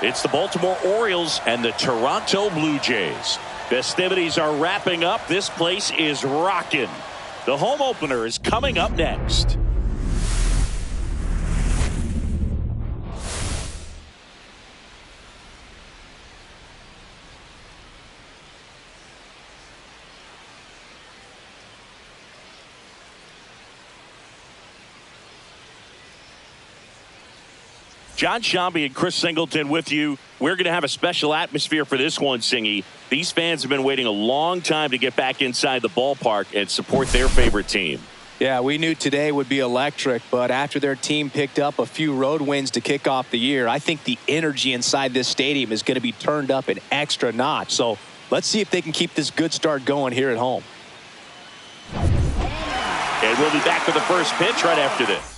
It's the Baltimore Orioles and the Toronto Blue Jays. Festivities are wrapping up. This place is rocking. The home opener is coming up next. John Shambi and Chris Singleton with you. We're going to have a special atmosphere for this one, Singy. These fans have been waiting a long time to get back inside the ballpark and support their favorite team. Yeah, we knew today would be electric, but after their team picked up a few road wins to kick off the year, I think the energy inside this stadium is going to be turned up an extra notch. So let's see if they can keep this good start going here at home. And we'll be back for the first pitch right after this.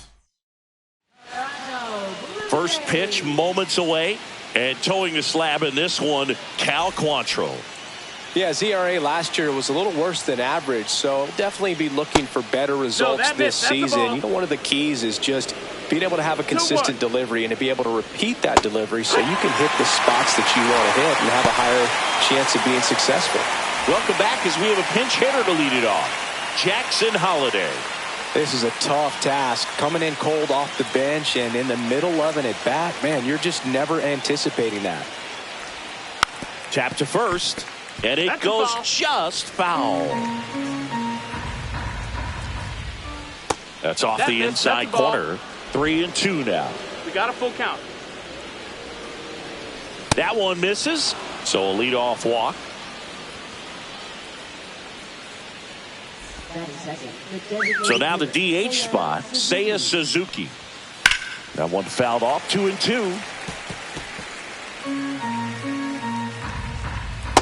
First pitch moments away, and towing the slab in this one, Cal Quantrill. Yeah, his ERA last year was a little worse than average, so definitely be looking for better results this season. You know, one of the keys is just being able to have a consistent delivery and to be able to repeat that delivery so you can hit the spots that you want to hit and have a higher chance of being successful. Welcome back as we have a pinch hitter to lead it off, Jackson Holliday. This is a tough task, coming in cold off the bench and in the middle of an at-bat. Man, you're just never anticipating that. Tap to first, and it goes just foul. That's off the inside corner. 3-2 now. We got a full count. That one misses, so a leadoff walk. So now the DH spot, Seiya Suzuki. That one fouled off, 2-2.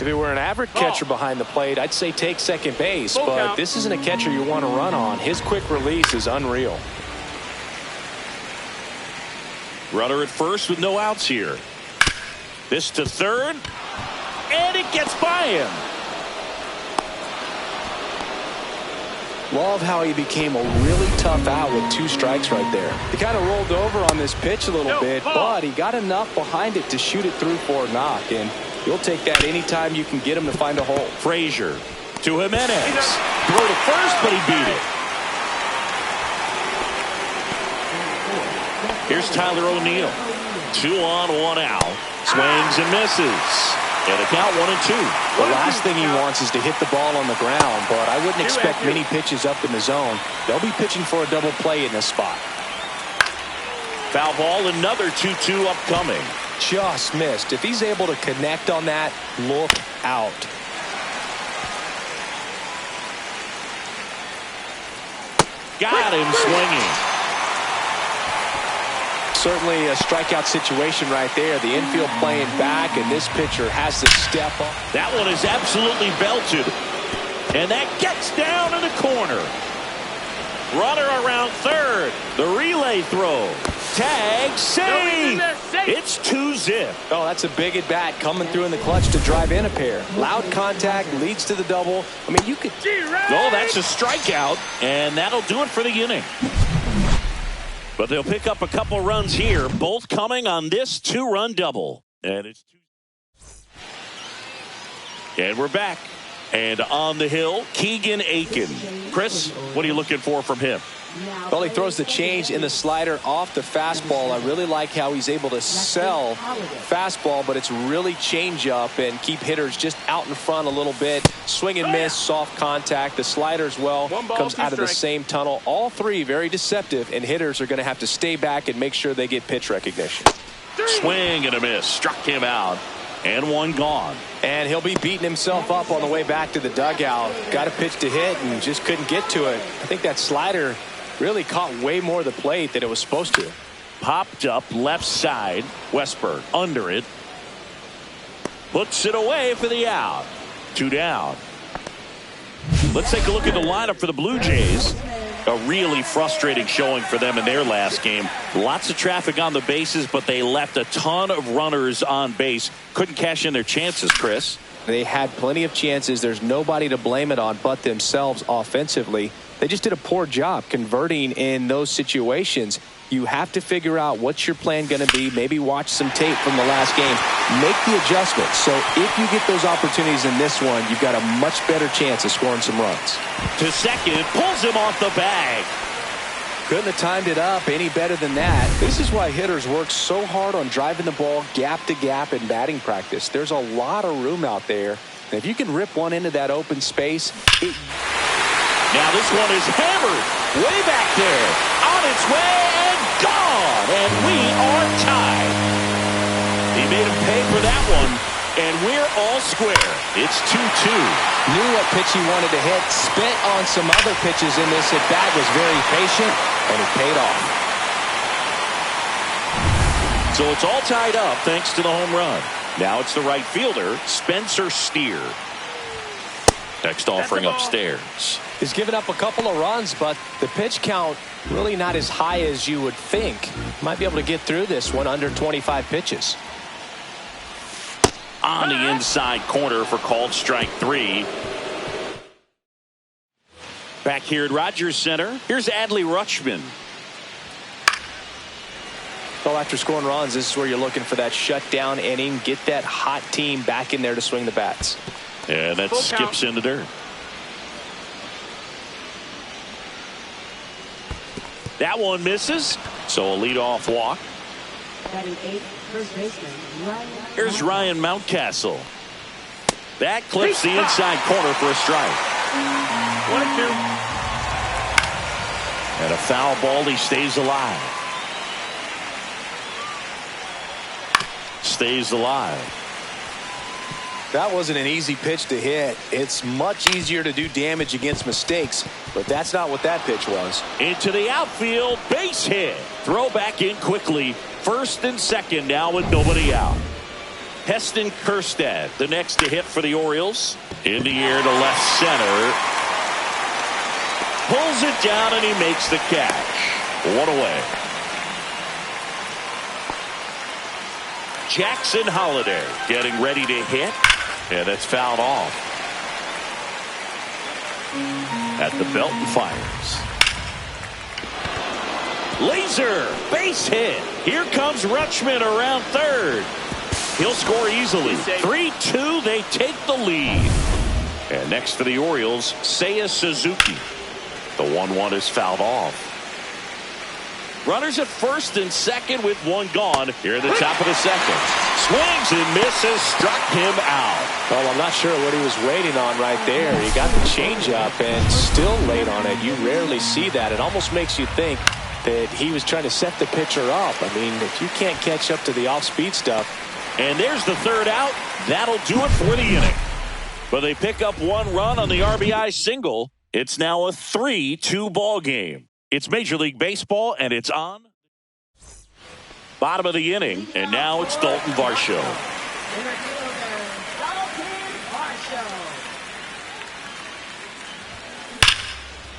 If it were an average catcher behind the plate, I'd say take second base, but this isn't a catcher you want to run on. His quick release is unreal. Runner at first with no outs here. This to third, and it gets by him. Love how he became a really tough out with 2 strikes right there. He kind of rolled over on this pitch a little bit, but he got enough behind it to shoot it through for a knock, and you'll take that anytime you can get him to find a hole. Frazier to Jimenez. Throw to first, but he beat it. Here's Tyler O'Neill. 2 on, 1 out. Swings and misses. And a count 1-2. The last thing he wants is to hit the ball on the ground, but I wouldn't expect many pitches up in the zone. They'll be pitching for a double play in this spot. Foul ball, another 2-2 upcoming. Just missed. If he's able to connect on that, look out. Got him swinging. Certainly a strikeout situation right there. The infield playing back, and this pitcher has to step up. That one is absolutely belted. And that gets down in the corner. Runner around third. The relay throw. Tag, save. It's 2-zip. Oh, that's a big at bat coming through in the clutch to drive in a pair. Loud contact leads to the double. I mean, you could. Oh, that's a strikeout, and that'll do it for the inning. But they'll pick up a couple runs here, both coming on this 2-run double. And it's and we're back. And on the hill, Keegan Aiken. Chris, what are you looking for from him? Well, he throws the change in the slider off the fastball. I really like how he's able to sell fastball, but it's really change up and keep hitters just out in front a little bit. Swing and miss, soft contact. The slider as well comes out of the same tunnel. All 3 very deceptive, and hitters are going to have to stay back and make sure they get pitch recognition. Swing and a miss. Struck him out. And 1 gone. And he'll be beating himself up on the way back to the dugout. Got a pitch to hit and just couldn't get to it. I think that slider really caught way more of the plate than it was supposed to. Popped up left side. Westberg under it. Puts it away for the out. 2 down. Let's take a look at the lineup for the Blue Jays. A really frustrating showing for them in their last game. Lots of traffic on the bases, but they left a ton of runners on base. Couldn't cash in their chances, Chris. They had plenty of chances. There's nobody to blame it on but themselves offensively. They just did a poor job converting in those situations. You have to figure out what's your plan going to be. Maybe watch some tape from the last game. Make the adjustment. So if you get those opportunities in this one, you've got a much better chance of scoring some runs. To second, pulls him off the bag. Couldn't have timed it up any better than that. This is why hitters work so hard on driving the ball gap to gap in batting practice. There's a lot of room out there. And if you can rip one into that open space. Now this one is hammered way back there. On its way and gone. And we are tied. He made him pay for that one. And we're all square. It's 2-2. Knew what pitch he wanted to hit. Spent on some other pitches in this at bat. Was very patient. And it paid off. So it's all tied up thanks to the home run. Now it's the right fielder, Spencer Steer. Next offering upstairs. He's given up a couple of runs, but the pitch count really not as high as you would think. Might be able to get through this one under 25 pitches. On the inside corner for called strike 3. Back here at Rogers Center, here's Adley Rutschman. Well, after scoring runs, this is where you're looking for that shutdown inning. Get that hot team back in there to swing the bats. Yeah, that skips in the dirt. That one misses, so a leadoff walk. Here's Ryan Mountcastle. That clips the inside corner for a strike. 1-2. And a foul ball. He stays alive. Stays alive. That wasn't an easy pitch to hit. It's much easier to do damage against mistakes, but that's not what that pitch was. Into the outfield, base hit. Throw back in quickly. First and second now with nobody out. Heston Kjerstad, the next to hit for the Orioles. In the air to left center. Pulls it down and he makes the catch. One away. Jackson Holliday getting ready to hit. And it's fouled off. At the belt and fires. Laser, base hit. Here comes Rutschman around third. He'll score easily. 3-2, they take the lead. And next for the Orioles, Seiya Suzuki. The 1-1 is fouled off. Runners at first and second with one gone here at the top of the second. Swings and misses, struck him out. Well, I'm not sure what he was waiting on right there. He got the changeup and still late on it. You rarely see that. It almost makes you think that he was trying to set the pitcher up. I mean, if you can't catch up to the off-speed stuff. And there's the third out. That'll do it for the inning. But they pick up one run on the RBI single. It's now a 3-2 ball game. It's Major League Baseball, and it's on. Bottom of the inning, and now it's Dalton Varsho.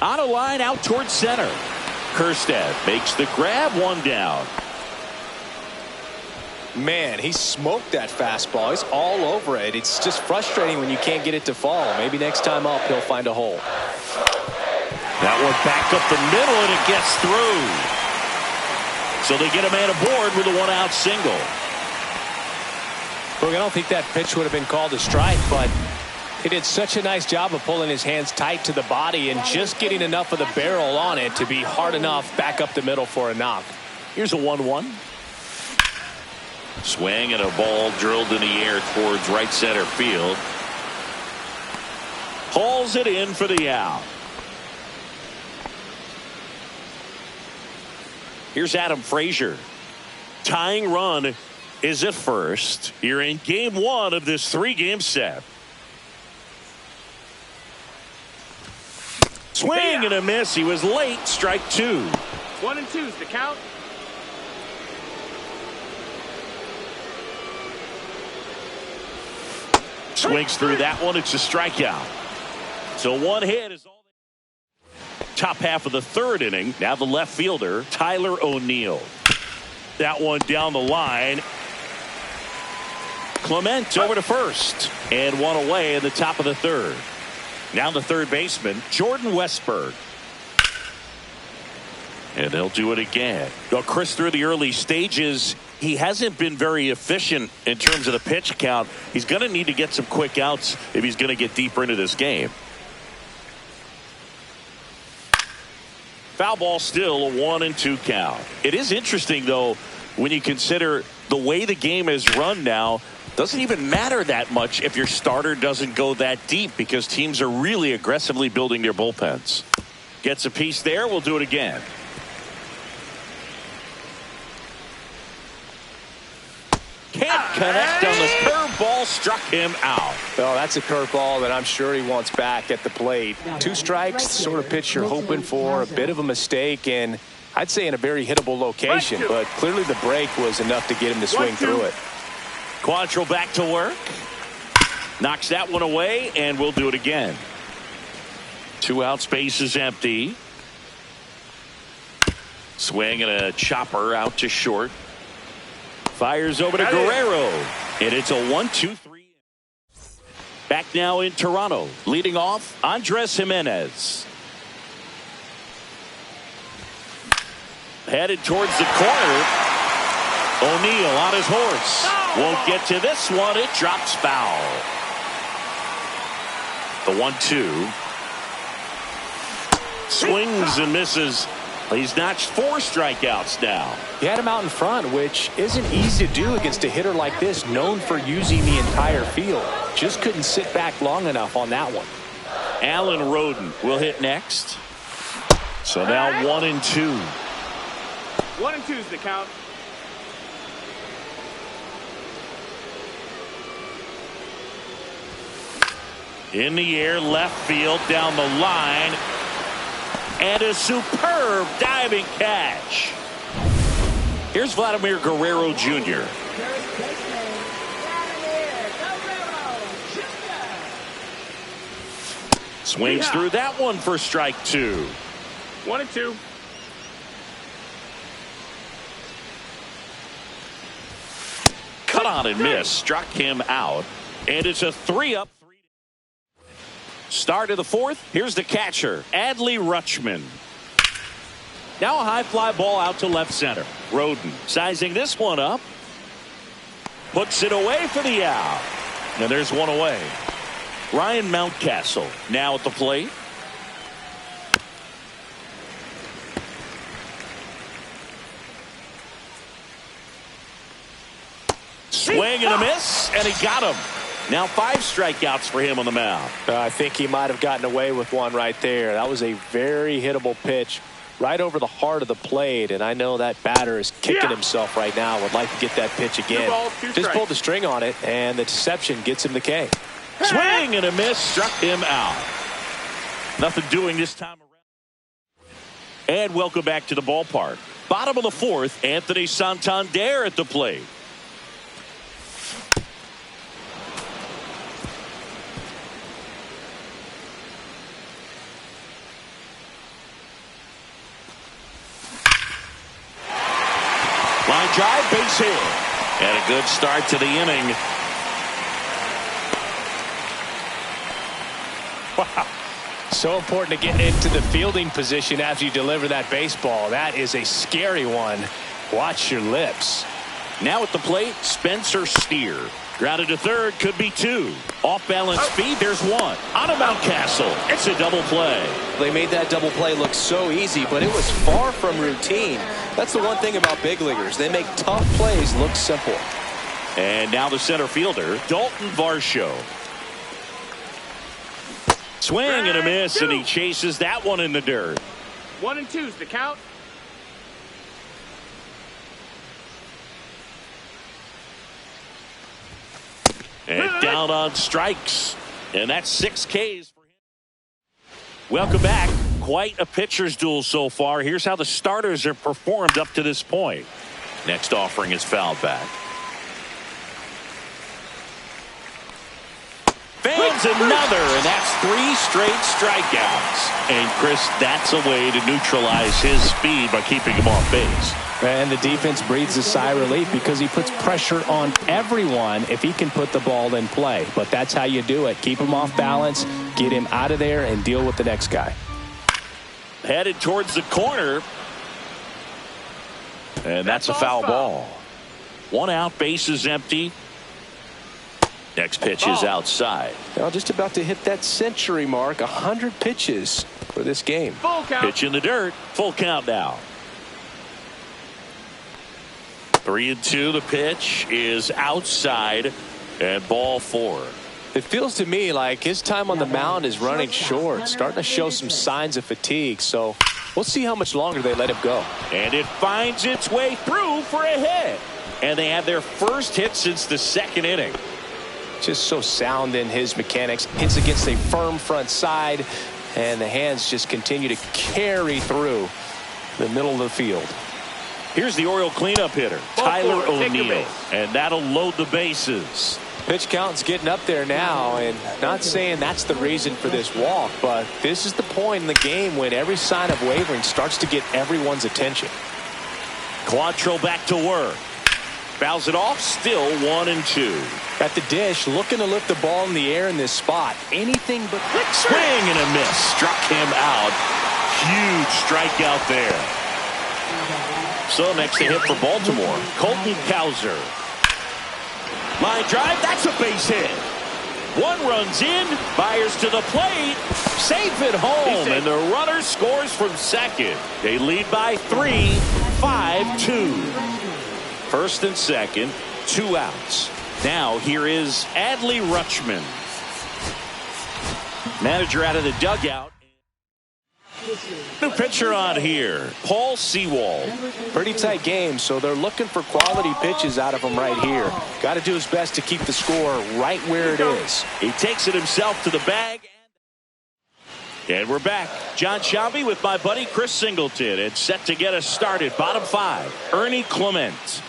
On a line out towards center. Kjerstad makes the grab, one down. Man, he smoked that fastball. He's all over it. It's just frustrating when you can't get it to fall. Maybe next time up he'll find a hole. That one back up the middle, and it gets through. So they get a man aboard with a one-out single. Look, I don't think that pitch would have been called a strike, but he did such a nice job of pulling his hands tight to the body and just getting enough of the barrel on it to be hard enough back up the middle for a knock. Here's a 1-1. Swing and a ball drilled in the air towards right center field. Hauls it in for the out. Here's Adam Frazier. Tying run is at first. You're in game one of this 3-game set. Swing and a miss. He was late. Strike 2. 1-2 is the count. Swings through that one. It's a strikeout. So one hit is all. Top half of the third inning. Now the left fielder, Tyler O'Neill. That one down the line. Clement over to first. And one away in the top of the third. Now the third baseman, Jordan Westburg. And they'll do it again. Well, Chris, through the early stages, he hasn't been very efficient in terms of the pitch count. He's going to need to get some quick outs if he's going to get deeper into this game. Foul ball, still a 1-2 count. It is interesting, though, when you consider the way the game is run now. Doesn't even matter that much if your starter doesn't go that deep, because teams are really aggressively building their bullpens. Gets a piece there. We'll do it again. Can't connect on the curveball, struck him out. Well, that's a curveball that I'm sure he wants back at the plate. 2 strikes, sort of pitch you're hoping for, a bit of a mistake, and I'd say in a very hittable location, but clearly the break was enough to get him to swing through it. Quantrill back to work. Knocks that one away, and we'll do it again. 2 out, space is empty. Swing and a chopper out to short. Fires over to Guerrero, and it's a 1-2-3. Back now in Toronto, leading off Andres Gimenez. Headed towards the corner. O'Neill on his horse. Won't get to this one. It drops foul. The 1-2. Swings and misses. He's notched 4 strikeouts now. He had him out in front, which isn't easy to do against a hitter like this, known for using the entire field. Just couldn't sit back long enough on that one. Alan Roden will hit next. So now 1-2. 1-2's the count. In the air, left field, down the line. And a superb diving catch. Here's Vladimir Guerrero Jr. Swings through that one for strike 2. 1-2. Cut on and miss. Struck him out. And it's a 3-up. Start of the 4th. Here's the catcher, Adley Rutschman. Now a high fly ball out to left center. Roden sizing this one up. Puts it away for the out. And there's one away. Ryan Mountcastle now at the plate. Swing and a miss, and he got him. Now 5 strikeouts for him on the mound. I think he might have gotten away with one right there. That was a very hittable pitch right over the heart of the plate, and I know that batter is kicking himself right now. Would like to get that pitch again. Just pulled the string on it, and the deception gets him the K. Swing and a miss, struck him out. Nothing doing this time around. And welcome back to the ballpark. Bottom of the 4th, Anthony Santander at the plate. Line drive, base hit. And a good start to the inning. Wow. So important to get into the fielding position after you deliver that baseball. That is a scary one. Watch your lips. Now at the plate, Spencer Steer. Grounded to third, could be 2. Off balance speed, there's 1. On to Mountcastle. It's a double play. They made that double play look so easy, but it was far from routine. That's the one thing about big leaguers. They make tough plays look simple. And now the center fielder, Dalton Varsho. Swing and a miss, and he chases that one in the dirt. 1-2's the count. And down on strikes. And that's 6 Ks for him. Welcome back. Quite a pitcher's duel so far. Here's how the starters have performed up to this point. Next offering is fouled back. Fans another, and that's 3 straight strikeouts. And Chris, that's a way to neutralize his speed by keeping him off base. And the defense breathes a sigh of relief because he puts pressure on everyone if he can put the ball in play. But that's how you do it. Keep him off balance, get him out of there, and deal with the next guy. Headed towards the corner. And that's a foul ball. 1 out, base is empty. Next pitch is outside. Well, just about to hit that century mark. 100 pitches for this game. Full count. Pitch in the dirt. Full count now. 3-2. The pitch is outside and ball 4. It feels to me like his time on the mound is running short, starting to show some signs of fatigue. So we'll see how much longer they let him go. And it finds its way through for a hit. And they have their first hit since the 2nd inning. Just so sound in his mechanics. Hits against a firm front side, and the hands just continue to carry through the middle of the field. Here's the Oriole cleanup hitter, Tyler O'Neill, and that'll load the bases. Pitch count's getting up there now, and not saying that's the reason for this walk, but this is the point in the game when every sign of wavering starts to get everyone's attention. Quantrill back to work. Fouls it off, still 1-2. At the dish, looking to lift the ball in the air in this spot. Anything but quick swing and a miss. Struck him out. Huge strikeout there. So next to hit for Baltimore, Colton Cowser. Line drive, that's a base hit. 1 runs in, Byers to the plate, safe at home, and the runner scores from second. They lead by 3, 5-2. First and second, 2 outs. Now here is Adley Rutschman. Manager out of the dugout. New pitcher on here, Paul Sewald. Pretty tight game, so they're looking for quality pitches out of him right here. Got to do his best to keep the score right where it is. He takes it himself to the bag. And we're back. John Sciambi with my buddy Chris Singleton, and set to get us started. Bottom 5, Ernie Clement.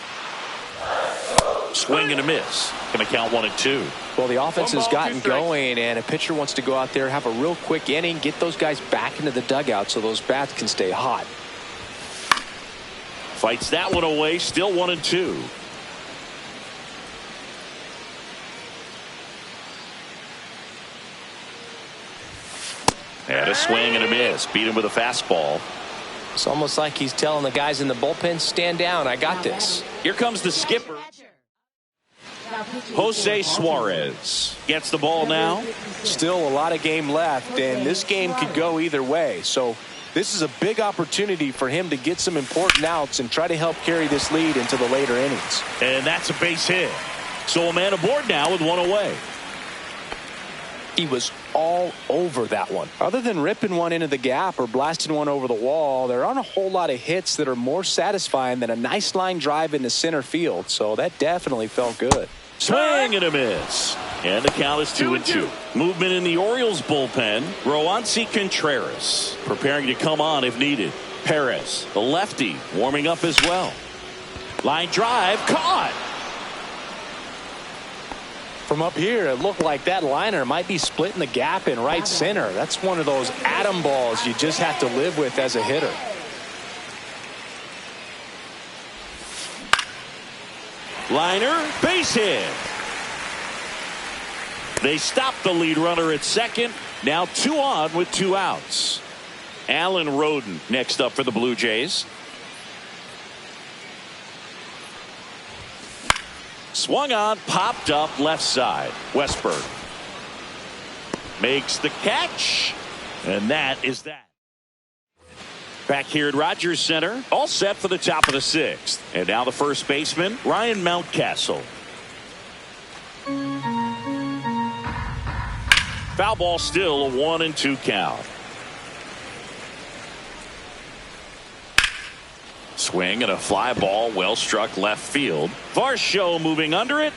Swing and a miss. Going to count 1-2. Well, the offense has gotten going, and a pitcher wants to go out there, have a real quick inning, get those guys back into the dugout so those bats can stay hot. Fights that one away, still 1-2. And a swing and a miss. Beat him with a fastball. It's almost like he's telling the guys in the bullpen, stand down, I got this. Here comes the skipper. Jose Suarez gets the ball now. Still a lot of game left, and this game could go either way. So this is a big opportunity for him to get some important outs and try to help carry this lead into the later innings. And that's a base hit. So a man aboard now with 1 away. He was all over that one. Other than ripping one into the gap or blasting one over the wall, there aren't a whole lot of hits that are more satisfying than a nice line drive into center field. So that definitely felt good. Swing and a miss. And the count is 2-2. Movement in the Orioles bullpen. Roansy Contreras preparing to come on if needed. Perez, the lefty, warming up as well. Line drive, caught. From up here, it looked like that liner might be splitting the gap in right center. That's one of those atom balls you just have to live with as a hitter. Liner, base hit. They stop the lead runner at second. Now 2 on with 2 outs. Alan Roden next up for the Blue Jays. Swung on, popped up left side. Westberg makes the catch, and that is that. Back here at Rogers Center, all set for the top of the 6th. And now the first baseman, Ryan Mountcastle. Foul ball, still a 1-2 count. Swing and a fly ball, well struck left field. Varsho moving under it.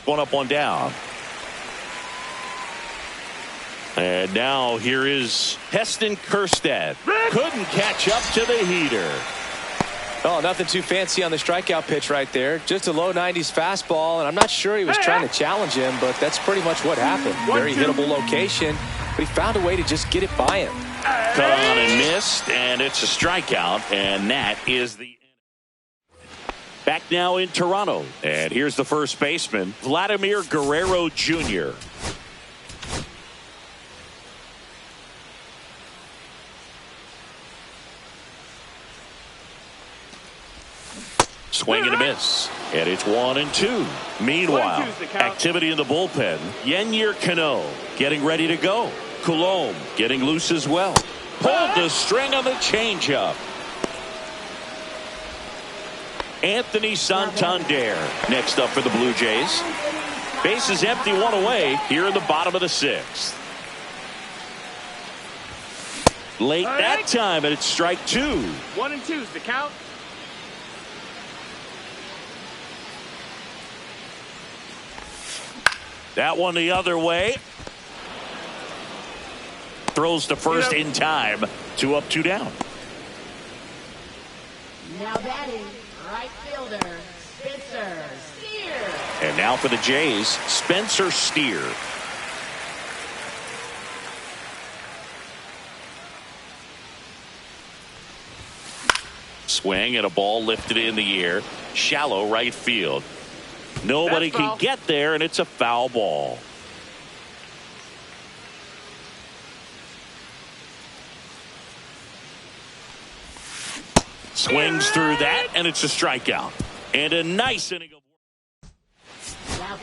1 up, 1 down. And now here is Heston Kjerstad. Couldn't catch up to the heater. Oh, nothing too fancy on the strikeout pitch right there. Just a low 90s fastball, and I'm not sure he was trying to challenge him, but that's pretty much what happened. Very hittable location, but he found a way to just get it by him. Cut on and missed, and it's a strikeout, and that is the end. Back now in Toronto, and here's the first baseman, Vladimir Guerrero Jr. Swing and a miss. And it's 1-2. Meanwhile, 1-2's the count. activity in the bullpen. Yennier Cano getting ready to go. Coulombe getting loose as well. Pulled the string on the changeup. Anthony Santander next up for the Blue Jays. Bases empty, one away here in the bottom of the sixth. Late that time, and it's strike two. 1-2's the count. That one the other way. Throws to first in time. 2 up, 2 down. Now batting, right fielder, Spencer Steer. And now for the Jays, Spencer Steer. Swing and a ball lifted in the air. Shallow right field. Nobody can get there, and it's a foul ball. Swings through that, and it's a strikeout. And a nice inning of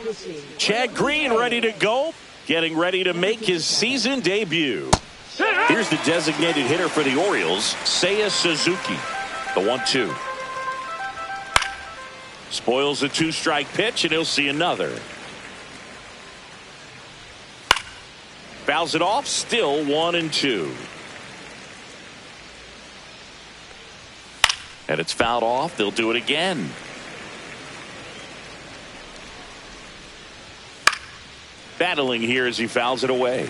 work. Chad Green ready to go, getting ready to make his season debut. Here's the designated hitter for the Orioles, Seiya Suzuki. The 1-2. Spoils a 2-strike pitch, and he'll see another. Fouls it off, still 1-2. And it's fouled off. They'll do it again. Battling here as he fouls it away.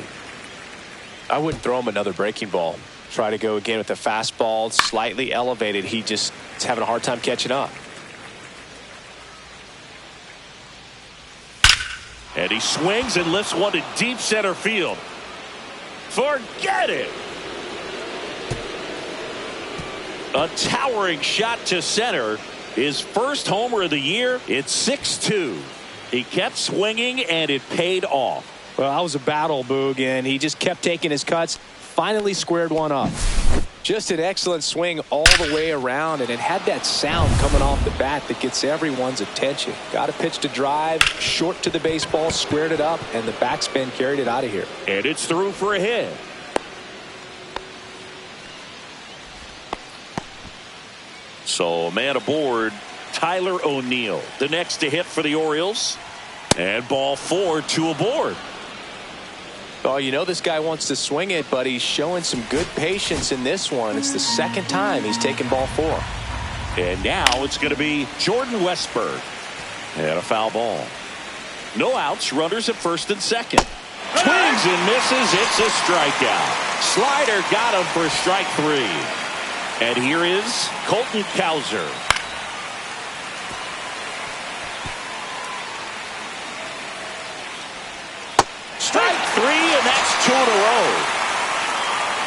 I wouldn't throw him another breaking ball. Try to go again with the fastball, slightly elevated. He just is having a hard time catching up. And he swings and lifts one to deep center field. Forget it. A towering shot to center. His first homer of the year. It's 6-2. He kept swinging, and it paid off. Well, that was a battle, Boog, and he just kept taking his cuts. Finally squared one up. Just an excellent swing all the way around, and it had that sound coming off the bat that gets everyone's attention. Got a pitch to drive, short to the baseball, squared it up, and the backspin carried it out of here. And it's through for a hit. So, man aboard, Tyler O'Neill. The next to hit for the Orioles. And ball 4, 2 aboard. Oh, you know this guy wants to swing it, but he's showing some good patience in this one. It's the second time he's taken ball 4. And now it's going to be Jordan Westburg. And a foul ball. No outs, runners at first and second. Swings and misses. It's a strikeout. Slider got him for strike 3. And here is Colton Cowser. Strike 3, and that's 2 in a row.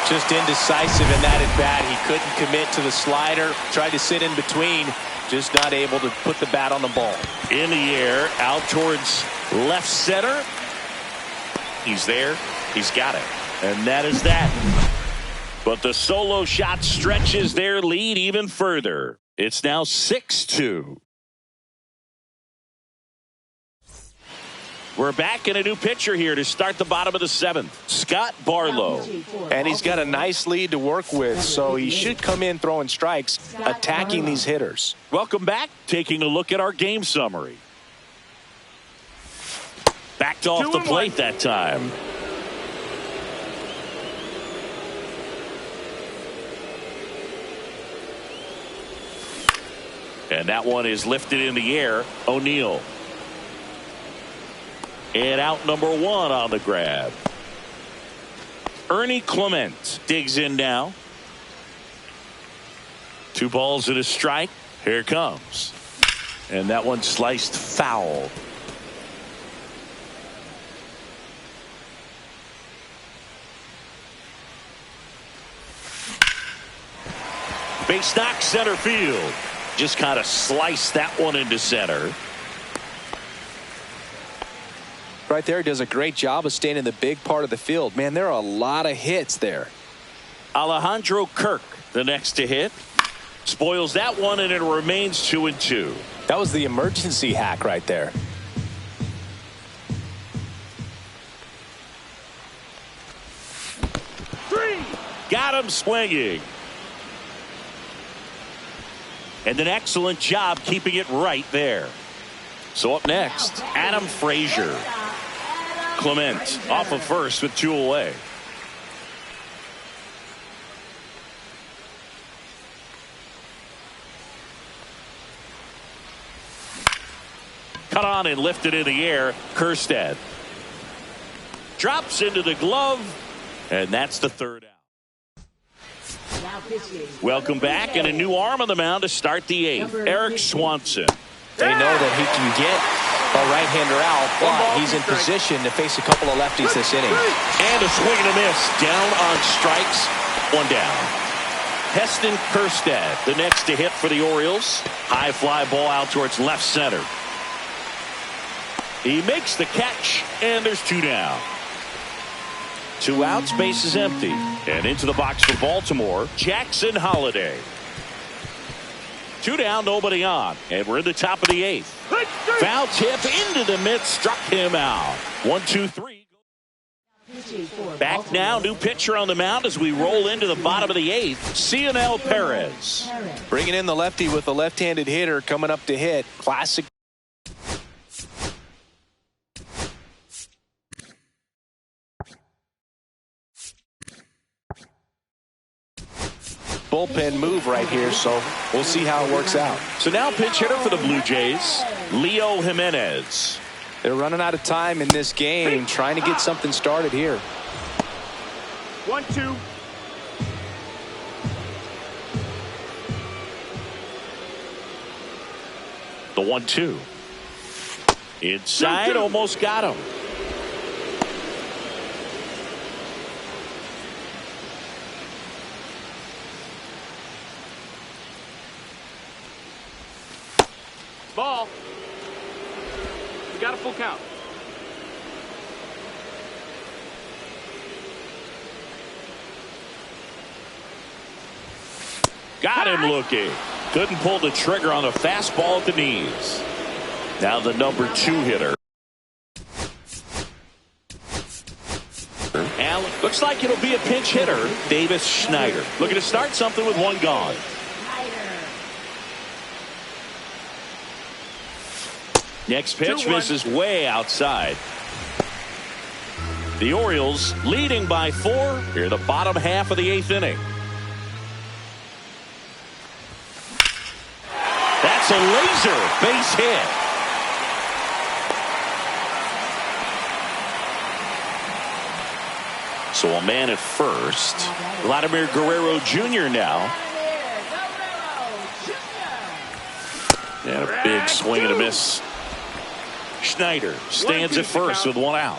Just indecisive in that at bat. He couldn't commit to the slider. Tried to sit in between. Just not able to put the bat on the ball. In the air, out towards left center. He's there. He's got it. And that is that. But the solo shot stretches their lead even further. It's now 6-2. We're back in a new pitcher here to start the bottom of the 7th. Scott Barlow. And he's got a nice lead to work with, so he should come in throwing strikes, attacking these hitters. Welcome back. Taking a look at our game summary. Backed off the plate that time. And that one is lifted in the air. O'Neill. And out number 1 on the grab. Ernie Clement digs in now. 2 balls and a strike. Here it comes. And that one sliced foul. Base knock center field. Just kind of sliced that one into center. Right there, he does a great job of staying in the big part of the field. Man, there are a lot of hits there. Alejandro Kirk, the next to hit. Spoils that one, and it remains 2-2. That was the emergency hack right there. Got him swinging. And an excellent job keeping it right there. So up next, Adam Frazier. Clement off of first with 2 away. Cut on and lifted in the air. Kjerstad drops into the glove, and that's the 3rd out. Welcome back, and a new arm on the mound to start the 8th. Eric Swanson. They know that he can get a right-hander out, but he's in position to face a couple of lefties this inning. And a swing and a miss. Down on strikes. 1 down. Heston Kjerstad, the next to hit for the Orioles. High fly ball out towards left center. He makes the catch, and there's 2 down. 2 outs, base is empty. And into the box for Baltimore, Jackson Holliday. 2 down, nobody on. And we're in the top of the 8th. Foul tip into the mitt, struck him out. 1-2-3. Back now, new pitcher on the mound as we roll into the bottom of the 8th. Cionel Perez. Bringing in the lefty with a left-handed hitter coming up to hit. Classic. Bullpen move right here, so we'll see how it works out. So now pinch hitter for the Blue Jays, Leo Jimenez. They're running out of time in this game, trying to get something started here. 1-2. The 1-2. Inside, almost got him. Ball. You got a full count. Got him looking. Couldn't pull the trigger on the fastball at the knees. Now the number 2 hitter. And looks like it'll be a pinch hitter, Davis Schneider. Looking to start something with 1 gone. Next pitch misses way outside. The Orioles leading by 4 here in the bottom half of the 8th inning. That's a laser base hit. So a man at first. Vladimir Guerrero Jr. now. And a big swing and a miss. Schneider stands at first with 1 out.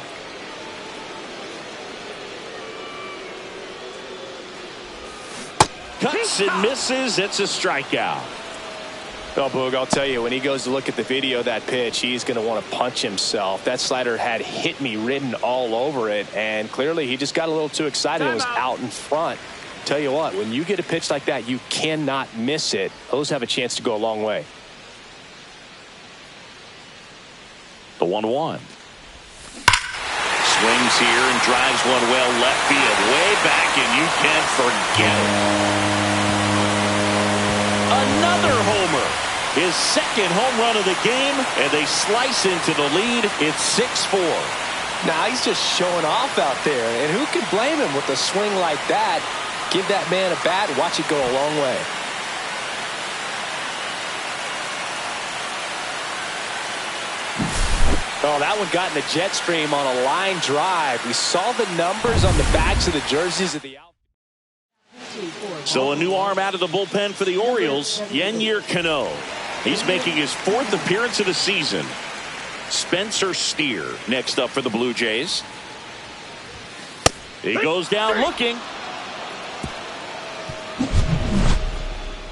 Cuts and misses. It's a strikeout. Well, Boog, I'll tell you, when he goes to look at the video of that pitch, he's going to want to punch himself. That slider had hit me written all over it, and clearly he just got a little too excited and was out in front. Tell you what, when you get a pitch like that, you cannot miss it. Those have a chance to go a long way. The 1-1. Swings here and drives one well left field, way back, and you can't forget it. Another homer. His 2nd home run of the game, and they slice into the lead. It's 6-4. Now he's just showing off out there, and who can blame him with a swing like that? Give that man a bat, watch it go a long way. Oh, that one got in the jet stream on a line drive. We saw the numbers on the backs of the jerseys of the outfield. So a new arm out of the bullpen for the Orioles, Yennier Cano. He's making his 4th appearance of the season. Spencer Steer next up for the Blue Jays. He goes down looking.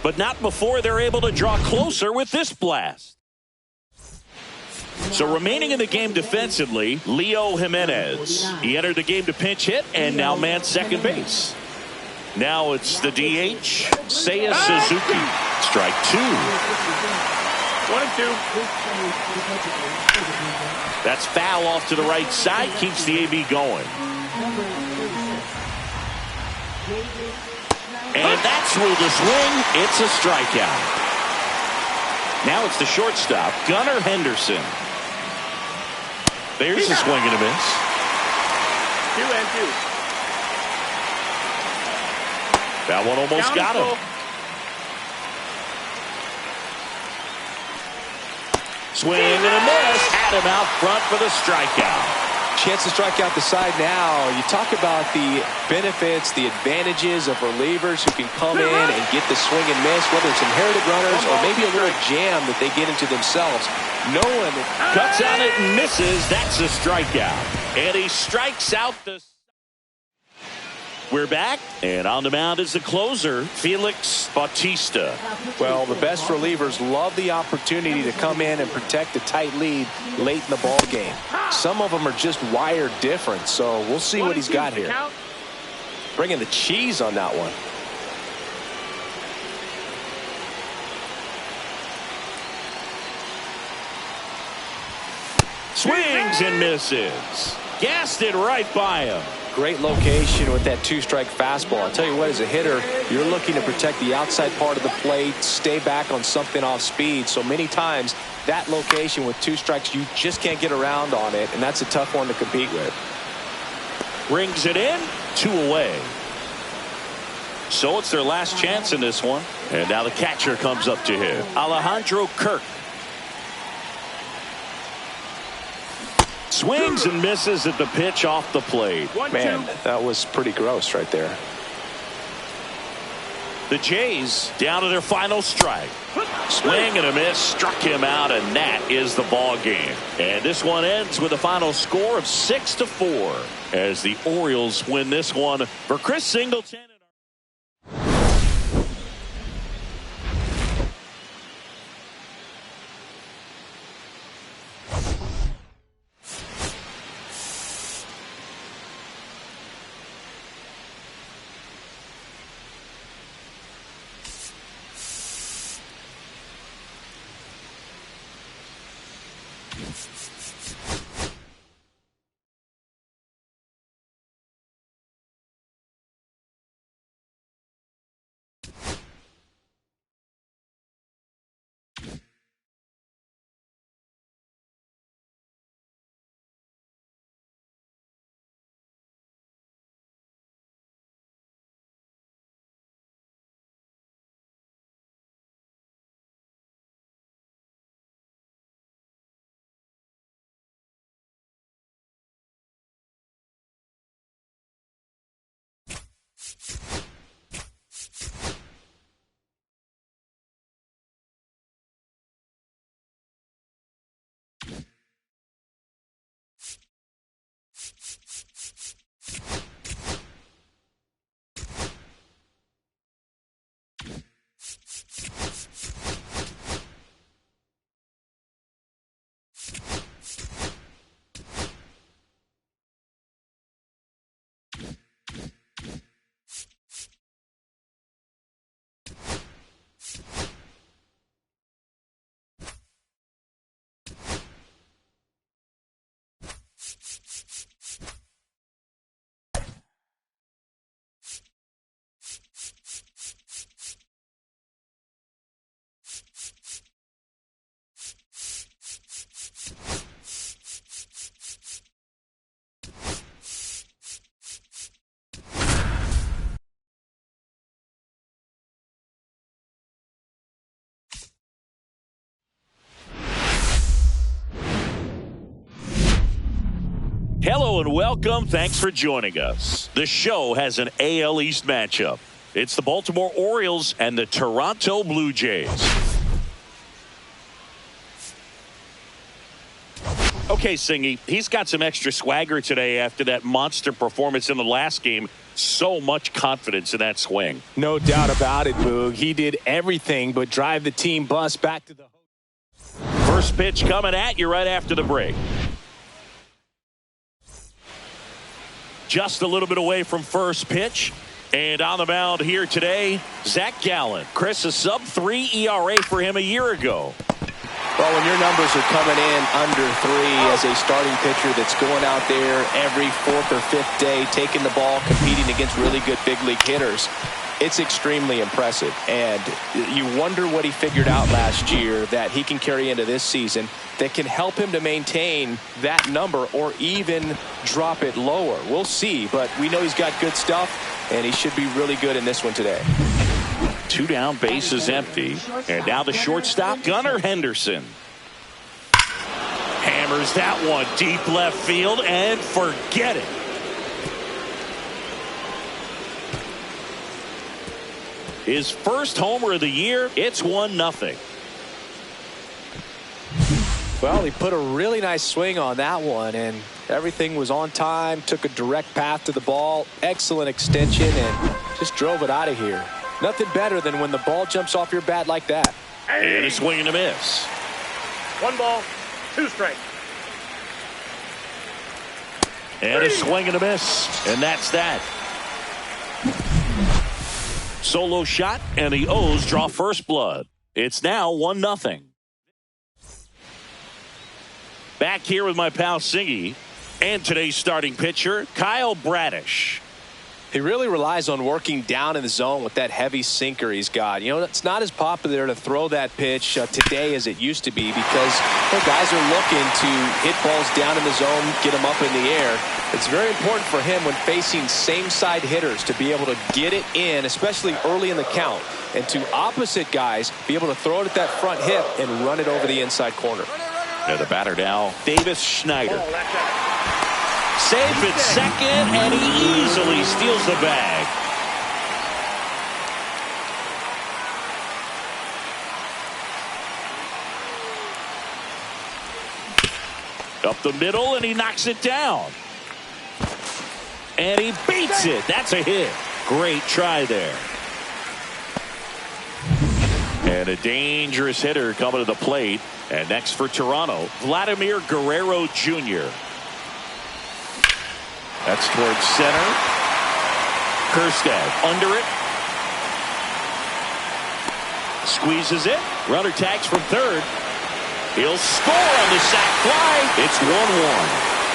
But not before they're able to draw closer with this blast. So remaining in the game defensively, Leo Jimenez. He entered the game to pinch hit and now mans second base. Now it's the DH, Seiya Suzuki. Strike 2. 1 and 2. That's foul off to the right side. Keeps the AB going. And that's ruled a swing. It's a strikeout. Now it's the shortstop, Gunnar Henderson. There's a swing and a miss. 2 and 2. That one almost got him. Swing and a miss. Had him out front for the strikeout. Chance to strike out the side now. You talk about the benefits, the advantages of relievers who can come in and get the swing and miss, whether it's inherited runners or maybe a little jam that they get into themselves. No one cuts on it and misses. That's a strikeout. And he strikes out the... We're back, and on the mound is the closer, Felix Bautista. Well, the best relievers love the opportunity to come in and protect a tight lead late in the ball game. Some of them are just wired different, so we'll see what he's got here. Bringing the cheese on that one. Swings and misses. Gassed it right by him. Great location with that 2-strike fastball. I'll tell you what, as a hitter, you're looking to protect the outside part of the plate, stay back on something off speed. So many times, that location with 2 strikes, you just can't get around on it, and that's a tough one to compete with. Rings it in, 2 away. So it's their last chance in this one. And now the catcher comes up to him, Alejandro Kirk. Swings and misses at the pitch off the plate. Man, that was pretty gross right there. The Jays down to their final strike. Swing and a miss, struck him out, and that is the ball game. And this one ends with a final score of 6-4 as the Orioles win this one. For Chris Singleton. Hello and welcome. Thanks for joining us. The show has an AL East matchup. It's the Baltimore Orioles and the Toronto Blue Jays. Okay, Singy, he's got some extra swagger today after that monster performance in the last game. So much confidence in that swing. No doubt about it, Boog. He did everything but drive the team bus back to the... First pitch coming at you right after the break. Just a little bit away from first pitch. And on the mound here today, Zach Gallen. Chris, a sub-3 ERA for him a year ago. Well, when your numbers are coming in under 3 as a starting pitcher that's going out there every 4th or 5th day, taking the ball, competing against really good big league hitters, it's extremely impressive. And you wonder what he figured out last year that he can carry into this season that can help him to maintain that number or even drop it lower. We'll see, but we know he's got good stuff, and he should be really good in this one today. 2 down, bases empty. And now the shortstop, Gunnar Henderson. Hammers that one deep left field and forget it. His first homer of the year. It's 1-0. Well, he put a really nice swing on that one, and everything was on time, took a direct path to the ball, excellent extension, and just drove it out of here. Nothing better than when the ball jumps off your bat like that. And a swing and a miss. 1 ball, 2 strikes. And a swing and a miss. And that's that. Solo shot, and the O's draw first blood. It's now 1-0. Back here with my pal Singy. And today's starting pitcher, Kyle Bradish. He really relies on working down in the zone with that heavy sinker he's got. You know, it's not as popular to throw that pitch today as it used to be because guys are looking to hit balls down in the zone, get them up in the air. It's very important for him when facing same-side hitters to be able to get it in, especially early in the count, and to opposite guys be able to throw it at that front hip and run it over the inside corner. And the batter now, Davis Schneider. Safe at second, and he easily steals the bag. Up the middle, and he knocks it down. And he beats it. That's a hit. Great try there. And a dangerous hitter coming to the plate. And next for Toronto, Vladimir Guerrero Jr. That's towards center. Kerstad under it. Squeezes it. Runner tags from third. He'll score on the sac fly. It's 1-1.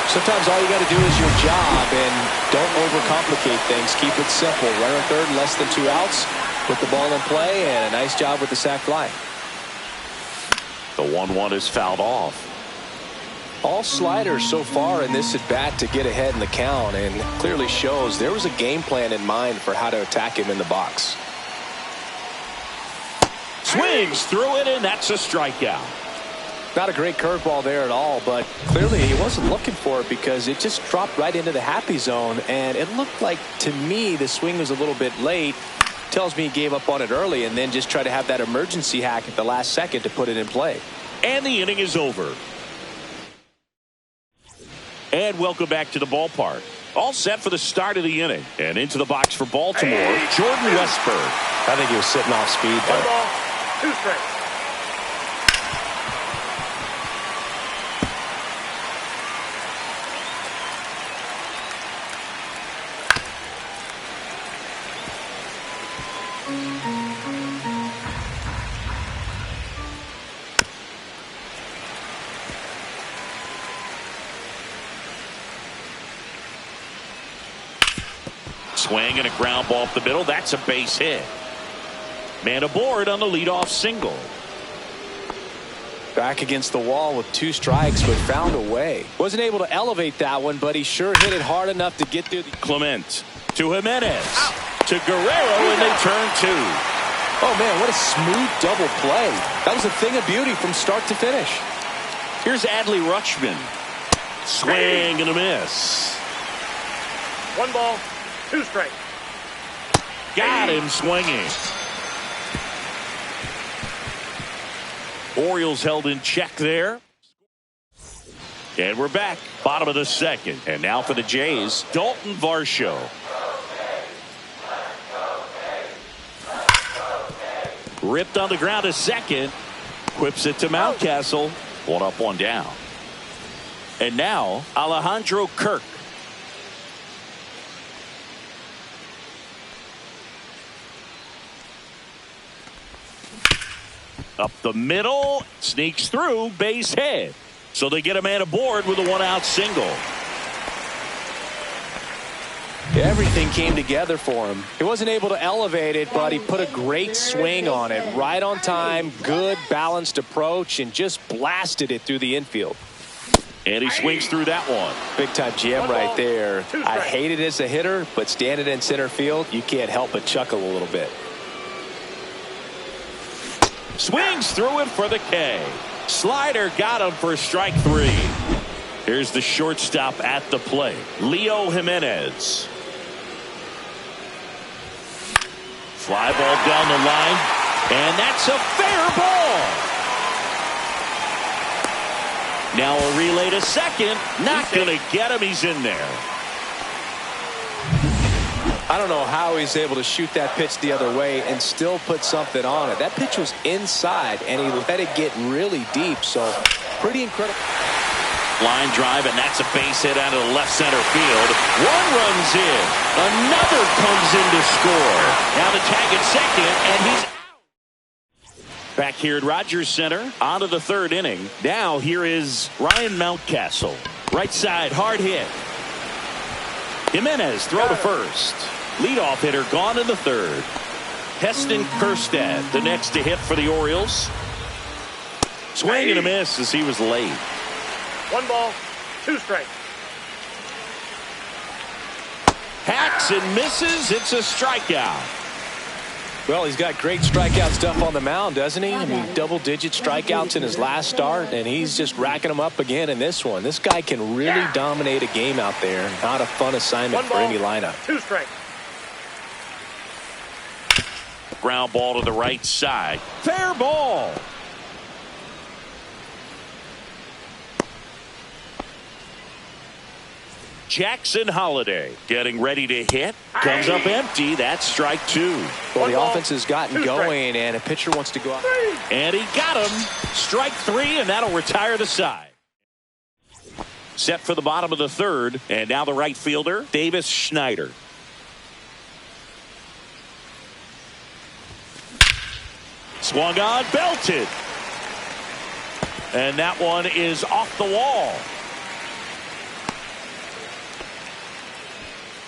Sometimes all you got to do is your job and don't overcomplicate things. Keep it simple. Runner third, less than 2 outs. Put the ball in play, and a nice job with the sac fly. The 1-1 is fouled off. All sliders so far in this at bat to get ahead in the count, and clearly shows there was a game plan in mind for how to attack him in the box. Swings through it, and that's a strikeout. Not a great curveball there at all, but clearly he wasn't looking for it because it just dropped right into the happy zone, and it looked like to me the swing was a little bit late. Tells me he gave up on it early and then just tried to have that emergency hack at the last second to put it in play. And the inning is over. And welcome back to the ballpark. All set for the start of the inning. And into the box for Baltimore, Jordan Westburg. I think he was sitting off speed 1 there. ball, 2 strikes. Swing and a ground ball up the middle. That's a base hit. Man aboard on the leadoff single. Back against the wall with 2 strikes, but found a way. Wasn't able to elevate that one, but he sure hit it hard enough to get through the... Clement to Jimenez. To Guerrero, and they turn 2. Oh, man, what a smooth double play. That was a thing of beauty from start to finish. Here's Adley Rutschman. Swing and a miss. 1 ball, 2 strikes. Got him swinging. Orioles held in check there. And we're back. Bottom of the second. And now for the Jays, Dalton Varsho. Ripped on the ground to second. Whips it to Mountcastle. 1 up, 1 down. And now Alejandro Kirk. Up the middle, sneaks through, base hit. So they get a man aboard with a 1-out single. Everything came together for him. He wasn't able to elevate it, but he put a great swing on it. Right on time, good balanced approach, and just blasted it through the infield. And he swings through that one. Big time gem right there. I hate it as a hitter, but standing in center field, you can't help but chuckle a little bit. Swings through it for the K. Slider got him for strike 3. Here's the shortstop at the plate, Leo Jimenez. Fly ball down the line, and that's a fair ball. Now a relay to second. Not going to get him. He's in there. I don't know how he's able to shoot that pitch the other way and still put something on it. That pitch was inside, and he let it get really deep, so pretty incredible. Line drive, and that's a base hit out of the left center field. One runs in. Another comes in to score. Now the tag at second, and he's out. Back here at Rogers Center, on to the 3rd inning. Now here is Ryan Mountcastle. Right side, hard hit. Jimenez throw to first. Leadoff hitter gone in the 3rd. Heston Kjerstad, the next to hit for the Orioles. Swing and a miss as he was late. 1 ball, 2 strikes. Hacks and misses. It's a strikeout. Well, he's got great strikeout stuff on the mound, doesn't he? I mean, double-digit strikeouts in his last start, and he's just racking them up again in this one. This guy can really dominate a game out there. Not a fun assignment for any lineup. 2 strikes. Ground ball to the right side. Fair ball. Jackson Holiday getting ready to hit. Comes up empty. That's strike 2. Well, the offense has gotten going, and a pitcher wants to go out. And he got him. Strike 3, and that'll retire the side. Set for the bottom of the 3rd, and now the right fielder, Davis Schneider. Swung on, belted. And that one is off the wall.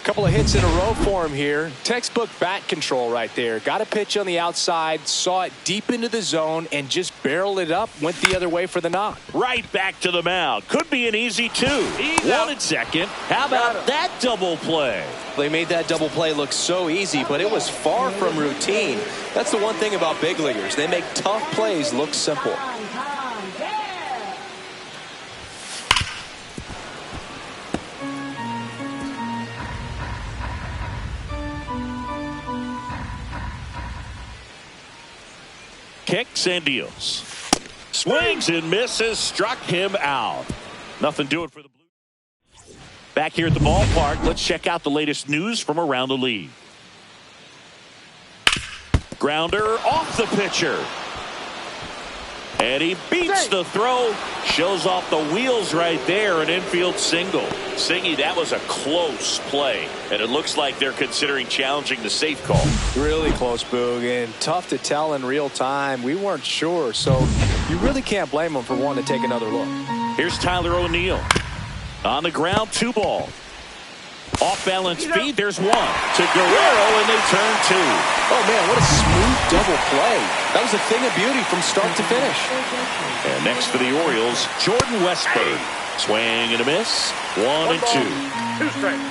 Couple of hits in a row for him here. Textbook bat control right there. Got a pitch on the outside, saw it deep into the zone, and just barreled it up. Went the other way for the knock. Right back to the mound. Could be an easy 2. One at second. How about that double play? They made that double play look so easy, but it was far from routine. That's the one thing about big leaguers. They make tough plays look simple. Kicks and deals. Swings and misses. Struck him out. Nothing doing for the Blues. Back here at the ballpark, let's check out the latest news from around the league. Grounder off the pitcher. And he beats the throw. Shows off the wheels right there. An infield single. Singy, that was a close play. And it looks like they're considering challenging the safe call. Really close, Boog, and tough to tell in real time. We weren't sure, so you really can't blame them for wanting to take another look. Here's Tyler O'Neill. On the ground, 2 ball. Off balance feed, there's 1 to Guerrero, and they turn 2. Oh man, what a smooth double play. That was a thing of beauty from start to finish. And next for the Orioles, Jordan Westburg. Swing and a miss. 1 and 2. 2 strikes.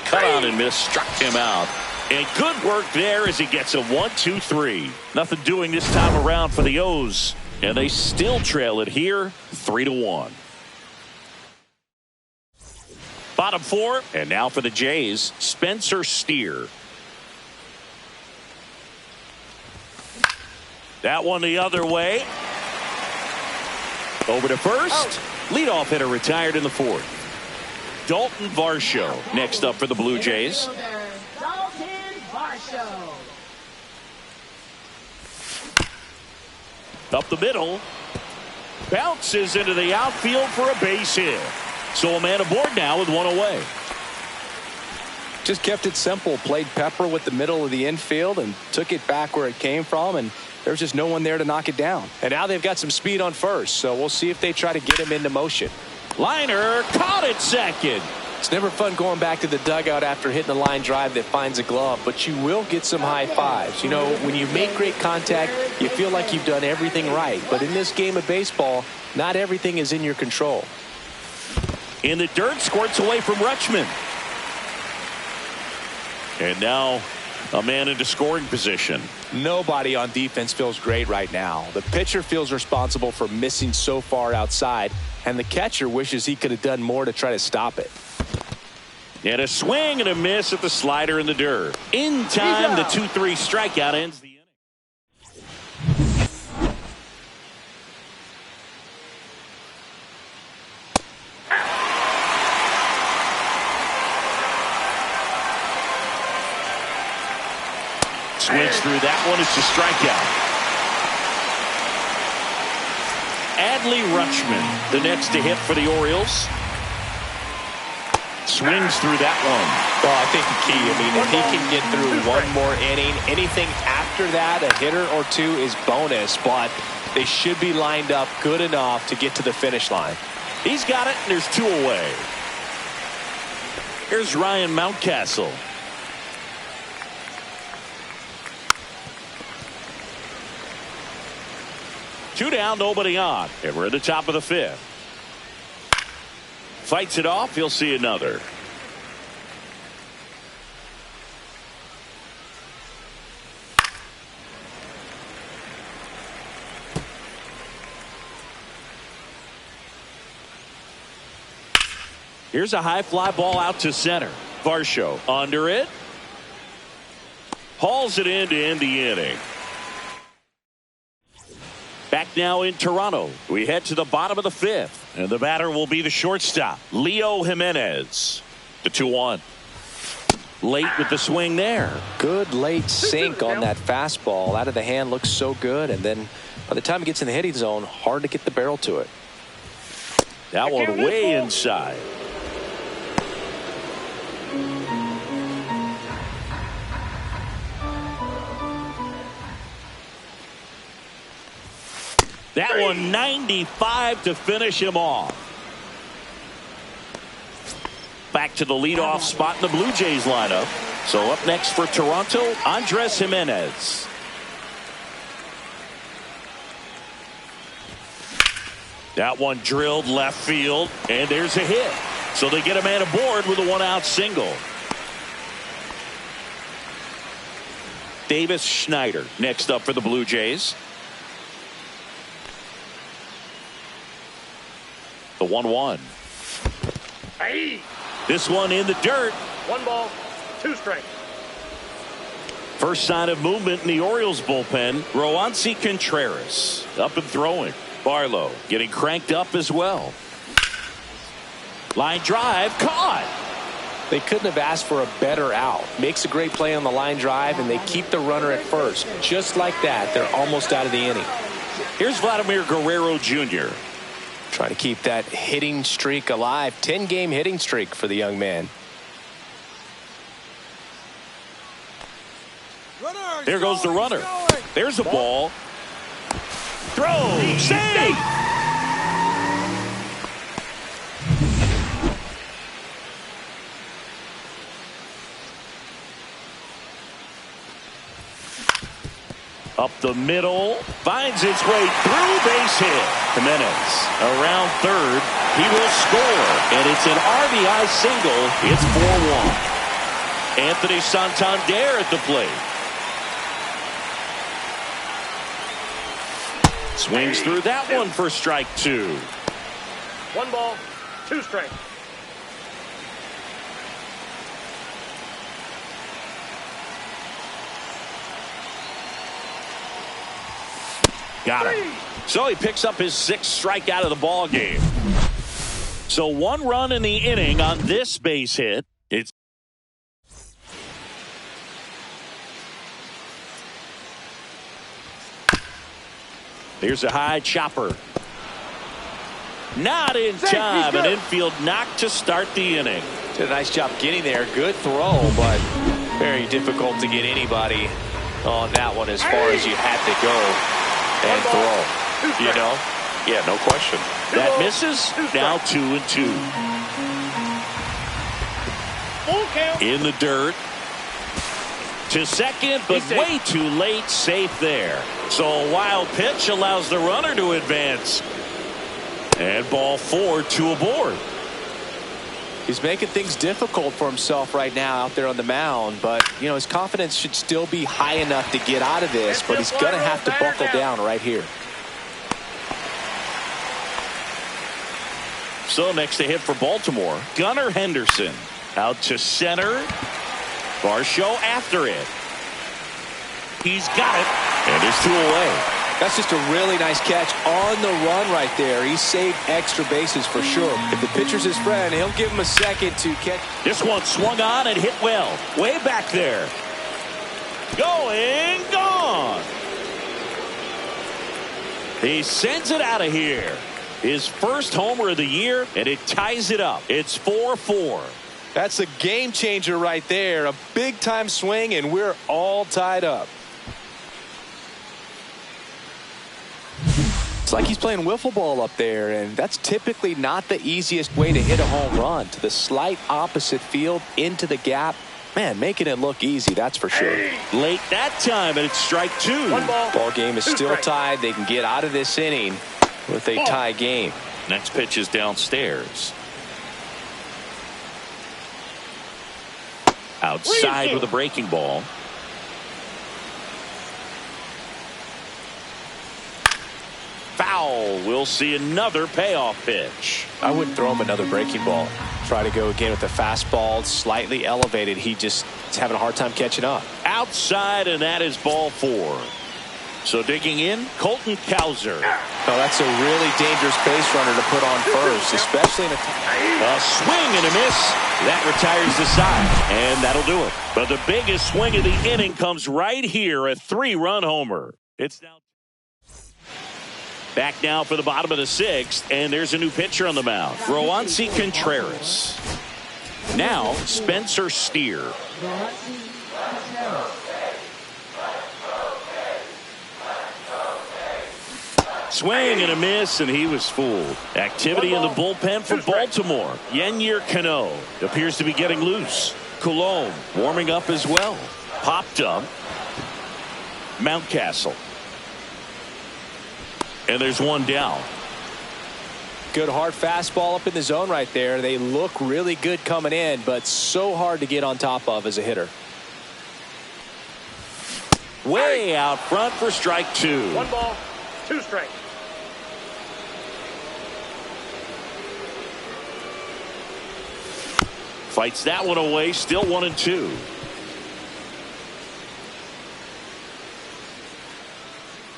Cut on and miss, struck him out. And good work there as he gets a 1-2-3. Nothing doing this time around for the O's. And they still trail it here 3-1. Bottom 4, and now for the Jays, Spencer Steer. That one the other way. Over to first. Leadoff hitter retired in the 4th. Dalton Varsho next up for the Blue Jays. Dalton Varsho. Up the middle. Bounces into the outfield for a base hit. So a man aboard now with 1 away. Just kept it simple. Played pepper with the middle of the infield and took it back where it came from, and there's just no one there to knock it down. And now they've got some speed on first, so we'll see if they try to get him into motion. Liner caught it second. It's never fun going back to the dugout after hitting a line drive that finds a glove, but you will get some high fives. You know, when you make great contact, you feel like you've done everything right. But in this game of baseball, not everything is in your control. In the dirt, squirts away from Rutschman. And now a man into scoring position. Nobody on defense feels great right now. The pitcher feels responsible for missing so far outside, and the catcher wishes he could have done more to try to stop it. And a swing and a miss at the slider in the dirt. In time, the 2-3 strikeout ends the inning. Swings through that one. It's a strikeout. Adley Rutschman, the next to hit for the Orioles. Swings through that one. Well, I think the key, I mean, if he can get through one more inning, anything after that, a hitter or two is bonus, but they should be lined up good enough to get to the finish line. He's got it, and there's 2 away. Here's Ryan Mountcastle. Two down, nobody on, and we're at the top of the 5th. Fights it off. He'll see another. Here's a high fly ball out to center. Varsho under it. Hauls it in to end the inning. Back now in Toronto. We head to the bottom of the 5th. And the batter will be the shortstop, Leo Jimenez. The 2-1. Late with the swing there. Good late sink on that fastball. Out of the hand looks so good. And then by the time it gets in the hitting zone, hard to get the barrel to it. That one way inside. That one 95 to finish him off. Back to the leadoff spot in the Blue Jays lineup. So up next for Toronto, Andres Jimenez. That one drilled left field, and there's a hit. So they get a man aboard with a 1-out single. Davis Schneider next up for the Blue Jays. The 1-1. Hey. This one in the dirt. 1 ball, 2 strikes. First sign of movement in the Orioles bullpen. Roansy Contreras up and throwing. Barlow getting cranked up as well. Line drive caught. They couldn't have asked for a better out. Makes a great play on the line drive, and they keep the runner at first. Just like that, they're almost out of the inning. Here's Vladimir Guerrero Jr. Trying to keep that hitting streak alive. 10-game hitting streak for the young man. There goes the runner. There's a ball. Throw. Save. Up the middle, finds its way through, base hit. Jimenez around third. He will score, and it's an RBI single. It's 4-1. Anthony Santander at the plate. Swings through that one for strike 2. 1 ball, 2 strikes. Got him. So he picks up his 6th strikeout of the ball game. So 1 run in the inning on this base hit. It's here's a high chopper. Not in time. An infield knock to start the inning. Did a nice job getting there. Good throw, but very difficult to get anybody on that one as far as you had to go and throw. You know? Yeah, no question. That misses. Now 2-2. In the dirt. To second, but way too late. Safe there. So a wild pitch allows the runner to advance. And ball 4, 2 aboard. He's making things difficult for himself right now out there on the mound, but you know his confidence should still be high enough to get out of this, but he's going to have to buckle down right here. So next to hit for Baltimore, Gunnar Henderson out to center. Varsho after it. He's got it, and there's 2 away. That's just a really nice catch on the run right there. He saved extra bases for sure. If the pitcher's his friend, he'll give him a second to catch. This one swung on and hit well. Way back there. Going, gone. He sends it out of here. His first homer of the year, and it ties it up. It's 4-4. That's a game changer right there. A big time swing, and we're all tied up. It's like he's playing wiffle ball up there, and that's typically not the easiest way to hit a home run. To the slight opposite field, into the gap. Man, making it look easy, that's for sure. Late that time, and it's strike 2. Ball game is still tied. They can get out of this inning with a tie game. Next pitch is downstairs. Outside with a breaking ball. Foul. We'll see another payoff pitch. I wouldn't throw him another breaking ball. Try to go again with the fastball, slightly elevated. He just is having a hard time catching up. Outside, and that is ball 4. So digging in, Colton Cowser. Oh, that's a really dangerous base runner to put on first, especially in a swing and a miss. That retires the side, and that'll do it. But the biggest swing of the inning comes right here, a 3-run homer. It's now back now for the bottom of the 6th, and there's a new pitcher on the mound, Roansy Contreras. Now Spencer Steer. Swing and a miss, and he was fooled. Activity in the bullpen for Baltimore. Yennier Cano appears to be getting loose. Coulombe warming up as well. Popped up. Mountcastle. And there's one down. Good hard fastball up in the zone right there. They look really good coming in, but so hard to get on top of as a hitter. Way out front for strike 2. 1 ball, 2 strikes. Fights that one away, still 1-2.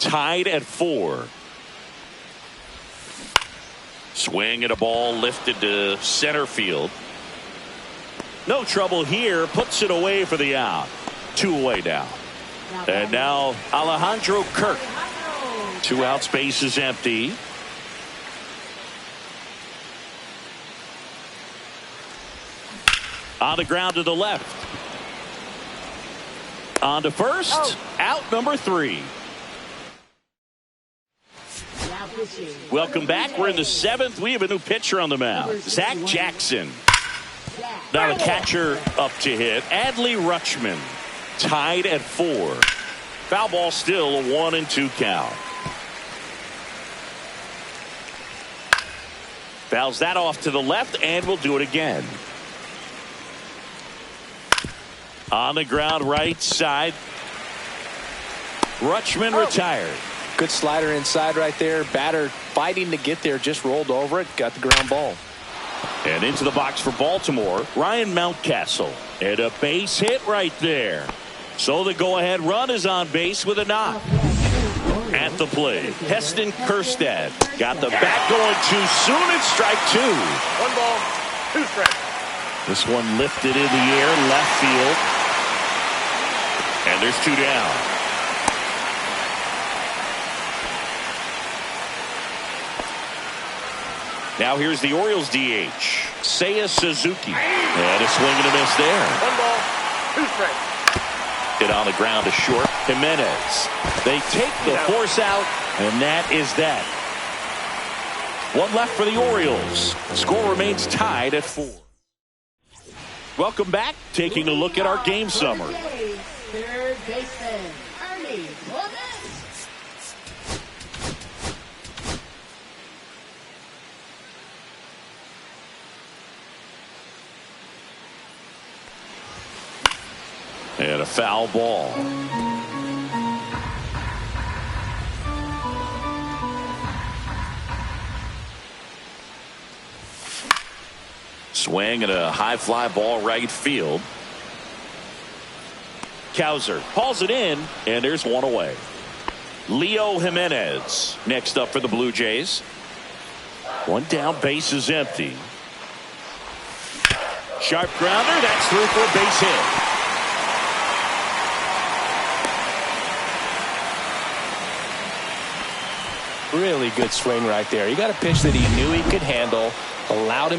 Tied at 4. Swing and a ball lifted to center field. No trouble here. Puts it away for the out. 2 away now. And now Alejandro Kirk. 2 outs, base is empty. On the ground to the left. On to first. Out number 3. Welcome back. We're in the 7th. We have a new pitcher on the mound. Zach Jackson. Now the catcher up to hit. Adley Rutschman. Tied at 4. Foul ball still, a 1-2 count. Fouls that off to the left, and we'll do it again. On the ground right side. Rutschman retired. Good slider inside right there. Batter fighting to get there, just rolled over it, got the ground ball. And into the box for Baltimore, Ryan Mountcastle. And a base hit right there. So the go-ahead run is on base with a knock. At the plate, Heston Kjerstad got the bat going too soon. It's strike 2. 1 ball, 2 strikes. This one lifted in the air, left field. And there's 2 down. Now here's the Orioles DH. Seiya Suzuki. And a swing and a miss there. 1 ball, 2 strikes. Hit on the ground to short. Jimenez. They take the force out, and that is that. One left for the Orioles. Score remains tied at 4. Welcome back. Taking a look at our game summary. Third baseman, Ernie Clemens. And a foul ball. Swing and a high fly ball right field. Cowser hauls it in, and there's one away. Leo Jimenez next up for the Blue Jays. One down, base is empty. Sharp grounder, that's through for a base hit. Really good swing right there. He got a pitch that he knew he could handle, allowed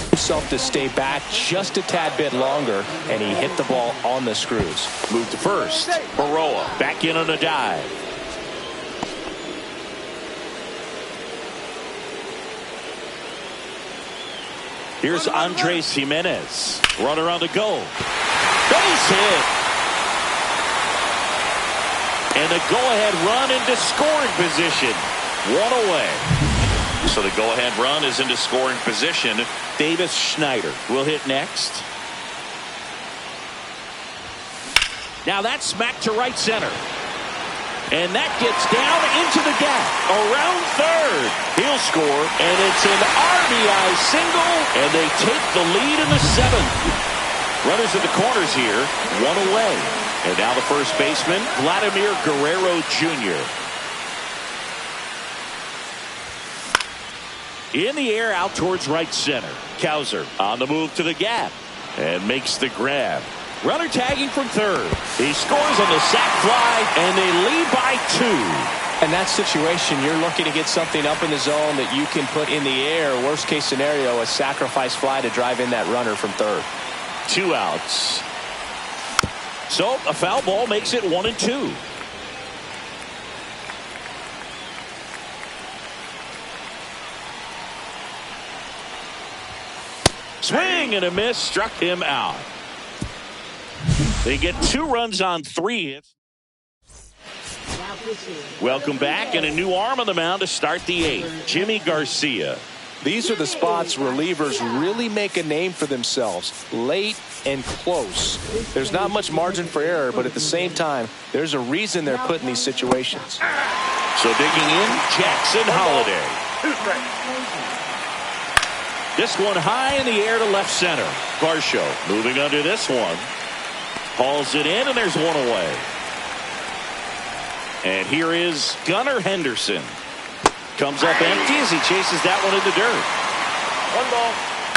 himself to stay back just a tad bit longer, and he hit the ball on the screws. Move to first. Baroa back in on a dive. Here's Andres Jimenez. Runner on the go. Base hit. And the go-ahead run into scoring position. One away. So the go-ahead run is into scoring position. Davis Schneider will hit next. Now that's smacked to right center. And that gets down into the gap. Around third. He'll score. And it's an RBI single. And they take the lead in the 7th. Runners at the corners here. One away. And now the first baseman, Vladimir Guerrero Jr. In the air out towards right center. Cowser on the move to the gap. And makes the grab. Runner tagging from third. He scores on the sac fly, and they lead by 2. In that situation, you're looking to get something up in the zone that you can put in the air. Worst case scenario, a sacrifice fly to drive in that runner from third. 2 outs. So a foul ball makes it 1-2. Swing and a miss, struck him out. They get 2 runs on 3 hits. Welcome back, and a new arm on the mound to start the 8th. Jimmy Garcia. These are the spots relievers really make a name for themselves. Late and close. There's not much margin for error, but at the same time, there's a reason they're put in these situations. So digging in, Jackson Holiday. 2 strikes. This one high in the air to left center. Varsho moving under this one. Hauls it in, and there's one away. And here is Gunnar Henderson. Comes up empty as he chases that one in the dirt. 1 ball,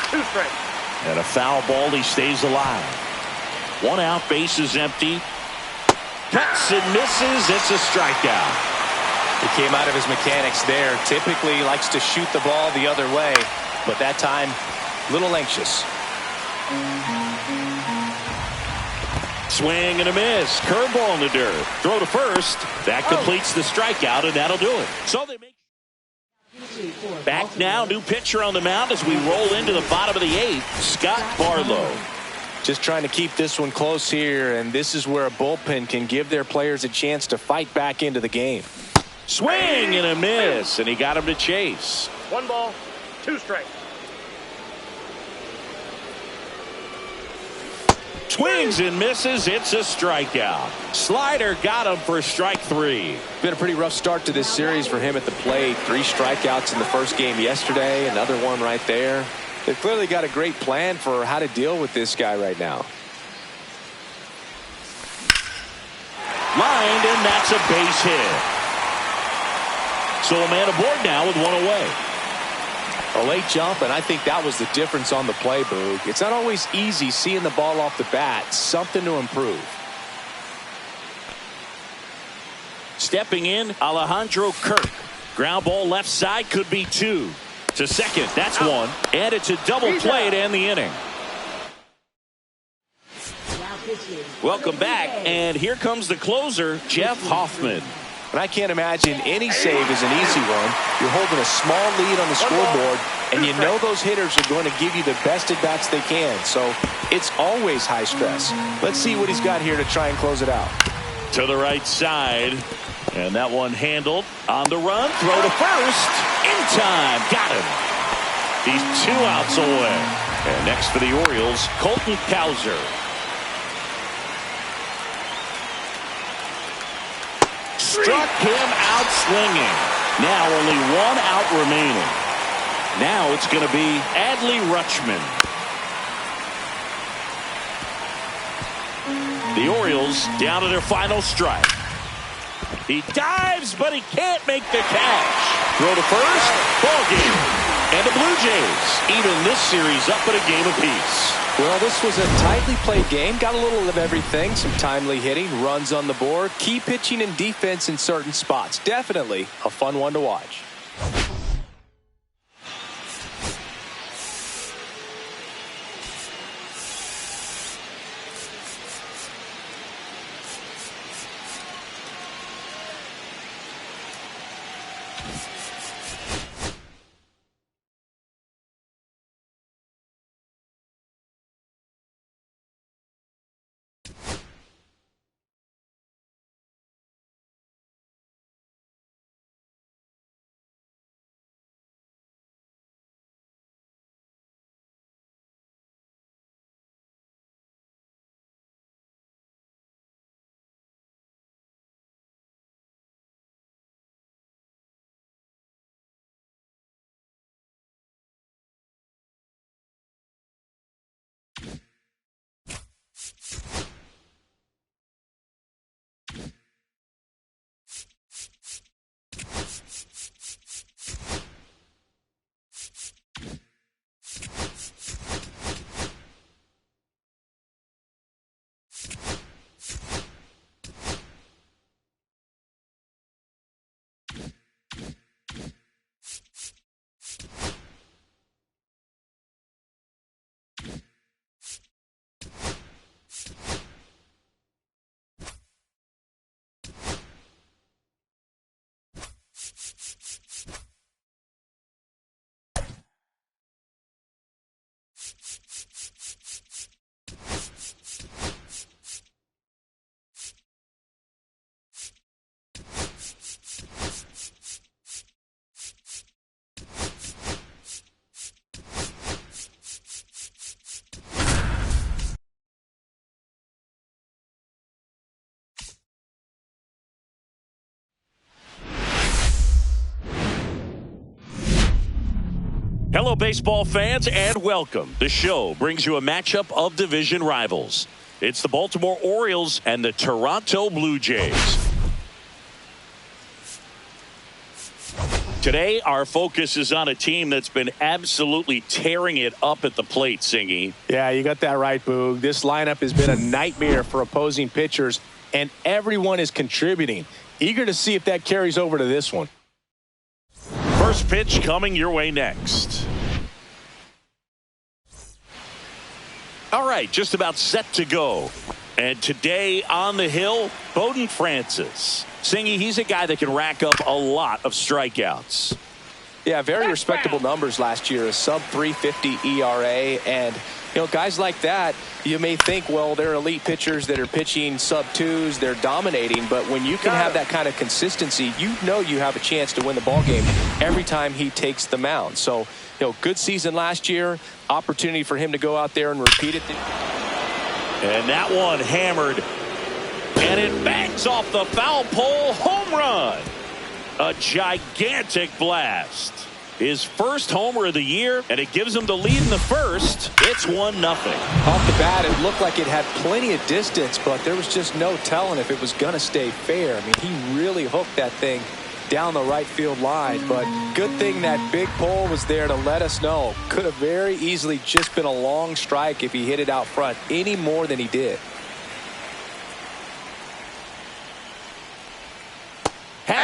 2 strikes. And a foul ball, he stays alive. 1 out, base is empty. Cuts and misses, it's a strikeout. He came out of his mechanics there. Typically likes to shoot the ball the other way, but that time, a little anxious. Swing and a miss. Curveball in the dirt. Throw to first. That completes the strikeout, and that'll do it. So they make. Back now, new pitcher on the mound as we roll into the bottom of the 8th. Scott Barlow. Just trying to keep this one close here, and this is where a bullpen can give their players a chance to fight back into the game. Swing and a miss, and he got him to chase. 1 ball, 2 strikes. Swings and misses. It's a strikeout. Slider got him for strike 3. Been a pretty rough start to this series for him at the plate. 3 strikeouts in the first game yesterday. Another one right there. They've clearly got a great plan for how to deal with this guy right now. Lined, and that's a base hit. So a man aboard now with 1 away. A late jump, and I think that was the difference on the play, Boog. It's not always easy seeing the ball off the bat. Something to improve. Stepping in, Alejandro Kirk. Ground ball left side, could be 2. To second, that's 1. And it's a double play to end the inning. Welcome back, and here comes the closer, Jeff Hoffman. And I can't imagine any save is an easy one. You're holding a small lead on the scoreboard, and you know those hitters are going to give you the best at-bats they can. So it's always high stress. Let's see what he's got here to try and close it out. To the right side, and that one handled. On the run, throw to first. In time, got him. He's 2 outs away. And next for the Orioles, Colton Cowser. Struck him out swinging. Now only 1 out remaining. Now it's going to be Adley Rutschman. The Orioles down to their final strike. He dives, but he can't make the catch. Throw to first. Ball game. And the Blue Jays even this series up at a game apiece. Well, this was a tightly played game. Got a little of everything. Some timely hitting, runs on the board, key pitching and defense in certain spots. Definitely a fun one to watch. Hello, baseball fans, and welcome. The show brings you a matchup of division rivals. It's the Baltimore Orioles and the Toronto Blue Jays. Today, our focus is on a team that's been absolutely tearing it up at the plate, Singy. Yeah, you got that right, Boog. This lineup has been a nightmare for opposing pitchers, and everyone is contributing. Eager to see if that carries over to this one. First pitch coming your way next. All right, just about set to go. And today on the hill, Bowden Francis. Singy, he's a guy that can rack up a lot of strikeouts. Yeah, very respectable numbers last year. A sub 350 ERA. And, you know, guys like that, you may think, well, they're elite pitchers that are pitching sub 2s. They're dominating. But when you can have that kind of consistency, you know you have a chance to win the ball game every time he takes the mound. So, you know, good season last year. Opportunity for him to go out there and repeat it. And that one hammered. And it bangs off the foul pole. Home run. A gigantic blast. His first homer of the year, and it gives him the lead in the first. It's 1-0. Off the bat, it looked like it had plenty of distance, but there was just no telling if it was going to stay fair. I mean, he really hooked that thing down the right field line, but good thing that big pole was there to let us know. Could have very easily just been a long strike if he hit it out front any more than he did.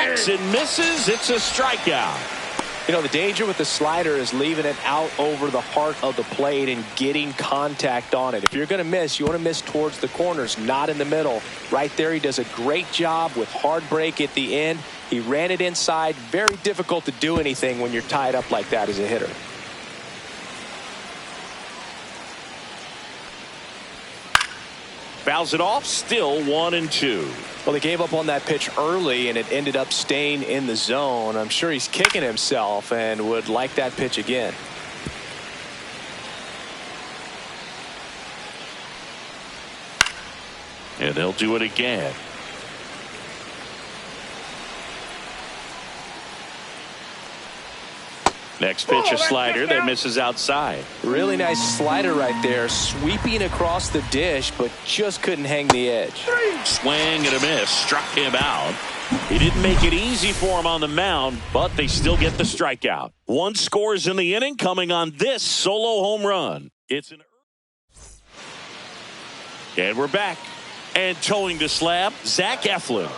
Swings and misses. It's a strikeout. You know, the danger with the slider is leaving it out over the heart of the plate and getting contact on it. If you're going to miss, you want to miss towards the corners, not in the middle. Right there, he does a great job with hard break at the end. He ran it inside. Very difficult to do anything when you're tied up like that as a hitter. Fouls it off, still 1-2. Well, they gave up on that pitch early, and it ended up staying in the zone. I'm sure he's kicking himself and would like that pitch again. And they'll do it again. Next pitch, a slider that misses outside. Really nice slider right there, sweeping across the dish, but just couldn't hang the edge. Swing and a miss, struck him out. He didn't make it easy for him on the mound, but they still get the strikeout. One scores in the inning, coming on this solo home run. And we're back. And towing the slab, Zach Eflin.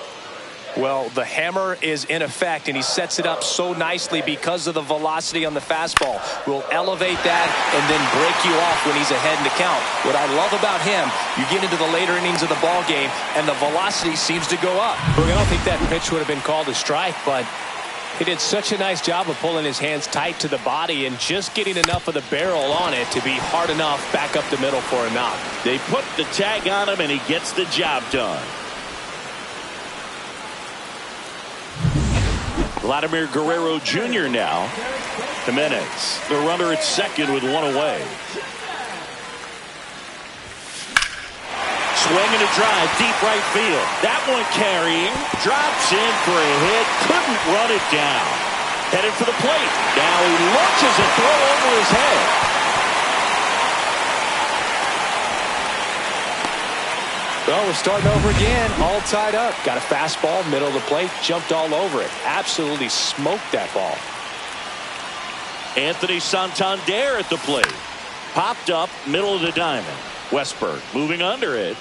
Well, the hammer is in effect, and he sets it up so nicely because of the velocity on the fastball. Will elevate that and then break you off when he's ahead in the count. What I love about him, you get into the later innings of the ball game, and the velocity seems to go up. Look, I don't think that pitch would have been called a strike, but he did such a nice job of pulling his hands tight to the body and just getting enough of the barrel on it to be hard enough back up the middle for a knock. They put the tag on him, and he gets the job done. Vladimir Guerrero Jr. now. Jimenez, the runner at second with one away. Swinging a drive, deep right field. That one carrying, drops in for a hit, couldn't run it down. Headed for the plate. Now he launches a throw over his head. Well, we're starting over again, all tied up. Got a fastball, middle of the plate, jumped all over it. Absolutely smoked that ball. Anthony Santander at the plate. Popped up, middle of the diamond. Westberg moving under it.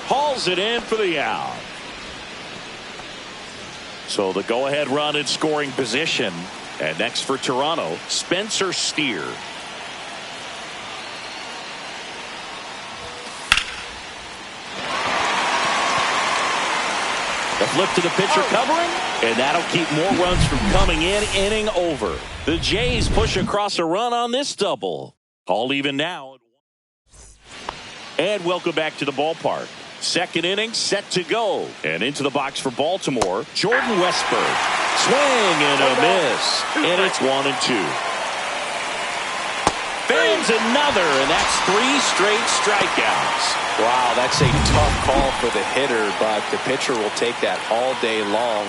Hauls it in for the out. So the go-ahead run in scoring position. And next for Toronto, Spencer Steer. The flip to the pitcher covering, and that'll keep more runs from coming in. Inning over. The Jays push across a run on this double. All even now. And welcome back to the ballpark. Second inning set to go. And into the box for Baltimore, Jordan Westberg. Swing and a miss. And it's 1-2. Fans another, and that's 3 straight strikeouts. Wow, that's a tough call for the hitter, but the pitcher will take that all day long.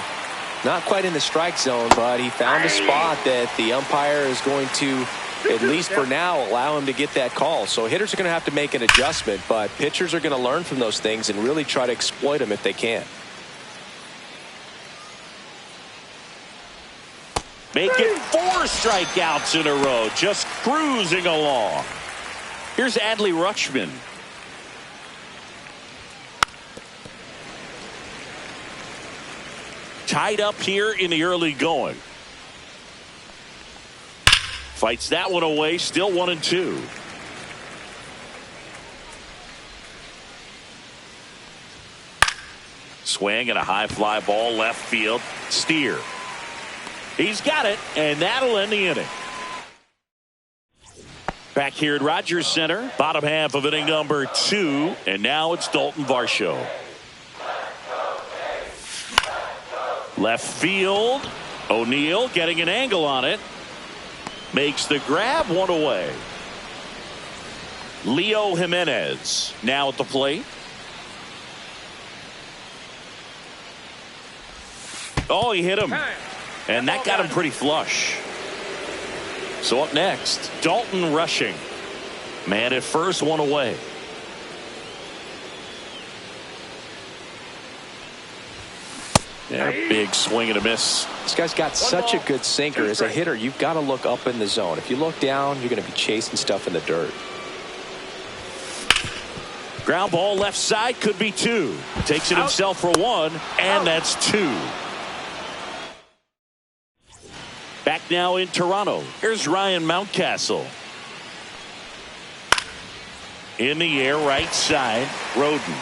Not quite in the strike zone, but he found a spot that the umpire is going to, at least for now, allow him to get that call. So hitters are going to have to make an adjustment, but pitchers are going to learn from those things and really try to exploit them if they can. Make it 4 strikeouts in a row, just cruising along. Here's Adley Rutschman. Tied up here in the early going. Fights that one away, still 1-2. Swing and a high fly ball left field. Steer. He's got it, and that'll end the inning. Back here at Rogers Center, bottom half of inning number 2, and now it's Dalton Varsho. Left field, O'Neill getting an angle on it. Makes the grab, one away. Leo Jimenez now at the plate. Oh, he hit him. And that got him pretty flush. So up next, Dalton rushing. Man at first, one away. Yeah, big swing and a miss. This guy's got such a good sinker. As a hitter, you've got to look up in the zone. If you look down, you're going to be chasing stuff in the dirt. Ground ball left side, could be 2. Takes it himself for 1, and that's 2. Back now in Toronto. Here's Ryan Mountcastle. In the air, right side, Roden.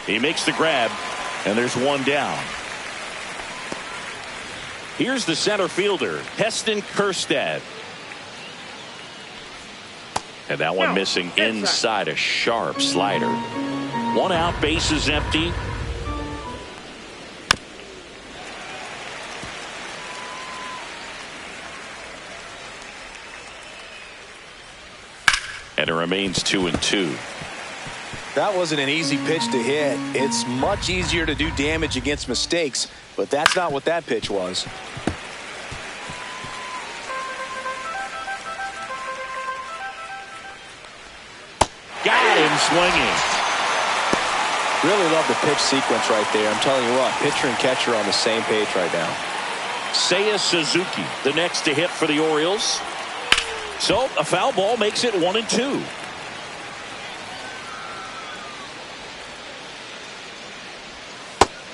He makes the grab, and there's 1 down. Here's the center fielder, Heston Kjerstad. And that one missing inside, a sharp slider. 1 out, bases empty. And it remains 2-2. That wasn't an easy pitch to hit. It's much easier to do damage against mistakes, but that's not what that pitch was. Got him swinging. Really love the pitch sequence right there. I'm telling you what, pitcher and catcher on the same page right now. Seiya Suzuki, the next to hit for the Orioles. So a foul ball makes it 1-2.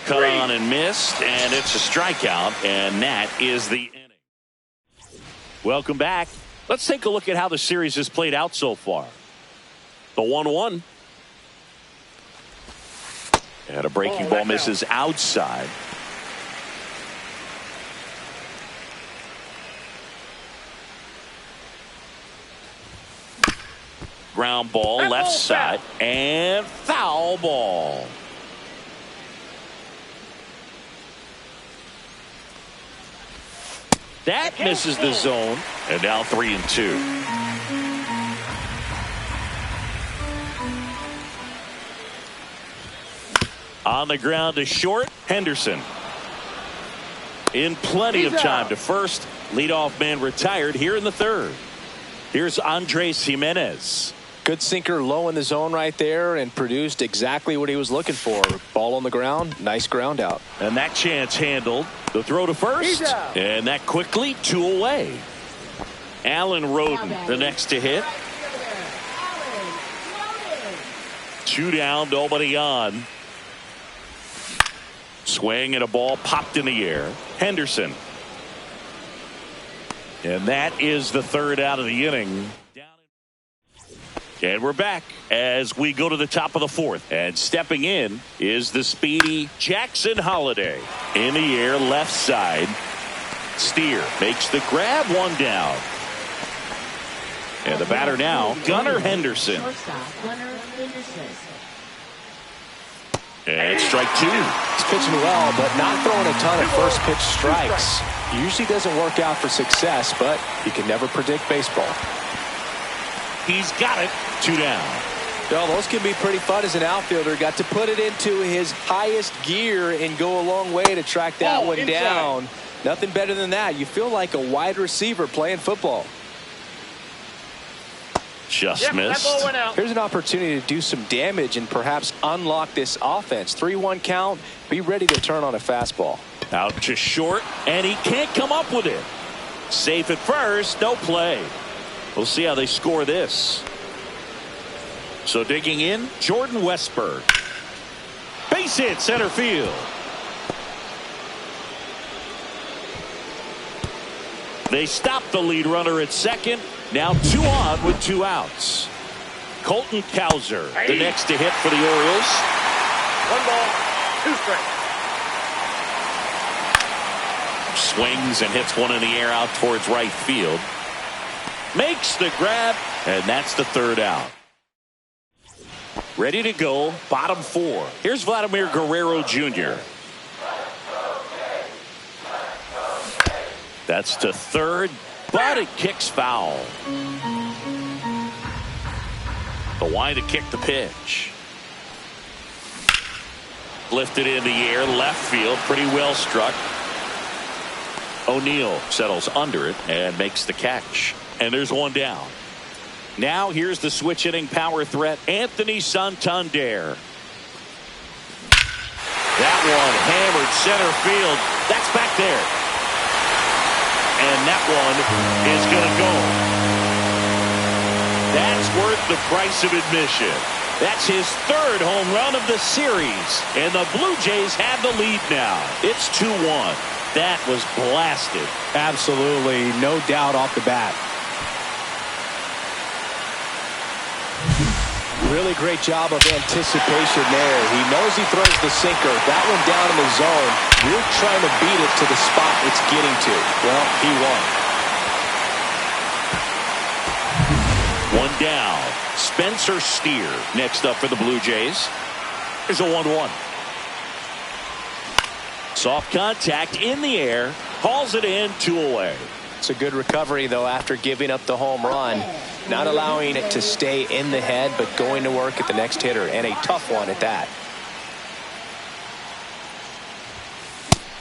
Cut on and missed, and it's a strikeout, and that is the inning. Welcome back. Let's take a look at how the series has played out so far. The 1-1. And a breaking ball misses outside. Ground ball left side, and foul ball. That misses the zone, and now 3-2. On the ground to short, Henderson. In plenty of time to first. Leadoff man retired here in the 3rd. Here's Andres Gimenez. Good sinker low in the zone right there and produced exactly what he was looking for. Ball on the ground, nice ground out. And that chance handled. The throw to first, and that quickly 2 away. Alan Roden, the next to hit. 2 down, nobody on. Swing and a ball popped in the air. Henderson. And that is the 3rd out of the inning. And we're back as we go to the top of the 4th. And stepping in is the speedy Jackson Holliday. In the air, left side. Steer makes the grab, 1 down. And the batter now, Gunnar Henderson. And strike 2. He's pitching well, but not throwing a ton of first pitch strikes. Usually doesn't work out for success, but you can never predict baseball. He's got it. 2 down. Well, those can be pretty fun as an outfielder. Got to put it into his highest gear and go a long way to track that one down. Nothing better than that. You feel like a wide receiver playing football. Just missed. That ball went out. Here's an opportunity to do some damage and perhaps unlock this offense. 3-1 count. Be ready to turn on a fastball. Out to short, and he can't come up with it. Safe at first, no play. We'll see how they score this. So digging in, Jordan Westberg. Base hit, center field. They stop the lead runner at second. Now 2 on with 2 outs. Colton Cowser, the next to hit for the Orioles. 1 ball, 2 strikes. Swings and hits one in the air out towards right field. Makes the grab, and that's the 3rd out. Ready to go, bottom 4. Here's Vladimir Guerrero Jr. That's to 3rd, but it kicks foul. The wind to kick the pitch. Lifted in the air, left field, pretty well struck. O'Neill settles under it and makes the catch. And there's 1 down. Now here's the switch hitting power threat, Anthony Santander. That one hammered center field. That's back there. And that one is going to go. That's worth the price of admission. That's his third home run of the series. And the Blue Jays have the lead now. It's 2-1. That was blasted. Absolutely. No doubt off the bat. Really great job of anticipation there. He knows he throws the sinker. That one down in the zone. You're trying to beat it to the spot it's getting to. Well, he won. One down. Spencer Steer next up for the Blue Jays. Here's a 1-1. Soft contact in the air. Hauls it in, 2 away. It's a good recovery, though, after giving up the home run. Not allowing it to stay in the head, but going to work at the next hitter, and a tough one at that.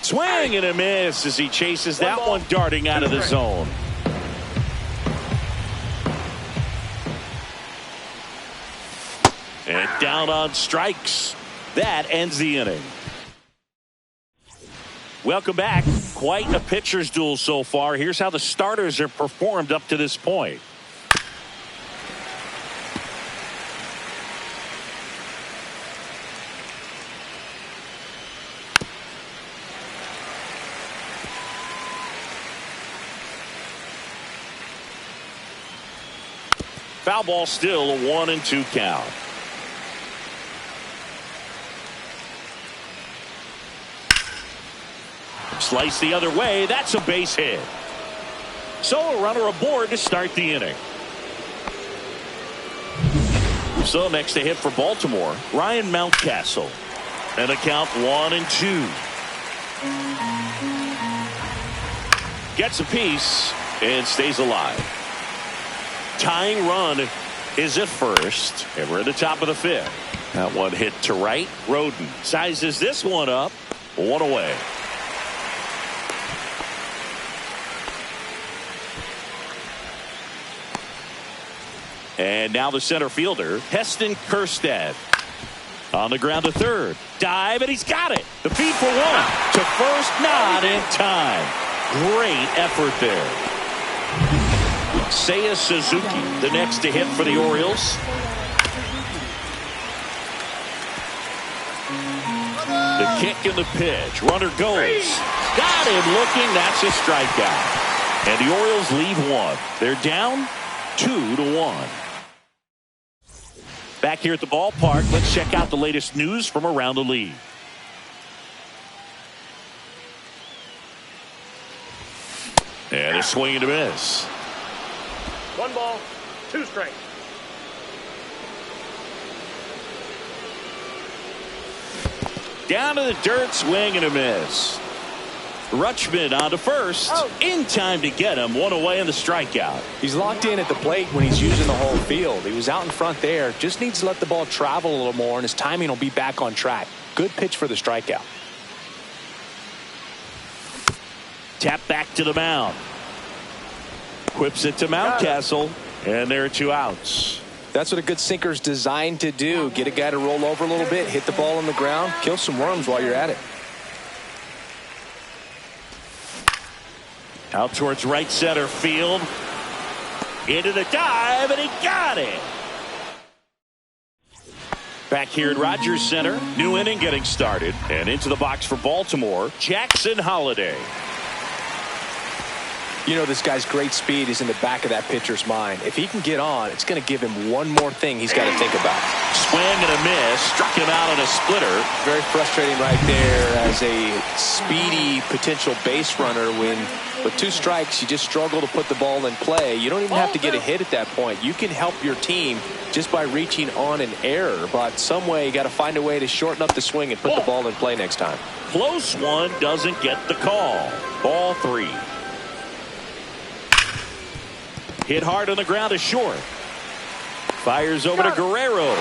Swing and a miss as he chases that one darting out of the zone. And down on strikes. That ends the inning. Welcome back. Quite a pitcher's duel so far. Here's how the starters have performed up to this point. Foul ball still, a 1-2 count. Slice the other way. That's a base hit. So a runner aboard to start the inning. So next to hit for Baltimore, Ryan Mountcastle. And a count 1-2. Gets a piece and stays alive. Tying run is at first, and we're at the top of the 5th. That one hit to right. Roden sizes this one up. 1 away. And now the center fielder, Heston Kjerstad. On the ground to third. Dive, and he's got it. The feed for 1. To first, not in time. Great effort there. Seiya Suzuki, the next to hit for the Orioles. The kick and the pitch. Runner goes. Got him looking. That's a strikeout. And the Orioles lead 1. They're down 2-1. Back here at the ballpark, let's check out the latest news from around the league. And a swing and a miss. 1 ball, 2 strikes. Down to the dirt, swing and a miss. Rutschman on to first. In time to get him. 1 away in the strikeout. He's locked in at the plate when he's using the whole field. He was out in front there. Just needs to let the ball travel a little more, and his timing will be back on track. Good pitch for the strikeout. Tap back to the mound. Whips it to Mountcastle, and there are 2 outs. That's what a good sinker's designed to do. Get a guy to roll over a little bit, hit the ball on the ground, kill some worms while you're at it. Out towards right center field. Into the dive, and he got it. Back here at Rogers Center, new inning getting started. And into the box for Baltimore, Jackson Holliday. You know, this guy's great speed is in the back of that pitcher's mind. If he can get on, it's going to give him one more thing he's got to think about. Swing and a miss. Struck him out on a splitter. Very frustrating right there as a speedy potential base runner when with 2 strikes you just struggle to put the ball in play. You don't even have to get a hit at that point. You can help your team just by reaching on an error, but some way you got to find a way to shorten up the swing and put the ball in play next time. Close one, doesn't get the call. Ball 3. Hit hard on the ground to short. Fires over to Guerrero.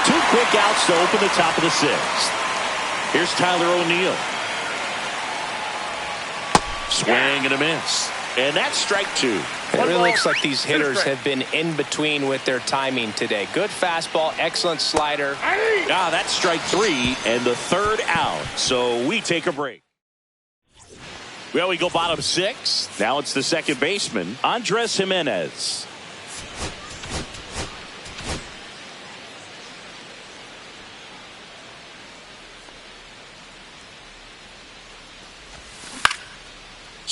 2 quick outs to open the top of the 6th. Here's Tyler O'Neill. Swing and a miss. And that's strike 2. It really looks like these hitters have been in between with their timing today. Good fastball, excellent slider. That's strike 3 and the 3rd out. So we take a break. Well, we go bottom 6. Now it's the second baseman, Andres Jimenez.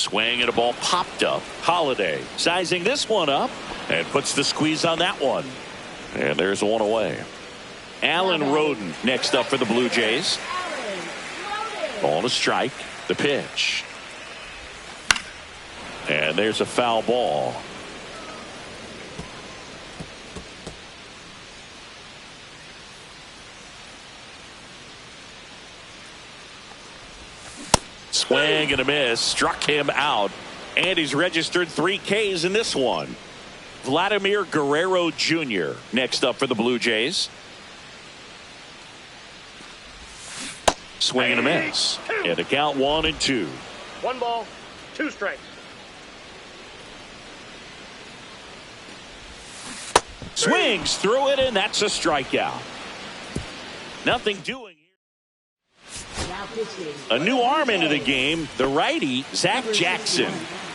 Swing and a ball popped up. Holiday sizing this one up and puts the squeeze on that one. And there's one away. Alan Roden next up for the Blue Jays. Ball to strike. The pitch. And there's a foul ball. Swing and a miss. Struck him out. And he's registered 3 Ks in this one. Vladimir Guerrero Jr. next up for the Blue Jays. Swing and a miss. And a count 1-2. 1 ball, 2 strikes. Swings through it, and that's a strikeout. Nothing doing here. A new arm into the game, the righty, Zach Jackson.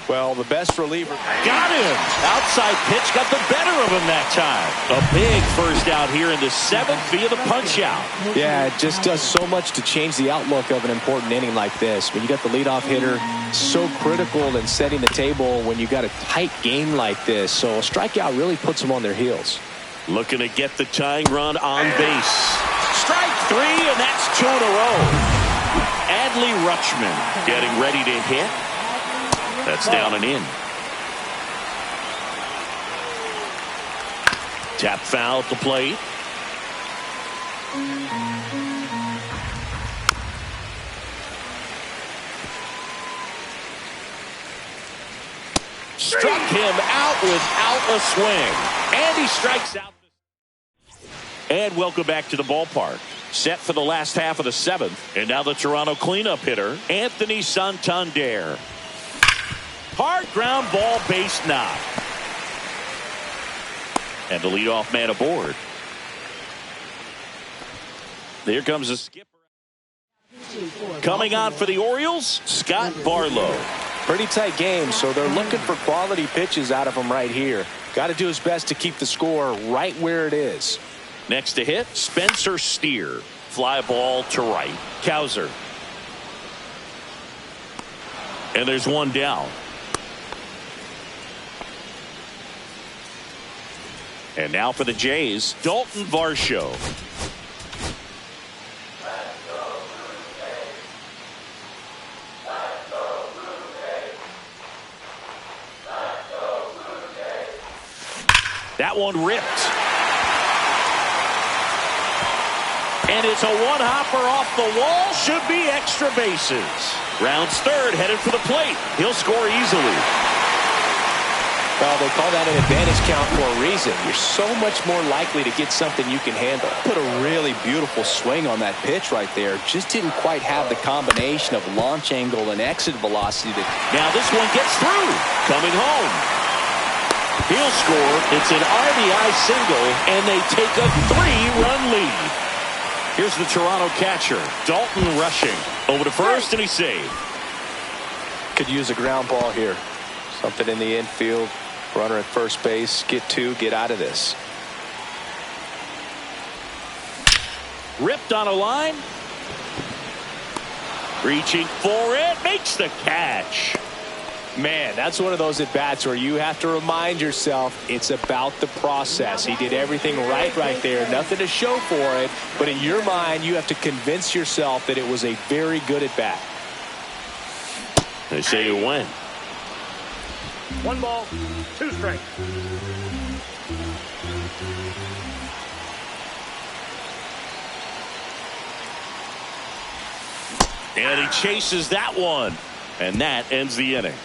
Well, the best reliever. Got him. Outside pitch got the better of him that time. A big first out here in the 7th via the punch out. Yeah, it just does so much to change the outlook of an important inning like this. When you got the leadoff hitter, so critical in setting the table when you got a tight game like this. So a strikeout really puts them on their heels. Looking to get the tying run on base. Strike 3, and that's 2 in a row. Adley Rutschman getting ready to hit. That's down and in. Tap foul at the plate. Struck him out without a swing. And he strikes out. And welcome back to the ballpark. Set for the last half of the 7th. And now the Toronto cleanup hitter, Anthony Santander. Hard ground ball, base knock. And the leadoff man aboard. Here comes the skipper. Coming on for the Orioles, Scott Barlow. Pretty tight game, so they're looking for quality pitches out of him right here. Got to do his best to keep the score right where it is. Next to hit, Spencer Steer. Fly ball to right. Cowser. And there's one down. And now for the Jays, Dalton Varsho. That one ripped. And it's a one-hopper off the wall. Should be extra bases. Rounds third, headed for the plate. He'll score easily. Well, they call that an advantage count for a reason. You're so much more likely to get something you can handle. Put a really beautiful swing on that pitch right there. Just didn't quite have the combination of launch angle and exit velocity. Now this one gets through. Coming home. He'll score. It's an RBI single, and they take a 3-run lead. Here's the Toronto catcher, Dalton rushing. Over to first, and he's saved. Could use a ground ball here. Something in the infield. Runner at first base. Get 2. Get out of this. Ripped on a line. Reaching for it. Makes the catch. Man, that's one of those at-bats where you have to remind yourself it's about the process. He did everything right there. Nothing to show for it. But in your mind, you have to convince yourself that it was a very good at-bat. They say you win. 1 ball, 2 strikes. And he chases that one. And that ends the inning.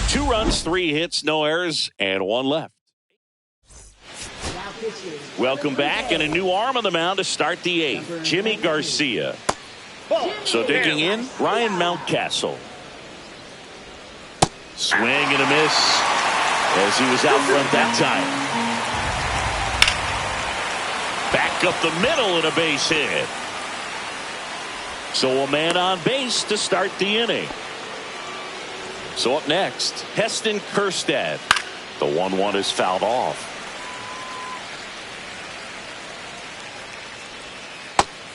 2 runs, 3 hits, no errors, and 1 left. Welcome back, and a new arm on the mound to start the 8th. Jimmy Garcia. So digging in, Ryan Mountcastle. Swing and a miss as he was out front that time. Back up the middle and a base hit. So a man on base to start the inning. So up next, Heston Kjerstad. The 1-1 is fouled off.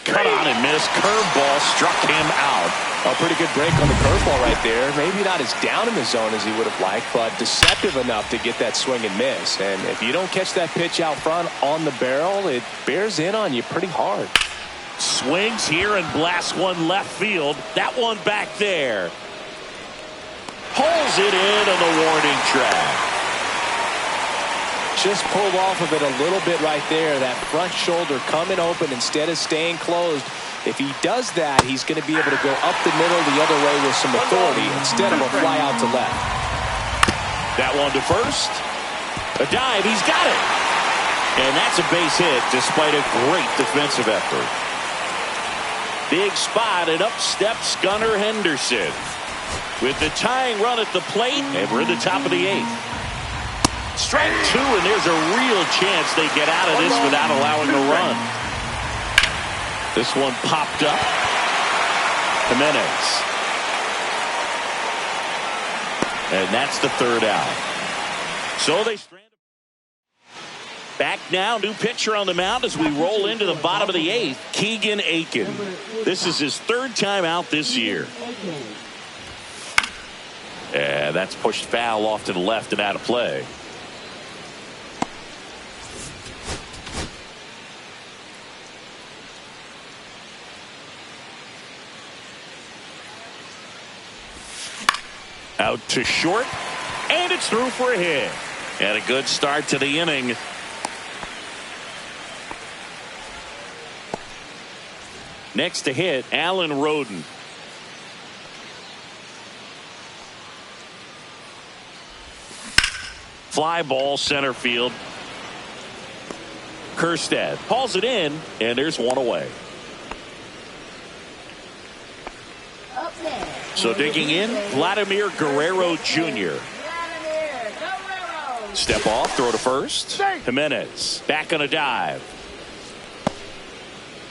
Cut out swung and missed. Curveball struck him out. A pretty good break on the curveball right there. Maybe not as down in the zone as he would have liked, but deceptive enough to get that swing and miss. And if you don't catch that pitch out front on the barrel, it bears in on you pretty hard. Swings here and blasts one left field. That one back there. Pulls it in on the warning track. Just pulled off of it a little bit right there. That front shoulder coming open instead of staying closed. If he does that, he's going to be able to go up the middle the other way with some authority instead of a fly out to left. That one to first. A dive. He's got it. And that's a base hit despite a great defensive effort. Big spot, and up steps Gunnar Henderson. With the tying run at the plate, and we're in the top of the 8th. Strike 2, and there's a real chance they get out of this without allowing a run. This one popped up. Jimenez. And that's the 3rd out. So they strand. Back now, new pitcher on the mound as we roll into the bottom of the 8th, Keegan Aiken. This is his 3rd time out this year. And that's pushed foul off to the left and out of play. Out to short, and it's through for a hit. And a good start to the inning. Next to hit, Alan Roden. Fly ball center field. Kerstad hauls it in, and there's one away. So digging in, Vladimir Guerrero Jr. Step off, throw to first. Jimenez back on a dive.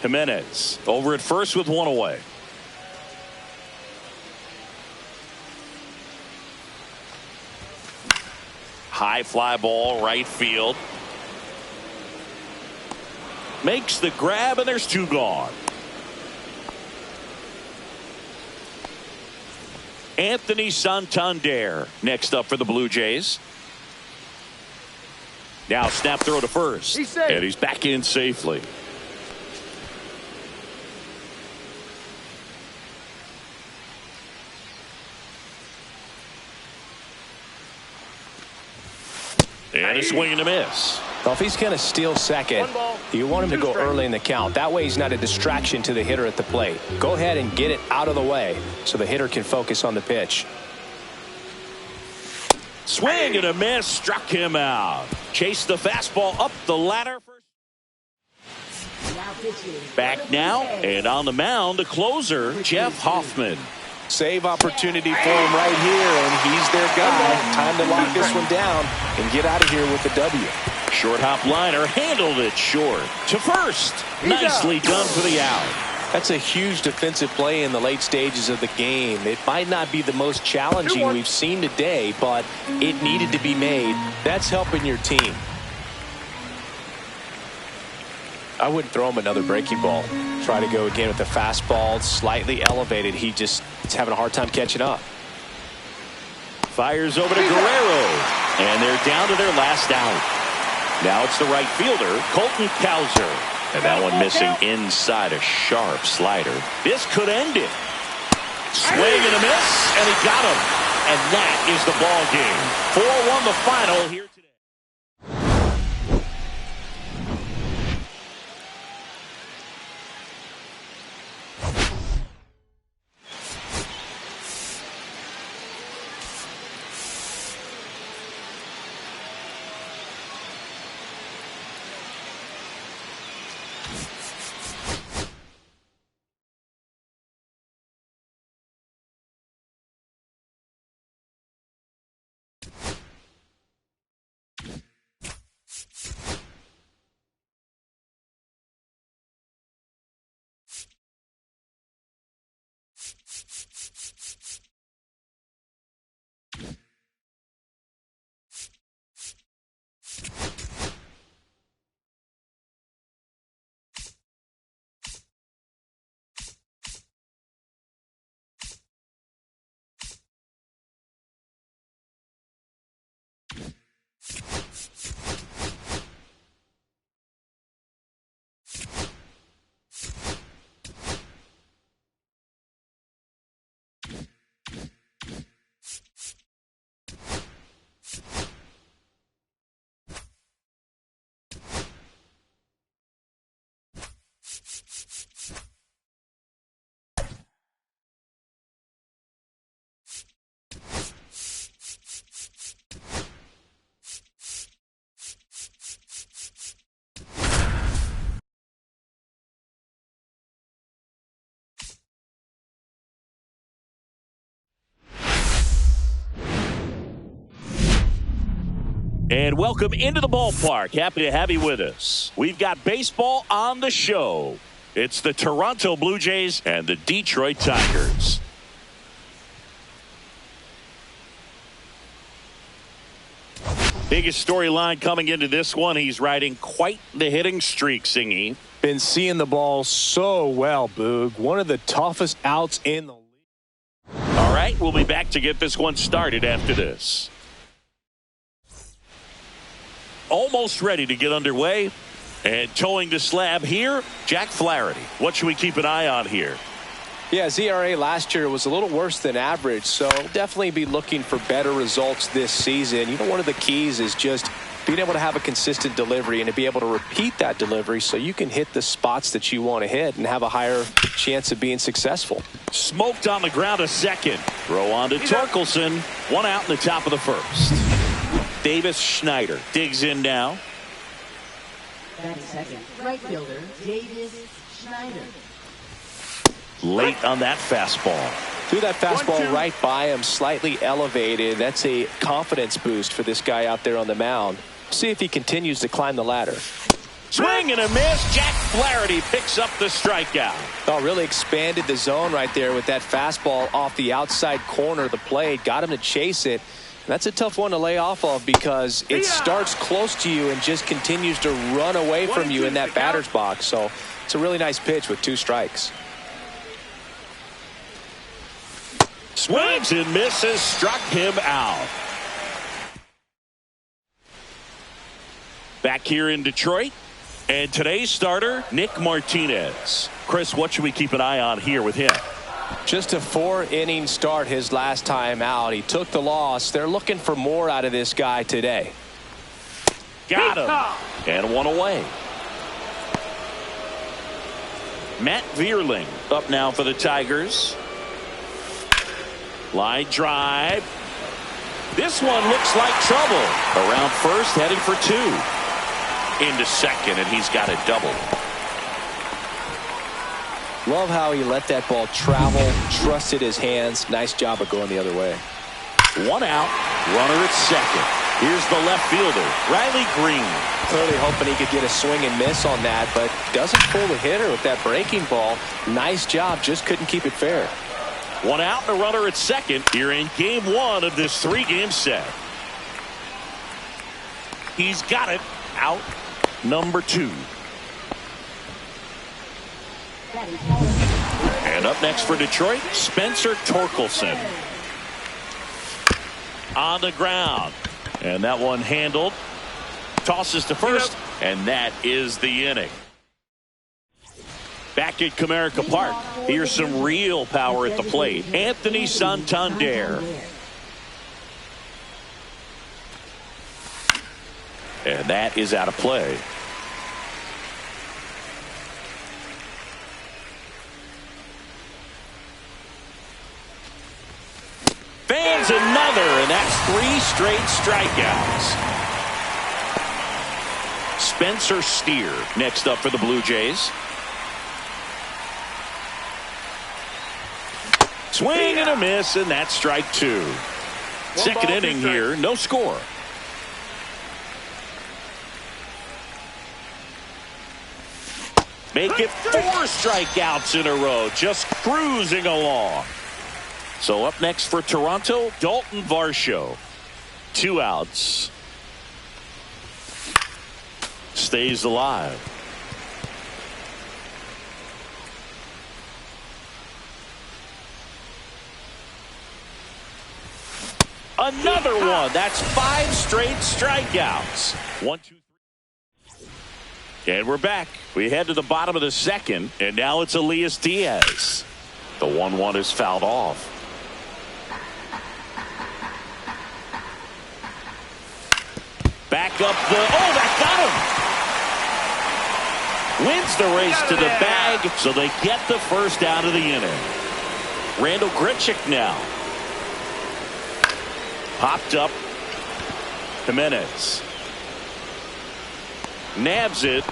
Jimenez over at first with one away. High fly ball right field. Makes the grab, and there's 2 gone. Anthony Santander next up for the Blue Jays. Now snap throw to first. And he's back in safely. And a swing and a miss. Well, if he's going to steal second, you want him to go early in the count. That way he's not a distraction to the hitter at the plate. Go ahead and get it out of the way so the hitter can focus on the pitch. Swing and a miss, struck him out. Chased the fastball up the ladder. Back now, and on the mound, the closer, Jeff Hoffman. Save opportunity for him right here, and he's their guy. Time to lock this one down and get out of here with the W. Short hop liner, handled it short. To first. Nicely done for the out. That's a huge defensive play in the late stages of the game. It might not be the most challenging we've seen today, but it needed to be made. That's helping your team. I wouldn't throw him another breaking ball. Try to go again with the fastball, slightly elevated. He's having a hard time catching up. Fires over to Guerrero, and they're down to their last out. Now it's the right fielder, Colton Cowser. And that one missing inside a sharp slider. This could end it. Swing and a miss, and he got him. And that is the ball game. 4-1 the final here. And welcome into the ballpark. Happy to have you with us. We've got baseball on the show. It's the Toronto Blue Jays and the Detroit Tigers. Biggest storyline coming into this one. He's riding quite the hitting streak, Singy. Been seeing the ball so well, Boog. One of the toughest outs in the league. All right, we'll be back to get this one started after this. Almost ready to get underway. And towing the slab here, Jack Flaherty. What should we keep an eye on here? Yeah, ZRA last year was a little worse than average, so definitely be looking for better results this season. You know, one of the keys is just being able to have a consistent delivery and to be able to repeat that delivery so you can hit the spots that you want to hit and have a higher chance of being successful. Smoked on the ground a second. Throw on to Torkelson. One out in the top of the first. Davis Schneider digs in now. That second, right fielder, Davis Schneider. Late on that fastball. Threw that fastball right by him, slightly elevated. That's a confidence boost for this guy out there on the mound. See if he continues to climb the ladder. Swing and a miss. Jack Flaherty picks up the strikeout. Oh, really expanded the zone right there with that fastball off the outside corner of the plate. Got him to chase it. That's a tough one to lay off of because it starts close to you and just continues to run away from you in that batter's box. So it's a really nice pitch with 2 strikes. Swings and misses. Struck him out. Back here in Detroit. And today's starter, Nick Martinez. Chris, what should we keep an eye on here with him? Just a 4-inning start his last time out. He took the loss. They're looking for more out of this guy today. Got him. And one away. Matt Vierling up now for the Tigers. Line drive. This one looks like trouble. Around first, headed for 2. Into second, and he's got a double. Love how he let that ball travel, trusted his hands. Nice job of going the other way. 1 out, runner at second. Here's the left fielder, Riley Green. Clearly hoping he could get a swing and miss on that, but doesn't pull the hitter with that breaking ball. Nice job, just couldn't keep it fair. 1 out and a runner at second here in game 1 of this 3-game set. He's got it. Out number 2. And up next for Detroit, Spencer Torkelson. On the ground. And that one handled. Tosses to first. And that is the inning. Back at Comerica Park. Here's some real power at the plate. Anthony Santander. And that is out of play. Fans another, and that's 3 straight strikeouts. Spencer Steer next up for the Blue Jays. Swing and a miss, and that's strike 2. Second inning here, no score. Make it 4 strikeouts in a row, just cruising along. So up next for Toronto, Dalton Varsho. 2 outs. Stays alive. Another one. That's 5 straight strikeouts. 1, 2, 3. And we're back. We head to the bottom of the second, and now it's Elias Diaz. The 1-1 is fouled off. Back up the, that got him. Wins the race to the bag, so they get the first out of the inning. Randall Grichuk now. Popped up. Jimenez. Nabs it,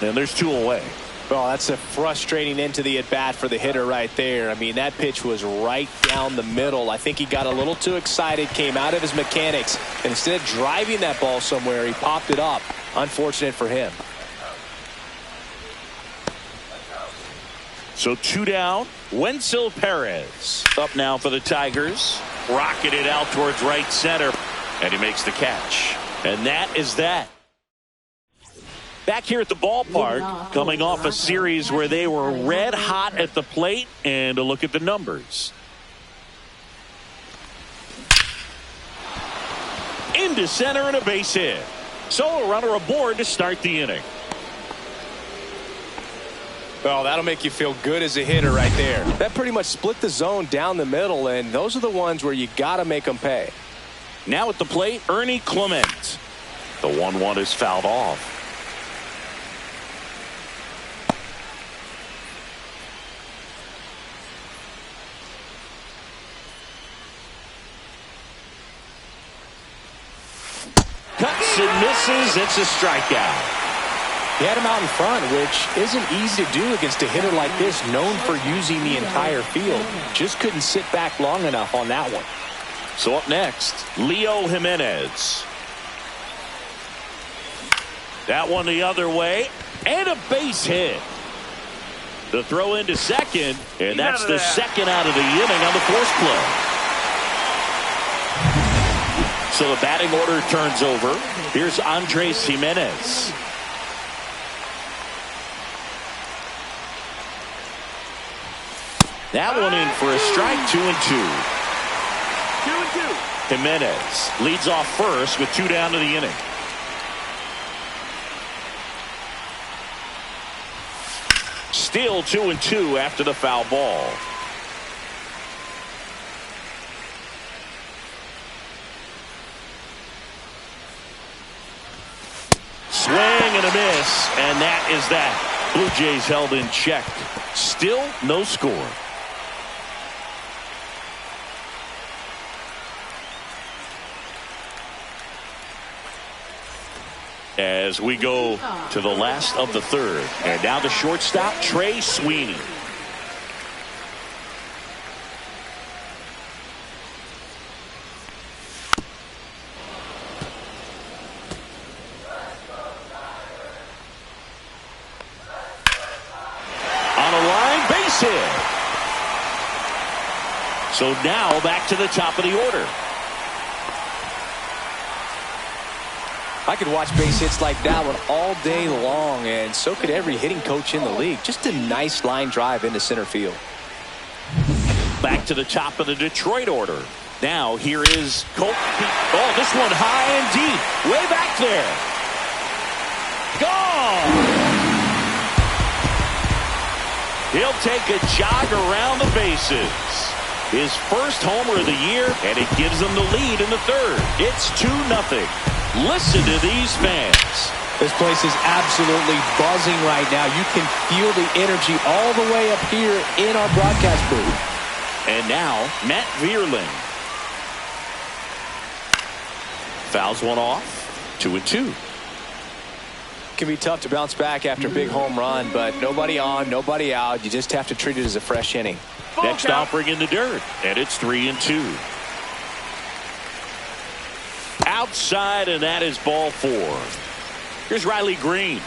and there's 2 away. Well, that's a frustrating end to the at-bat for the hitter right there. I mean, that pitch was right down the middle. I think he got a little too excited, came out of his mechanics, and instead of driving that ball somewhere, he popped it up. Unfortunate for him. So 2 down. Wenzel Perez up now for the Tigers. Rocketed out towards right center, and he makes the catch. And that is that. Back here at the ballpark, coming off a series where they were red hot at the plate, and a look at the numbers. Into center and a base hit. So a runner aboard to start the inning. Well, that'll make you feel good as a hitter right there. That pretty much split the zone down the middle, and those are the ones where you got to make them pay. Now at the plate, Ernie Clement. The 1-1 is fouled off. Cuts and misses. It's a strikeout. He had him out in front, which isn't easy to do against a hitter like this, known for using the entire field. Just couldn't sit back long enough on that one. So up next, Leo Jimenez. That one the other way, and a base hit. The throw into second, and that's the second out of the inning on the force play. So the batting order turns over. Here's Andres Jimenez. That one in for a strike, 2-2. 2-2. Jimenez leads off first with 2 down to the inning. Still 2-2 after the foul ball. Swing and a miss, and that is that. Blue Jays held in check. Still no score. As we go to the last of the third. And now the shortstop, Trey Sweeney. On a line, base hit. So now back to the top of the order. I could watch base hits like that one all day long, and so could every hitting coach in the league. Just a nice line drive into center field. Back to the top of the Detroit order. Now here is Colt. Oh, this one high and deep. Way back there. Gone. He'll take a jog around the bases. His first homer of the year, and it gives them the lead in the third. It's 2-0. Listen to these fans. This place is absolutely buzzing right now. You can feel the energy all the way up here in our broadcast booth. And now, Matt Vierling. Fouls one off. 2-2. Can be tough to bounce back after a big home run, but nobody on, nobody out. You just have to treat it as a fresh inning. Next offering in the dirt, and it's 3-2. Outside, and that is ball 4. Here's Riley Green.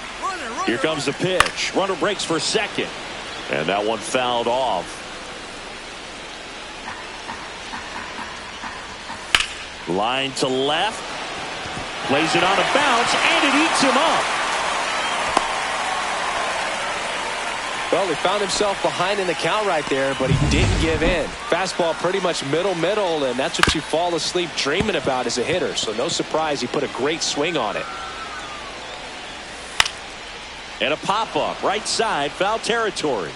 Here comes the pitch. Runner breaks for second, and that one fouled off. Line to left. Plays it on a bounce, and it eats him up. Well, he found himself behind in the count right there, but he didn't give in. Fastball pretty much middle, and that's what you fall asleep dreaming about as a hitter. So no surprise he put a great swing on it. And a pop-up, right side, foul territory.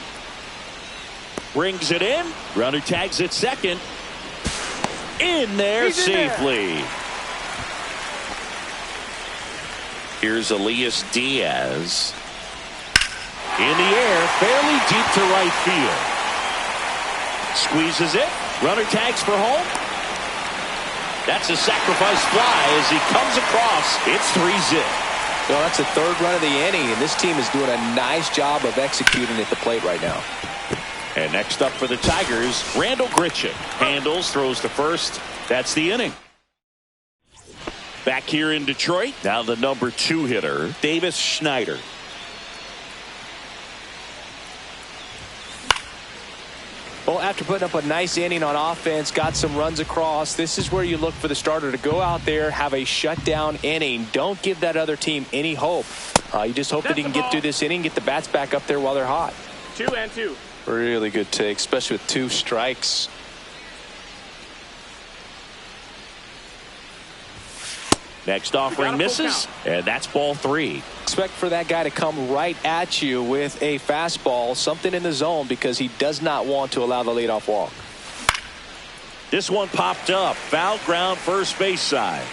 Brings it in. Runner tags at second. In there safely. Here's Elias Diaz. In the air, fairly deep to right field. Squeezes it. Runner tags for home. That's a sacrifice fly as he comes across. It's 3-0. Well, that's the third run of the inning, and this team is doing a nice job of executing at the plate right now. And next up for the Tigers, Randall Grichuk handles, throws to first. That's the inning. Back here in Detroit, now the number 2 hitter, Davis Schneider. Well, after putting up a nice inning on offense, got some runs across, this is where you look for the starter to go out there, have a shutdown inning. Don't give that other team any hope. You just hope that he can get through this inning, get the bats back up there while they're hot. 2-2. Really good take, especially with 2 strikes. Next offering misses, and that's ball 3. Expect for that guy to come right at you with a fastball, something in the zone, because he does not want to allow the leadoff walk. This one popped up, foul ground first base side.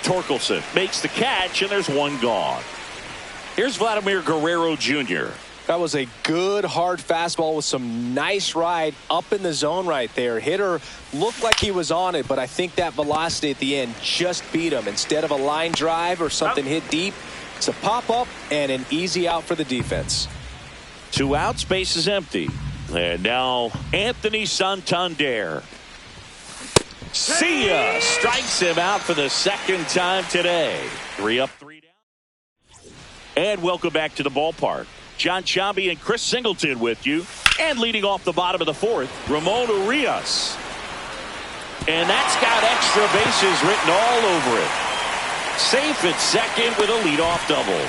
Torkelson makes the catch, and there's one gone. Here's Vladimir Guerrero Jr. That was a good hard fastball with some nice ride up in the zone right there. Hitter looked like he was on it, but I think that velocity at the end just beat him. Instead of a line drive or something hit deep, it's a pop up and an easy out for the defense. 2 outs, base is empty. And now Anthony Santander. See ya! Strikes him out for the second time today. 3 up, 3 down. And welcome back to the ballpark. John Chambi and Chris Singleton with you. And leading off the bottom of the 4th, Ramon Urias. And that's got extra bases written all over it. Safe at second with a leadoff double.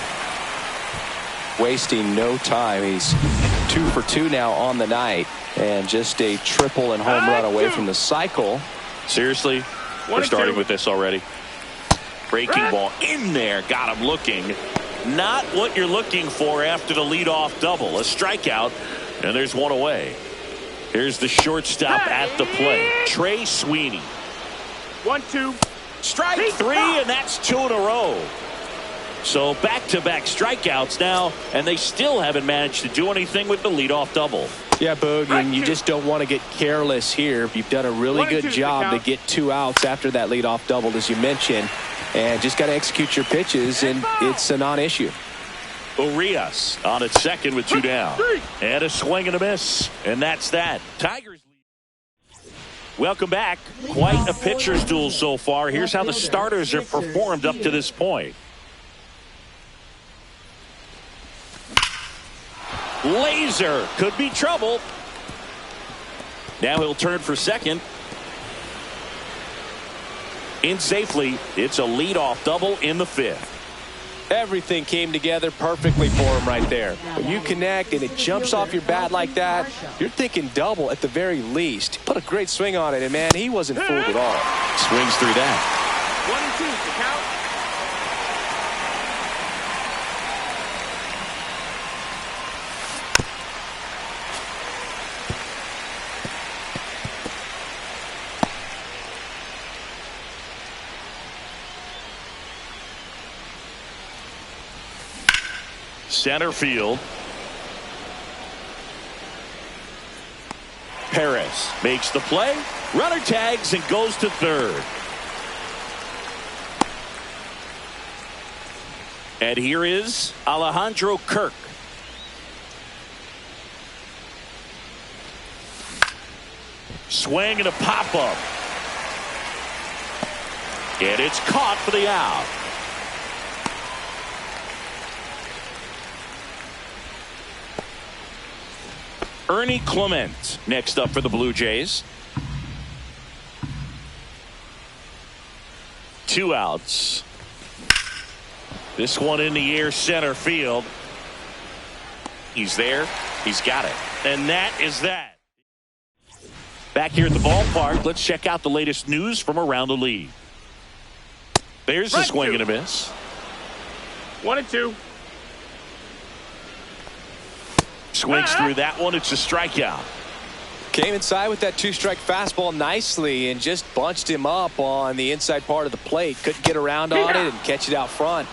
Wasting no time. He's 2 for 2 now on the night. And just a triple and home run away from the cycle. Seriously? We're starting with this already. Breaking ball in there. Got him looking. Not what you're looking for after the leadoff double. A strikeout, and there's one away. Here's the shortstop at the plate, Trey Sweeney. 1-2. Strike 3, and that's 2 in a row. So back-to-back strikeouts now, and they still haven't managed to do anything with the leadoff double. Yeah, Boog, and you just don't want to get careless here. You've done a really good job to get 2 outs after that leadoff double, as you mentioned. And just got to execute your pitches, and it's a non-issue. Urias on at second with 2 down. And a swing and a miss. And that's that. Tigers lead. Welcome back. Quite a pitcher's duel so far. Here's how the starters have performed up to this point. Laser could be trouble. Now he'll turn for second. In safely, it's a leadoff double in the 5th. Everything came together perfectly for him right there. When you connect and it jumps off your bat like that, you're thinking double at the very least. Put a great swing on it, and man, he wasn't fooled at all. Swings through that. 1-2, the count. Center field. Perez makes the play. Runner tags and goes to third. And here is Alejandro Kirk. Swing and a pop-up. And it's caught for the out. Ernie Clement next up for the Blue Jays. 2 outs. This one in the air, center field. He's there. He's got it. And that is that. Back here at the ballpark, let's check out the latest news from around the league. There's the swing and a miss. 1-2. Swings through that one. It's a strikeout. Came inside with that 2-strike fastball nicely and just bunched him up on the inside part of the plate. Couldn't get around on it and catch it out front.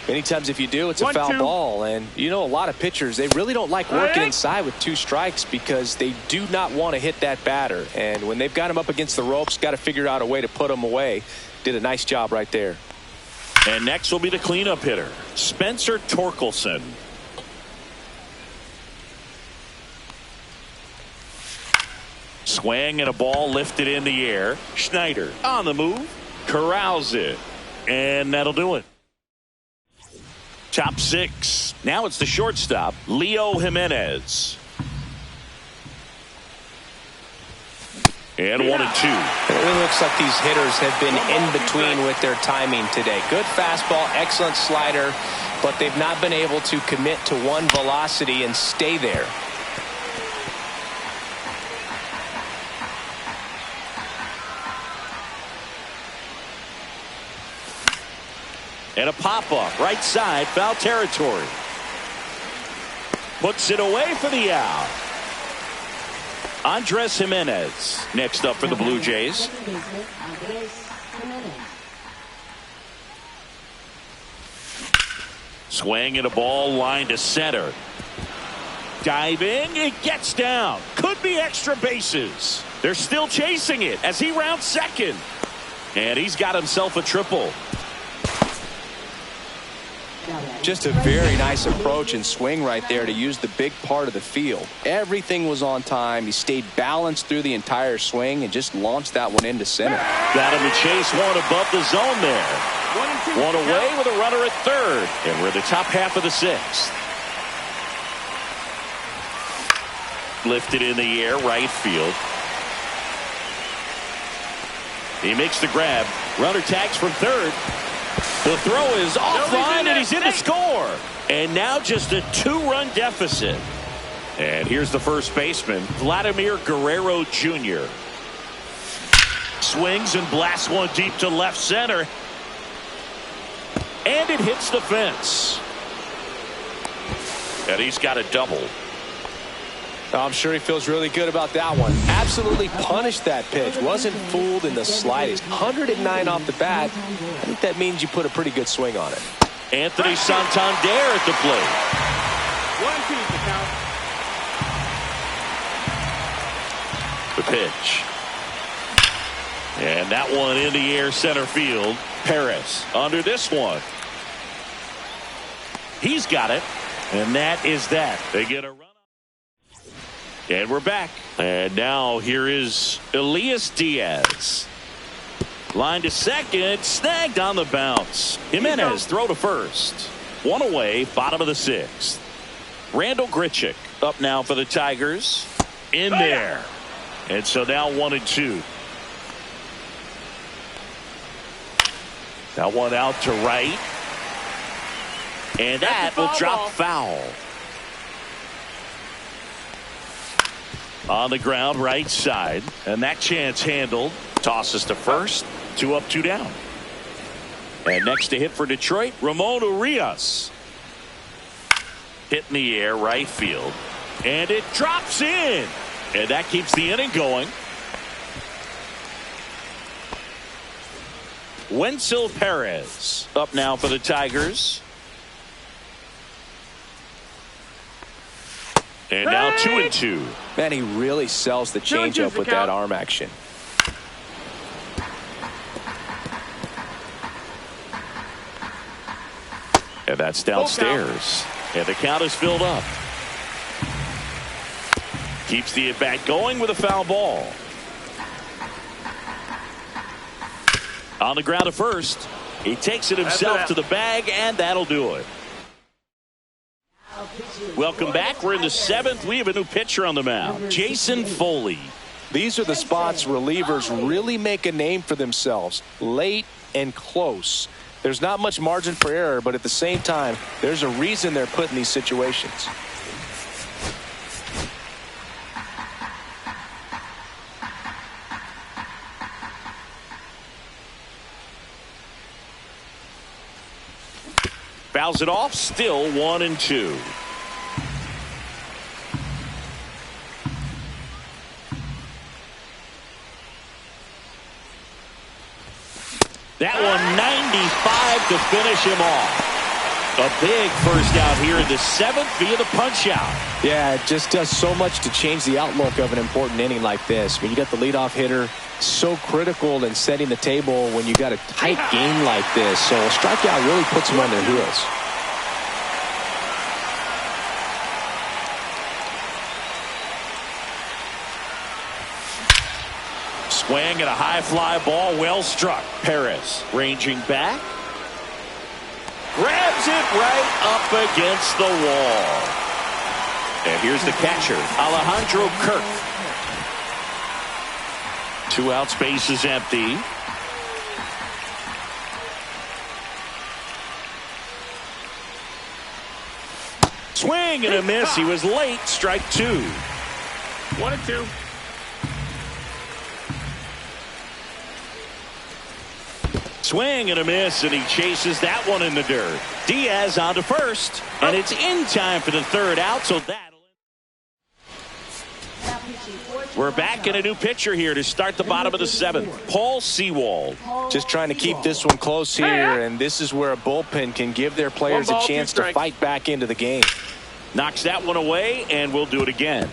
Many times if you do, it's a foul ball. And you know, a lot of pitchers, they really don't like working inside with 2 strikes because they do not want to hit that batter. And when they've got him up against the ropes, got to figure out a way to put him away. Did a nice job right there. And next will be the cleanup hitter, Spencer Torkelson. Swing and a ball lifted in the air. Schneider on the move, corrals it, and that'll do it. Top six. Now it's the shortstop, Leo Jimenez. And 1-2. It really looks like these hitters have been in between with their timing today. Good fastball, excellent slider, but they've not been able to commit to one velocity and stay there. And a pop-up, right side, foul territory. Puts it away for the out. Andres Jimenez next up for the Blue Jays. Swing and a ball line to center. Diving, it gets down. Could be extra bases. They're still chasing it as he rounds second. And he's got himself a triple. Just a very nice approach and swing right there to use the big part of the field. Everything was on time. He stayed balanced through the entire swing and just launched that one into center. Got him to chase one above the zone there. 1-2. One away with a runner at third. And we're in the top half of the sixth. Lifted in the air, right field. He makes the grab. Runner tags from third. The throw is offline, and he's in to score. And now just a 2-run deficit. And here's the first baseman, Vladimir Guerrero Jr. Swings and blasts one deep to left center. And it hits the fence. And he's got a double. I'm sure he feels really good about that one. Absolutely punished that pitch. Wasn't fooled in the slightest. 109 off the bat. I think that means you put a pretty good swing on it. Anthony Santander at the plate. 1-2 is the count. The pitch. And that one in the air center field. Perez under this one. He's got it. And that is that. They get a run. And we're back. And now here is Elias Diaz. Line to second. Snagged on the bounce. Jimenez throw to first. One away. Bottom of the sixth. Randall Grichuk up now for the Tigers. In there. And so now 1-2. That one out to right. And that will drop foul. On the ground, right side. And that chance handled. Tosses to first. 2 up, 2 down. And next to hit for Detroit, Ramon Urias. Hit in the air, right field. And it drops in. And that keeps the inning going. Wenzel Perez up now for the Tigers. And now 2-2. Man, he really sells the changeup with that arm action. And that's downstairs. And the count is filled up. Keeps the at-bat going with a foul ball. On the ground at first. He takes it himself to the bag, and that'll do it. Welcome back. We're in the seventh. We have a new pitcher on the mound, Jason Foley. These are the spots relievers really make a name for themselves. Late and close. There's not much margin for error, but at the same time, there's a reason they're put in these situations. Fouls it off. Still 1-2. That one 95 to finish him off. A big first out here in the 7th via the punch out. Yeah, it just does so much to change the outlook of an important inning like this. When you got the leadoff hitter, so critical in setting the table when you got a tight game like this. So a strikeout really puts them on their heels. Swing and a high fly ball, well struck. Perez ranging back. Grabs it right up against the wall. And here's the catcher, Alejandro Kirk. 2 outs, base is empty. Swing and a miss. He was late. Strike 2. 1-2. Swing and a miss, and he chases that one in the dirt. Diaz on to first, and it's in time for the 3rd out, so that'll... We're back in a new pitcher here to start the bottom of the 7th. Paul Sewald. Just trying to keep this one close here, and this is where a bullpen can give their players a chance to fight back into the game. Knocks that one away, and we'll do it again.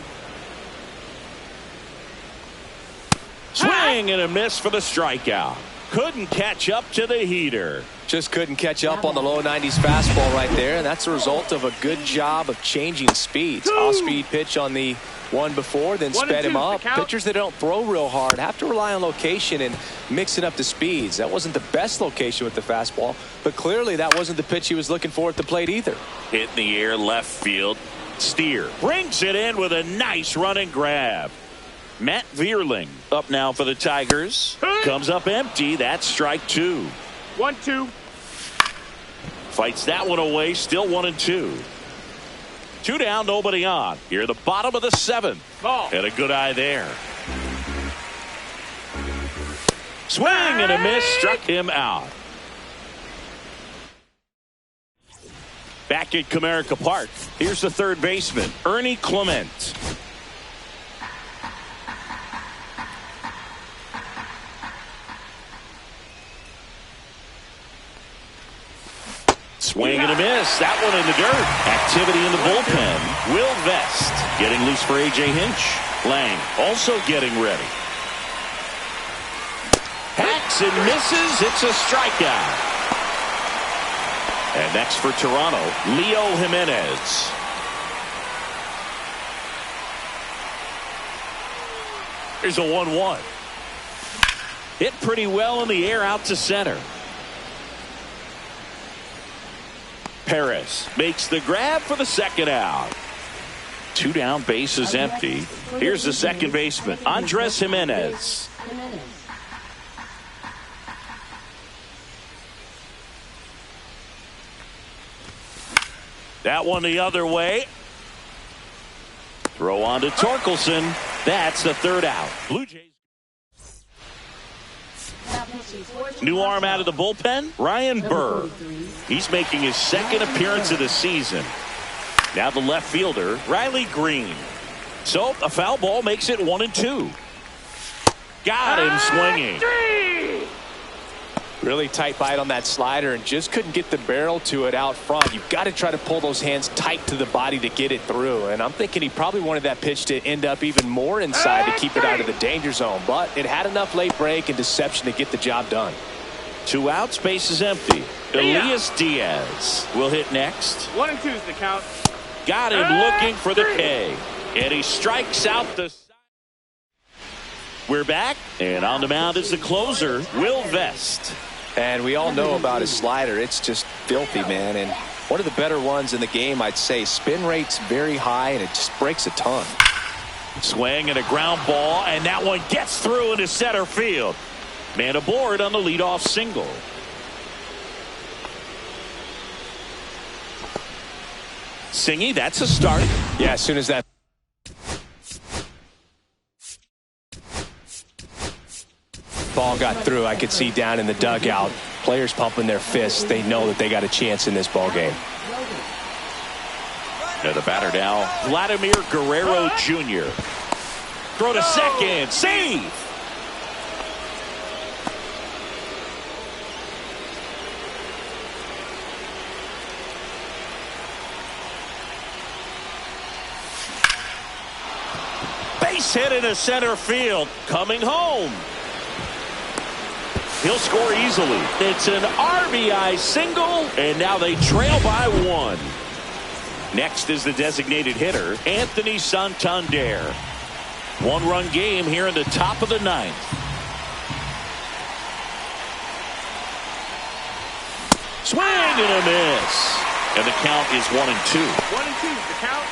Swing and a miss for the strikeout. Couldn't catch up to the heater. Just couldn't catch up on the low 90s fastball right there, and that's a result of a good job of changing speeds. Off-speed pitch on the one before, then sped him up. Pitchers that don't throw real hard have to rely on location and mixing up the speeds. That wasn't the best location with the fastball, but clearly that wasn't the pitch he was looking for at the plate either. Hit in the air, left field. Steer brings it in with a nice running grab. Matt Vierling up now for the Tigers. Comes up empty. That's strike 2. 1-2. Fights that one away. Still 1-2. 2 down, nobody on. Here at the bottom of the 7th. Ball. Had a good eye there. Swing and a miss. Struck him out. Back at Comerica Park. Here's the 3rd baseman, Ernie Clement. Swing and a miss. That one in the dirt. Activity in the bullpen. Will Vest getting loose for A.J. Hinch. Lang also getting ready. Hacks and misses. It's a strikeout. And next for Toronto, Leo Jimenez. Here's a 1-1. Hit pretty well in the air out to center. Perez makes the grab for the 2nd out. 2 down, base is empty. Here's the 2nd baseman, Andres Jimenez. That one the other way. Throw on to Torkelson. That's the 3rd out. Blue Jays. New arm out of the bullpen, Ryan Burr. He's making his 2nd appearance of the season. Now the left fielder, Riley Green. So a foul ball makes it 1-2. Got him swinging. Really tight bite on that slider and just couldn't get the barrel to it out front. You've got to try to pull those hands tight to the body to get it through. And I'm thinking he probably wanted that pitch to end up even more inside to keep it out of the danger zone. But it had enough late break and deception to get the job done. 2 outs, base is empty. Elias Diaz will hit next. 1-2 is the count. Got him looking for the K. And he strikes out the... We're back, and on the mound is the closer, Will Vest. And we all know about his slider. It's just filthy, man. And one of the better ones in the game, I'd say. Spin rate's very high, and it just breaks a ton. Swing and a ground ball, and that one gets through into center field. Man aboard on the leadoff single. Singy, that's a start. Yeah, as soon as that ball got through, I could see down in the dugout, players pumping their fists. They know that they got a chance in this ball game. Now the batter now, Vladimir Guerrero Jr. Throw to second. Save. base hit into center field. Coming home. He'll score easily. It's an RBI single, and now they trail by 1. Next is the designated hitter, Anthony Santander. 1-run game here in the top of the 9th. Swing and a miss. And the count is 1-2. 1-2 is the count.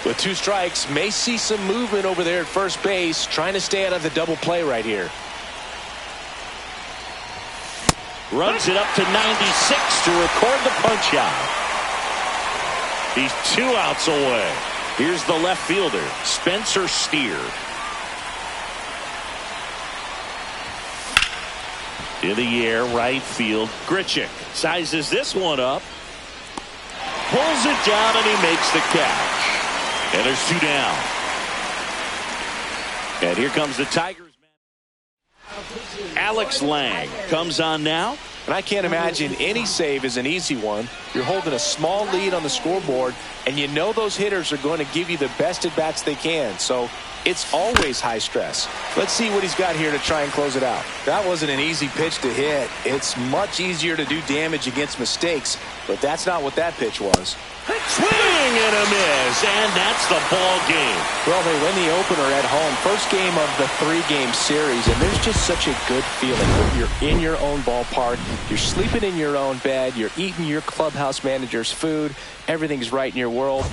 With 2 strikes, may see some movement over there at first base, trying to stay out of the double play right here. Runs it up to 96 to record the punch out. He's 2 outs away. Here's the left fielder, Spencer Steer. In the air, right field, Grichuk sizes this one up. Pulls it down and he makes the catch. And there's 2 down. And here comes the Tigers. Alex Lang comes on now. And I can't imagine any save is an easy one. You're holding a small lead on the scoreboard, and you know those hitters are going to give you the best at-bats they can. So it's always high stress. Let's see what he's got here to try and close it out. That wasn't an easy pitch to hit. It's much easier to do damage against mistakes, but that's not what that pitch was. Swing and a miss, and that's the ball game. Well, they win the opener at home. First game of the 3-game series, and there's just such a good feeling when you're in your own ballpark. You're sleeping in your own bed. You're eating your clubhouse manager's food. Everything's right in your world.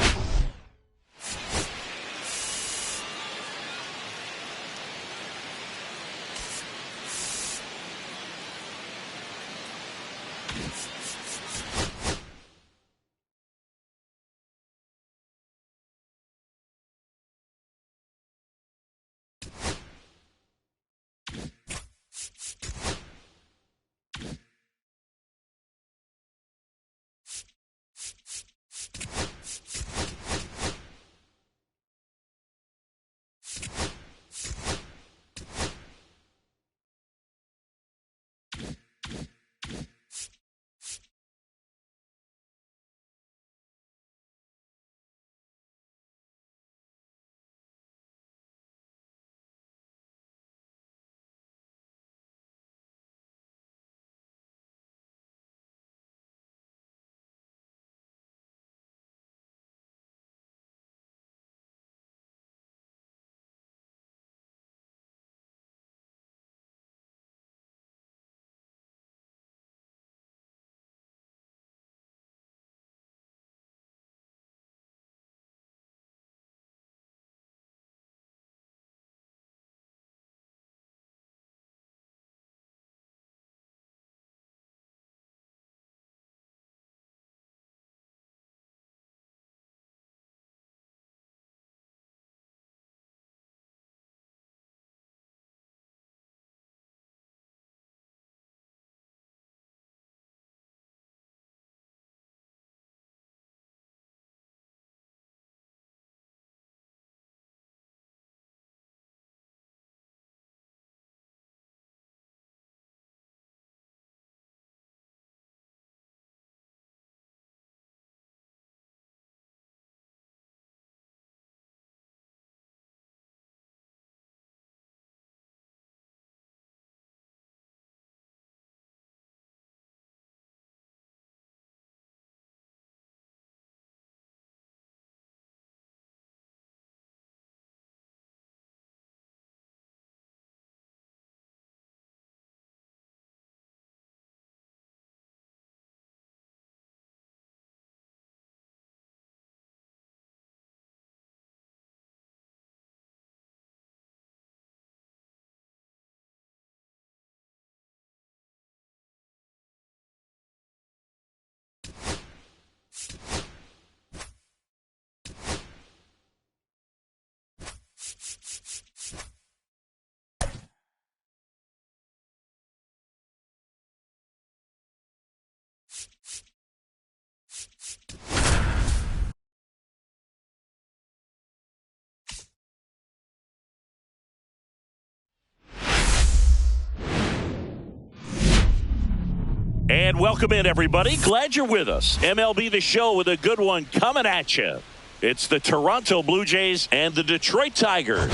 And welcome in, everybody. Glad you're with us. MLB The Show with a good one coming at you. It's the Toronto Blue Jays and the Detroit Tigers.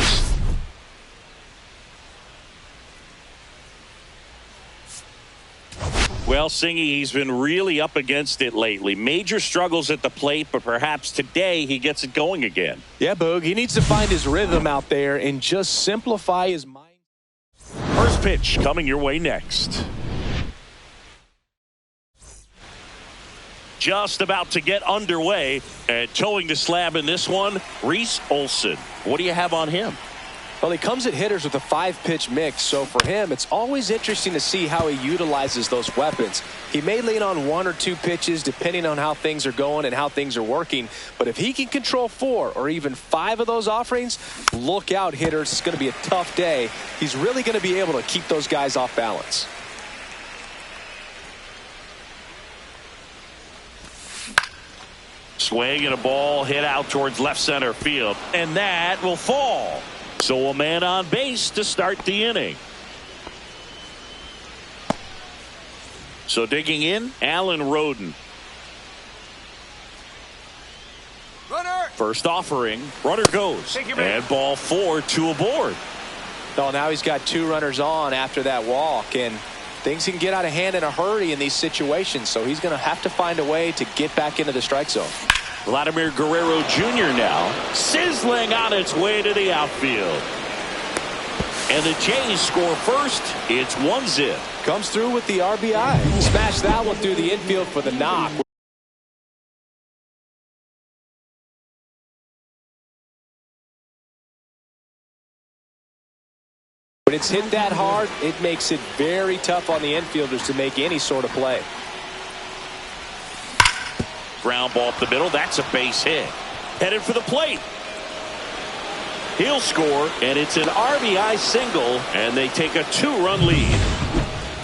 Well, Singy, he's been really up against it lately. Major struggles at the plate, but perhaps today he gets it going again. Yeah, Boog, he needs to find his rhythm out there and just simplify his mind. First pitch coming your way next. Just about to get underway and towing the slab in this one, Reese Olson. What do you have on him? Well, he comes at hitters with a 5-pitch mix, so for him, it's always interesting to see how he utilizes those weapons. He may lean on 1 or 2 pitches depending on how things are going and how things are working, but if he can control 4 or even 5 of those offerings, look out, hitters. It's going to be a tough day. He's really going to be able to keep those guys off balance. Swing and a ball hit out towards left center field, and that will fall. So a man on base to start the inning. So digging in, Alan Roden. Runner. First offering, runner goes, and ball 4, 2 aboard. Oh, now he's got 2 runners on after that walk, and things can get out of hand in a hurry in these situations, so he's going to have to find a way to get back into the strike zone. Vladimir Guerrero Jr. now sizzling on its way to the outfield. And the Jays score first. It's 1-0. Comes through with the RBI. Smash that one through the infield for the knock. When it's hit that hard, it makes it very tough on the infielders to make any sort of play. Ground ball up the middle. That's a base hit. Headed for the plate. He'll score, and it's an RBI single, and they take a 2-run lead.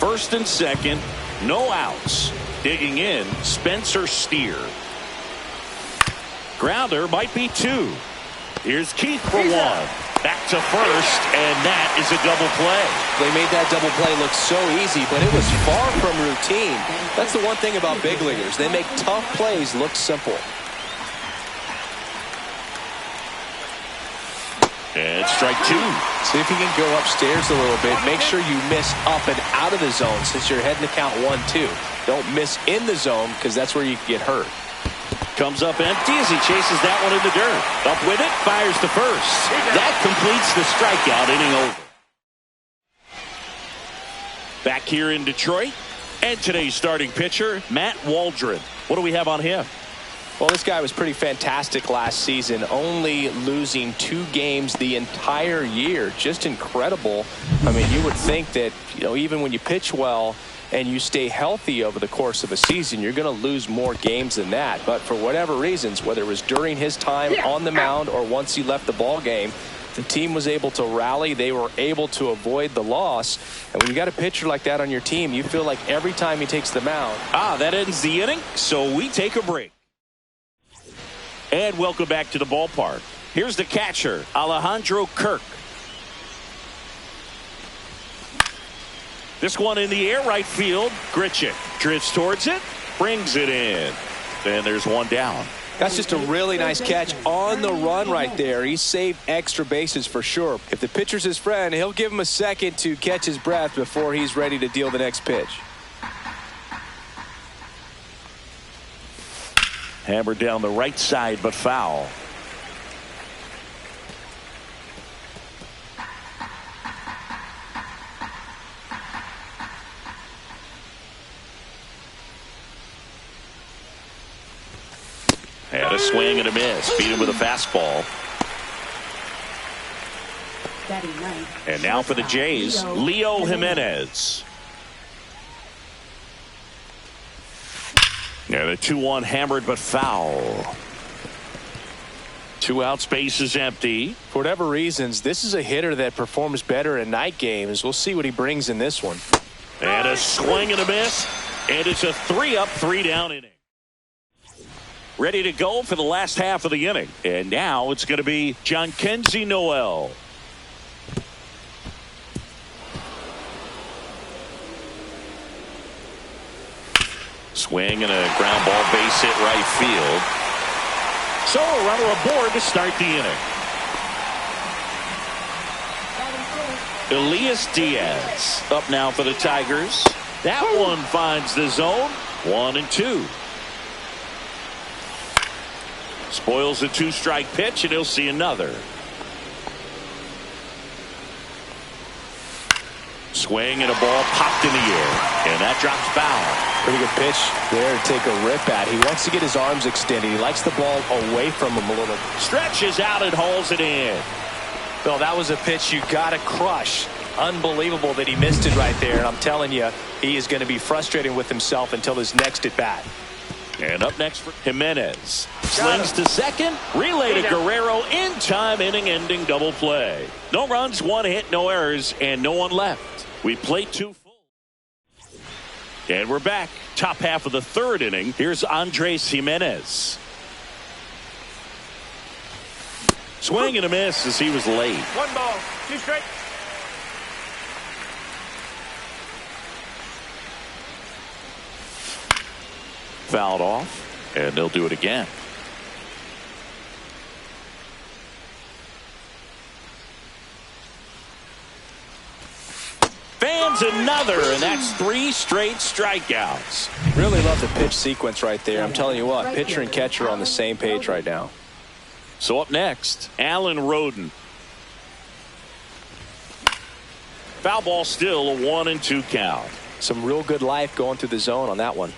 First and second, no outs. Digging in, Spencer Steer. Grounder might be 2. Here's Keith for 1. Back to first, and that is a double play. They made that double play look so easy, but it was far from routine. That's the one thing about big leaguers. They make tough plays look simple. And strike 2. See if you can go upstairs a little bit. Make sure you miss up and out of the zone since you're heading to count 1-2. Don't miss in the zone because that's where you get hurt. Comes up empty as he chases that one in the dirt. Up with it, fires to first. That completes the strikeout, inning over. Back here in Detroit, and today's starting pitcher, Matt Waldron. What do we have on him? Well, this guy was pretty fantastic last season, only losing 2 games the entire year. Just incredible. I mean, you would think that, even when you pitch well and you stay healthy over the course of a season, you're going to lose more games than that. But for whatever reasons, whether it was during his time on the mound or once he left the ball game, the team was able to rally. They were able to avoid the loss. And when you got a pitcher like that on your team, you feel like every time he takes the mound. That ends the inning, so we take a break. And welcome back to the ballpark. Here's the catcher, Alejandro Kirk. This one in the air, right field. Grichuk drifts towards it, brings it in. And there's one down. That's just a really nice catch on the run right there. He saved extra bases for sure. If the pitcher's his friend, he'll give him a second to catch his breath before he's ready to deal the next pitch. Hammered down the right side, but foul. And a swing and a miss. Beat him with a fastball. And now for the Jays, Leo Jimenez. And a 2-1 hammered but foul. 2 outs, base is empty. For whatever reasons, this is a hitter that performs better in night games. We'll see what he brings in this one. And a swing and a miss. And it's a 3-up, 3-down inning. Ready to go for the last half of the inning. And now it's going to be Jhonkensy Noel. Swing and a ground ball, base hit right field. So a runner aboard to start the inning. Elias Diaz up now for the Tigers. That one finds the zone. 1-2. Spoils the 2-strike pitch, and he'll see another. Swing and a ball popped in the air, and that drops foul. Pretty good pitch there to take a rip at. He wants to get his arms extended. He likes the ball away from him a little. Stretches out and hauls it in. Bill, that was a pitch you got to crush. Unbelievable that he missed it right there. And I'm telling you, he is going to be frustrated with himself until his next at bat. And up next for Jimenez. Slings to second. Relay to Guerrero in time, inning-ending double play. No runs, 1 hit, no errors, and no one left. We played 2 full. And we're back. Top half of the 3rd inning. Here's Andres Jimenez. Swing and a miss as he was late. 1 ball, 2 strikes. Fouled off, and they'll do it again. Fans another, and that's 3 straight strikeouts. Really love the pitch sequence right there. I'm telling you what, pitcher and catcher are on the same page right now. So up next, Alan Roden. Foul ball, still a 1-2 count. Some real good life going through the zone on that one.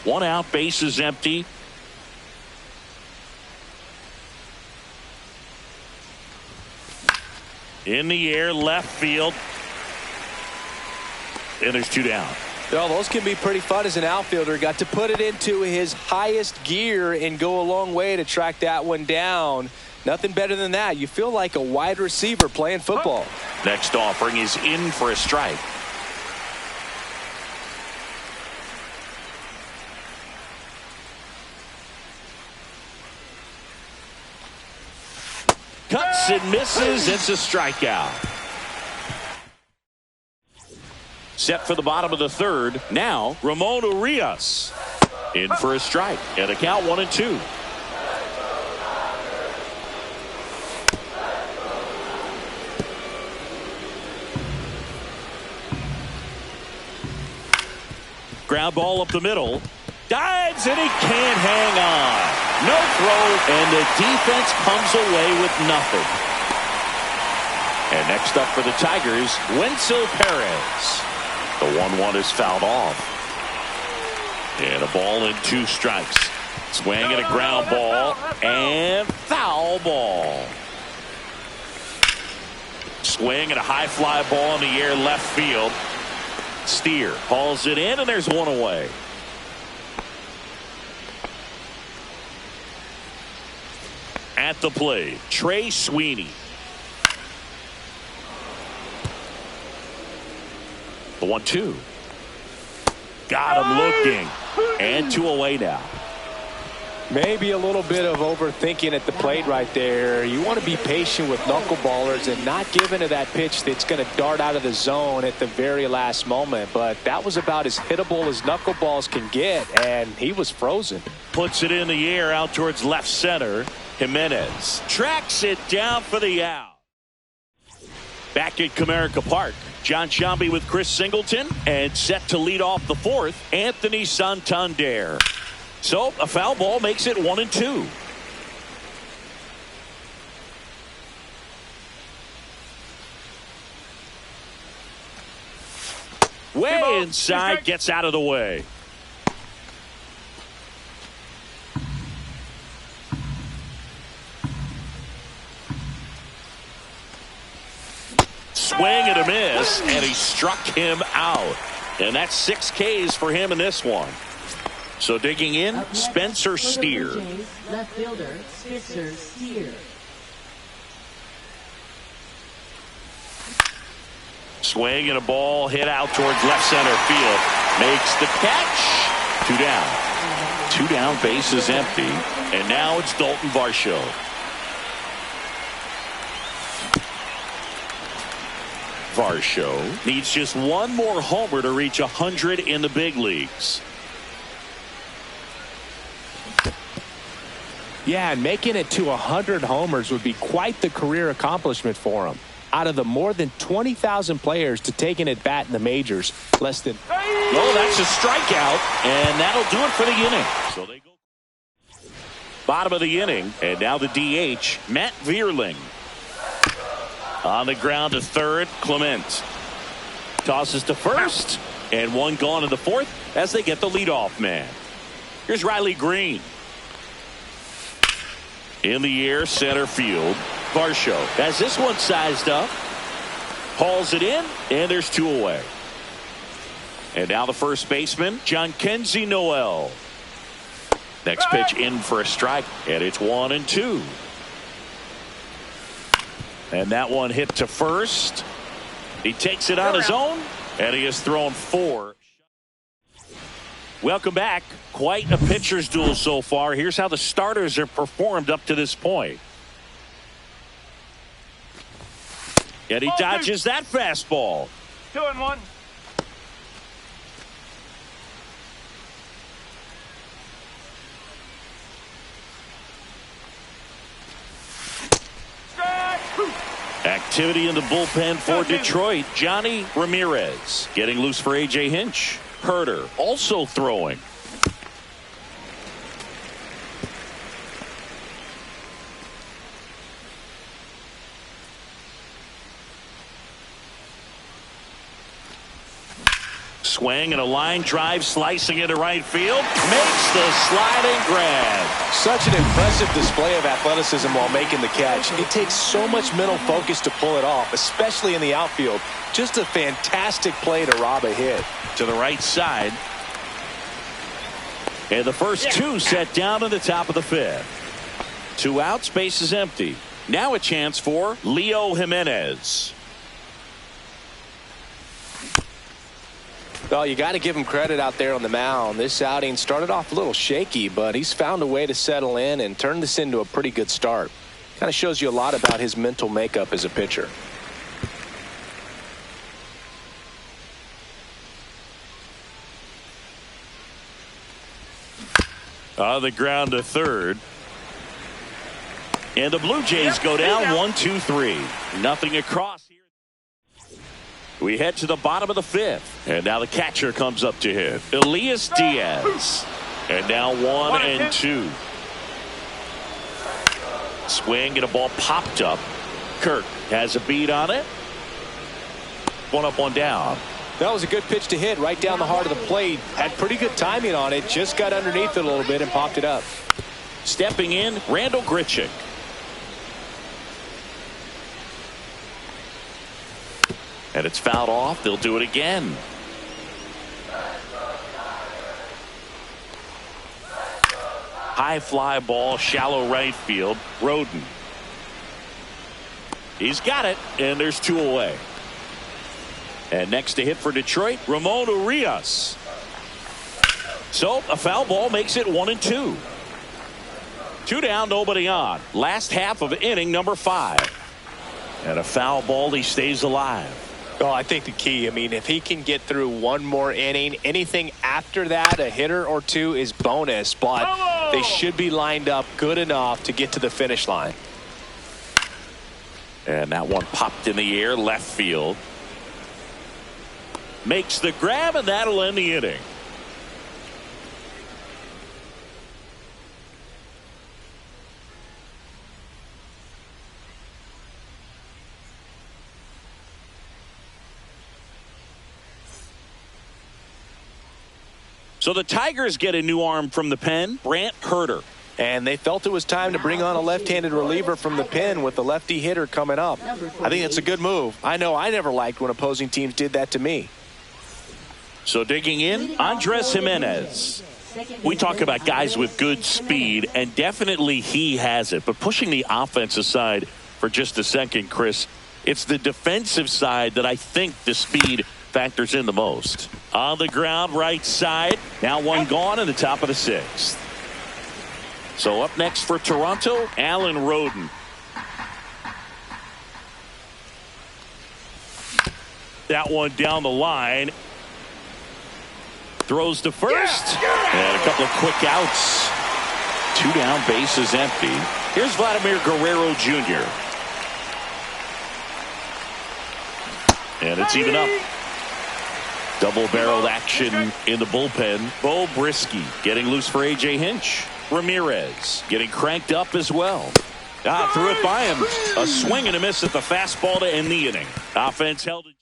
One out, base is empty. In the air, left field. And there's 2 down. Well, those can be pretty fun as an outfielder. Got to put it into his highest gear and go a long way to track that one down. Nothing better than that. You feel like a wide receiver playing football. Next offering is in for a strike. Cuts and misses. It's a strikeout. Set for the bottom of the 3rd. Now, Ramon Urias in for a strike. And a count 1-2. Ground ball up the middle. Dives, and he can't hang on. No throw, and the defense comes away with nothing. And next up for the Tigers, Wenzel Perez. The 1-1 is fouled off. And a ball and 2 strikes. Swing and a ground ball, and foul ball. Swing and a high fly ball in the air left field. Steer hauls it in, and there's 1 away. At the plate, Trey Sweeney. The 1-2. Got him looking. And 2 away now. Maybe a little bit of overthinking at the plate right there. You want to be patient with knuckleballers and not give into that pitch that's going to dart out of the zone at the very last moment. But that was about as hittable as knuckleballs can get, and he was frozen. Puts it in the air out towards left center. Jimenez tracks it down for the out. Back at Comerica Park, John Sciambi with Chris Singleton, and set to lead off the 4th, Anthony Santander. So a foul ball makes it 1-2. Way inside, gets out of the way. Swing and a miss, and he struck him out. And that's 6 Ks for him in this one. So digging in, Spencer Steer. Left fielder, Spencer Steer. Swing and a ball hit out towards left center field. Makes the catch. 2 down. 2 down, base is empty. And now it's Dalton Varsho. Varsho needs just one more homer to reach 100 in the big leagues. Yeah, and making it to 100 homers would be quite the career accomplishment for him. Out of the more than 20,000 players to take an at-bat in the majors, less than... Oh, that's a strikeout, and that'll do it for the inning. So they go bottom of the inning, and now the DH, Matt Vierling. On the ground to third, Clement. Tosses to first, and one gone in the fourth as they get the leadoff man. Here's Riley Green. In the air, center field. Varsho has this one sized up. Hauls it in, and there's two away. And now the first baseman, John Kenzie Noel. Next pitch in for a strike, and it's 1-2. And that one hit to first. He takes it on his own, and he has thrown 4. Welcome back. Quite a pitcher's duel so far. Here's how the starters have performed up to this point. And he dodges that fastball. 2-1. Activity in the bullpen for Detroit. Johnny Ramirez getting loose for A.J. Hinch. Herter also throwing. Swing and a line drive slicing into right field. Makes the sliding grab. Such an impressive display of athleticism while making the catch. It takes so much mental focus to pull it off, especially in the outfield. Just a fantastic play to rob a hit. To the right side. And the first two set down to the top of the fifth. 2 outs, base is empty. Now a chance for Leo Jimenez. Well, you got to give him credit out there on the mound. This outing started off a little shaky, but he's found a way to settle in and turn this into a pretty good start. Kind of shows you a lot about his mental makeup as a pitcher. On the ground to third. And the Blue Jays go down 1-2-3. Nothing across here. We head to the bottom of the fifth. And now the catcher comes up to hit. Elias Diaz. And now 1-2. Swing and a ball popped up. Kirk has a beat on it. 1 up, 1 down. That was a good pitch to hit right down the heart of the plate. Had pretty good timing on it. Just got underneath it a little bit and popped it up. Stepping in, Randall Grichuk. And it's fouled off. They'll do it again. High fly ball, shallow right field. Roden. He's got it, and there's 2 away. And next to hit for Detroit, Ramon Urias. So a foul ball makes it 1-2. 2 down, nobody on. Last half of inning number 5. And a foul ball, he stays alive. Oh, I think the key, I mean, if he can get through one more inning, anything after that, a hitter or 2 is bonus, but they should be lined up good enough to get to the finish line. And that one popped in the air, left field. Makes the grab, and that'll end the inning. So the Tigers get a new arm from the pen, Brant Herter. And they felt it was time to bring on a left-handed reliever from the pen with the lefty hitter coming up. I think that's a good move. I know I never liked when opposing teams did that to me. So digging in, Andres Jimenez. We talk about guys with good speed, and definitely he has it. But pushing the offensive side for just a second, Chris, it's the defensive side that I think the speed factors in the most. On the ground, right side. Now one gone in the top of the 6th. So up next for Toronto, Alan Roden. That one down the line. Throws to first. And a couple of quick outs. 2 down, bases empty. Here's Vladimir Guerrero Jr. And it's even up. Double-barreled action in the bullpen. Bo Brisky getting loose for A.J. Hinch. Ramirez getting cranked up as well. Threw it by him. A swing and a miss at the fastball to end the inning. Offense held it.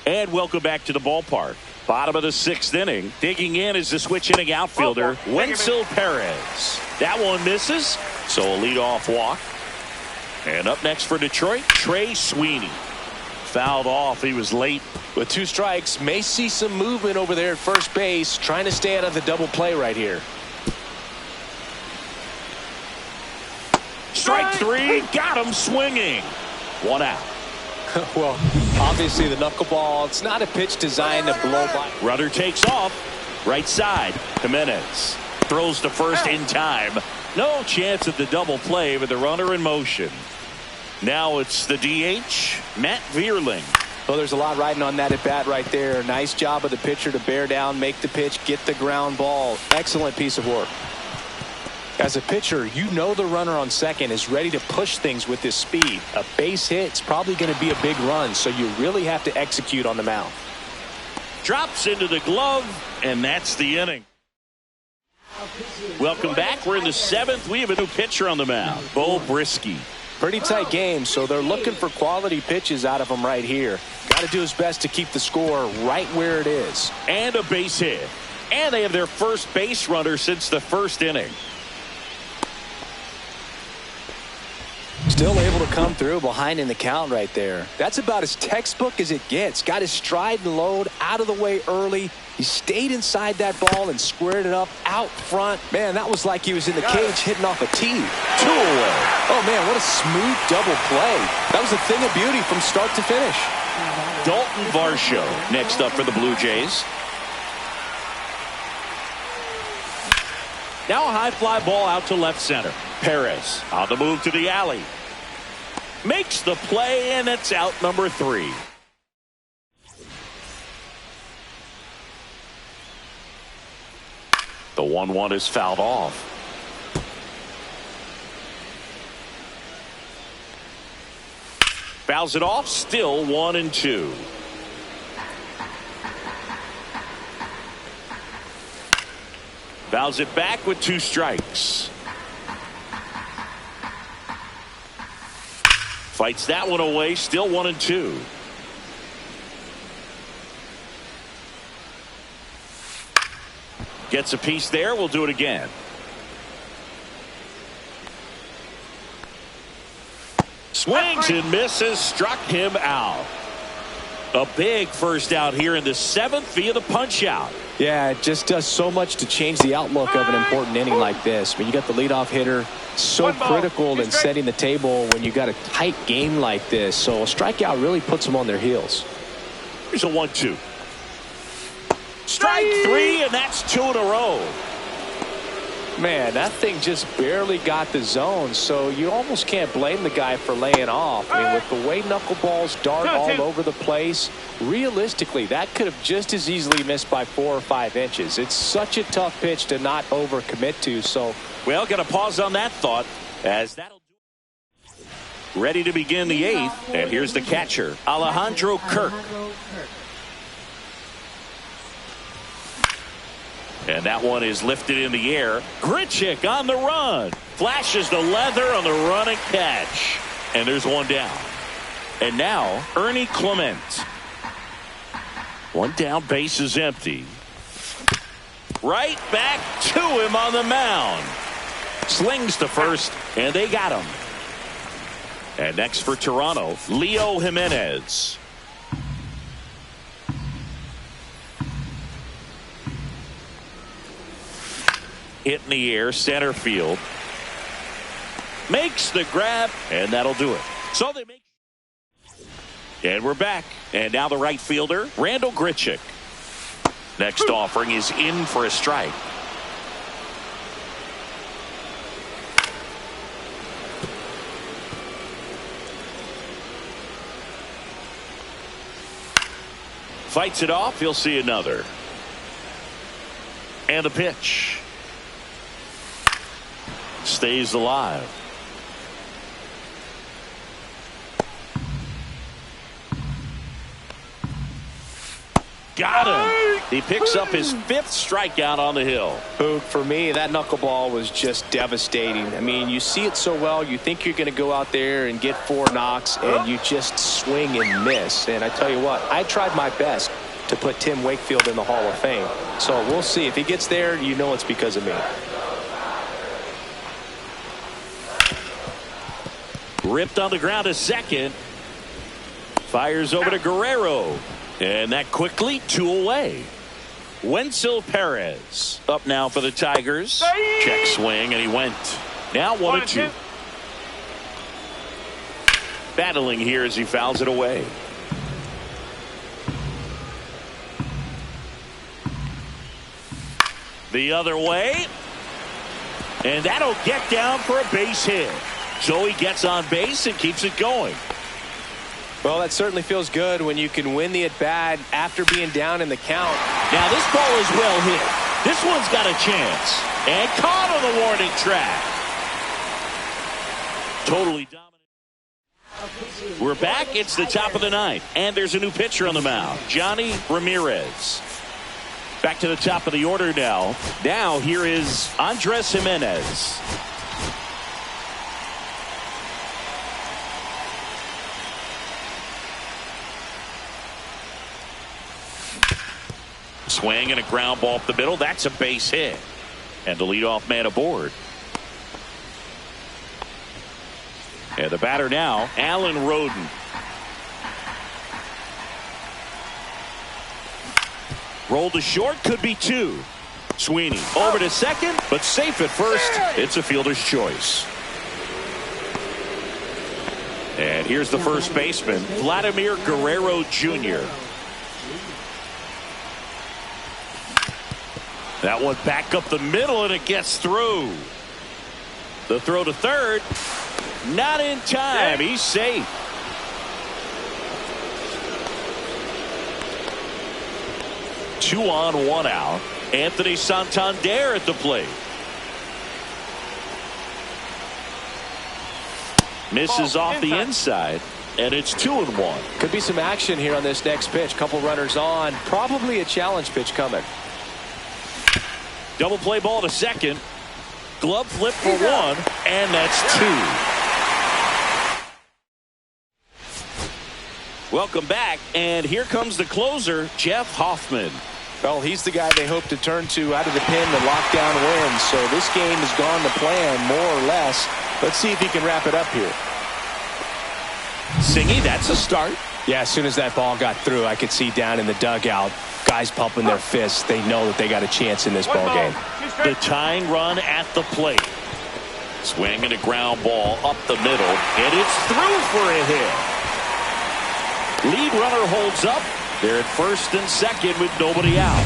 And welcome back to the ballpark. Bottom of the 6th inning. Digging in is the switch inning outfielder, Wenzel Perez. That one misses, so a leadoff walk. And up next for Detroit, Trey Sweeney. Fouled off. He was late. With 2 strikes, may see some movement over there at first base, trying to stay out of the double play right here. Strike 3, got him swinging. 1 out. Well, obviously the knuckleball, it's not a pitch designed to blow by. Rudder takes off. Right side. Jimenez throws to first in time. No chance at the double play with the runner in motion. Now it's the DH, Matt Vierling. Well, there's a lot riding on that at bat right there. Nice job of the pitcher to bear down, make the pitch, get the ground ball. Excellent piece of work. As a pitcher, you know the runner on second is ready to push things with his speed. A base hit's probably going to be a big run, so you really have to execute on the mound. Drops into the glove, and that's the inning. Welcome back. We're in the 7th. We have a new pitcher on the mound, Bo Brisky. Pretty tight game, so they're looking for quality pitches out of him right here. Got to do his best to keep the score right where it is. And a base hit. And they have their first base runner since the 1st inning. Still able to come through behind in the count right there. That's about as textbook as it gets. Got his stride and load out of the way early. He stayed inside that ball and squared it up out front. Man, that was like he was in the cage hitting off a tee. 2 away. Oh, man, what a smooth double play. That was a thing of beauty from start to finish. Dalton Varsho next up for the Blue Jays. Now a high fly ball out to left center. Perez on the move to the alley. Makes the play, and it's out number 3. The 1-1 is fouled off. Fouls it off, still 1-2. Fouls it back with 2 strikes. Fights that one away, still 1-2. Gets a piece there, we'll do it again. Swings and misses, struck him out. A big first out here in the 7th via the punch out. Yeah, it just does so much to change the outlook of an important inning like this. I mean, you got the leadoff hitter, so critical in setting the table when you got a tight game like this. So a strikeout really puts them on their heels. Here's a 1-2. Strike 3, and that's 2 in a row. Man, that thing just barely got the zone, so you almost can't blame the guy for laying off. I mean, with the way knuckleballs dart all over the place, realistically, that could have just as easily missed by 4 or 5 inches. It's such a tough pitch to not overcommit to, so. Well, got to pause on that thought, as that'll do. Ready to begin the 8th, and here's the catcher, Alejandro Kirk. And that one is lifted in the air. Grichuk on the run. Flashes the leather on the running catch. And there's 1 down. And now, Ernie Clement. 1 down, base is empty. Right back to him on the mound. Slings to first, and they got him. And next for Toronto, Leo Jimenez. Hit in the air, center field. Makes the grab, and that'll do it. So they make. And we're back. And now the right fielder, Randall Grichuk. Next offering is in for a strike. Fights it off. He'll see another. And a pitch. Stays alive. Got him. He picks up his 5th strikeout on the hill. Boog, for me, that knuckleball was just devastating. I mean, you see it so well, you think you're going to go out there and get 4 knocks, and you just swing and miss. And I tell you what, I tried my best to put Tim Wakefield in the Hall of Fame. So we'll see. If he gets there, you know it's because of me. Ripped on the ground to second. Fires over to Guerrero. And that quickly 2 away. Wenzel Perez up now for the Tigers. Check swing, and he went. Now 1-2. Battling here as he fouls it away. The other way. And that'll get down for a base hit. So he gets on base and keeps it going. Well, that certainly feels good when you can win the at-bat after being down in the count. Now this ball is well hit. This one's got a chance. And caught on the warning track. Totally dominant. We're back. It's the top of the 9th. And there's a new pitcher on the mound. Johnny Ramirez. Back to the top of the order now. Now here is Andres Jimenez. Swing and a ground ball up the middle. That's a base hit. And the leadoff man aboard. And the batter now, Alan Roden. Rolled to short, could be 2. Sweeney over to second, but safe at first. It's a fielder's choice. And here's the first baseman, Vladimir Guerrero Jr. That one back up the middle, and it gets through. The throw to third. Not in time. He's safe. Two on, 1 out. Anthony Santander at the plate. Misses off the inside, and it's 2-1. Could be some action here on this next pitch. Couple runners on. Probably a challenge pitch coming. Double play ball to second. Glove flip for 1, and that's 2. Welcome back, and here comes the closer, Jeff Hoffman. Well, he's the guy they hope to turn to out of the pen to lock down wins. So this game has gone to plan, more or less. Let's see if he can wrap it up here. Singy, that's a start. Yeah, as soon as that ball got through, I could see down in the dugout, guys pumping their fists. They know that they got a chance in this ball game. The tying run at the plate. Swing and a ground ball up the middle, and it's through for a hit. Lead runner holds up. They're at first and second with nobody out.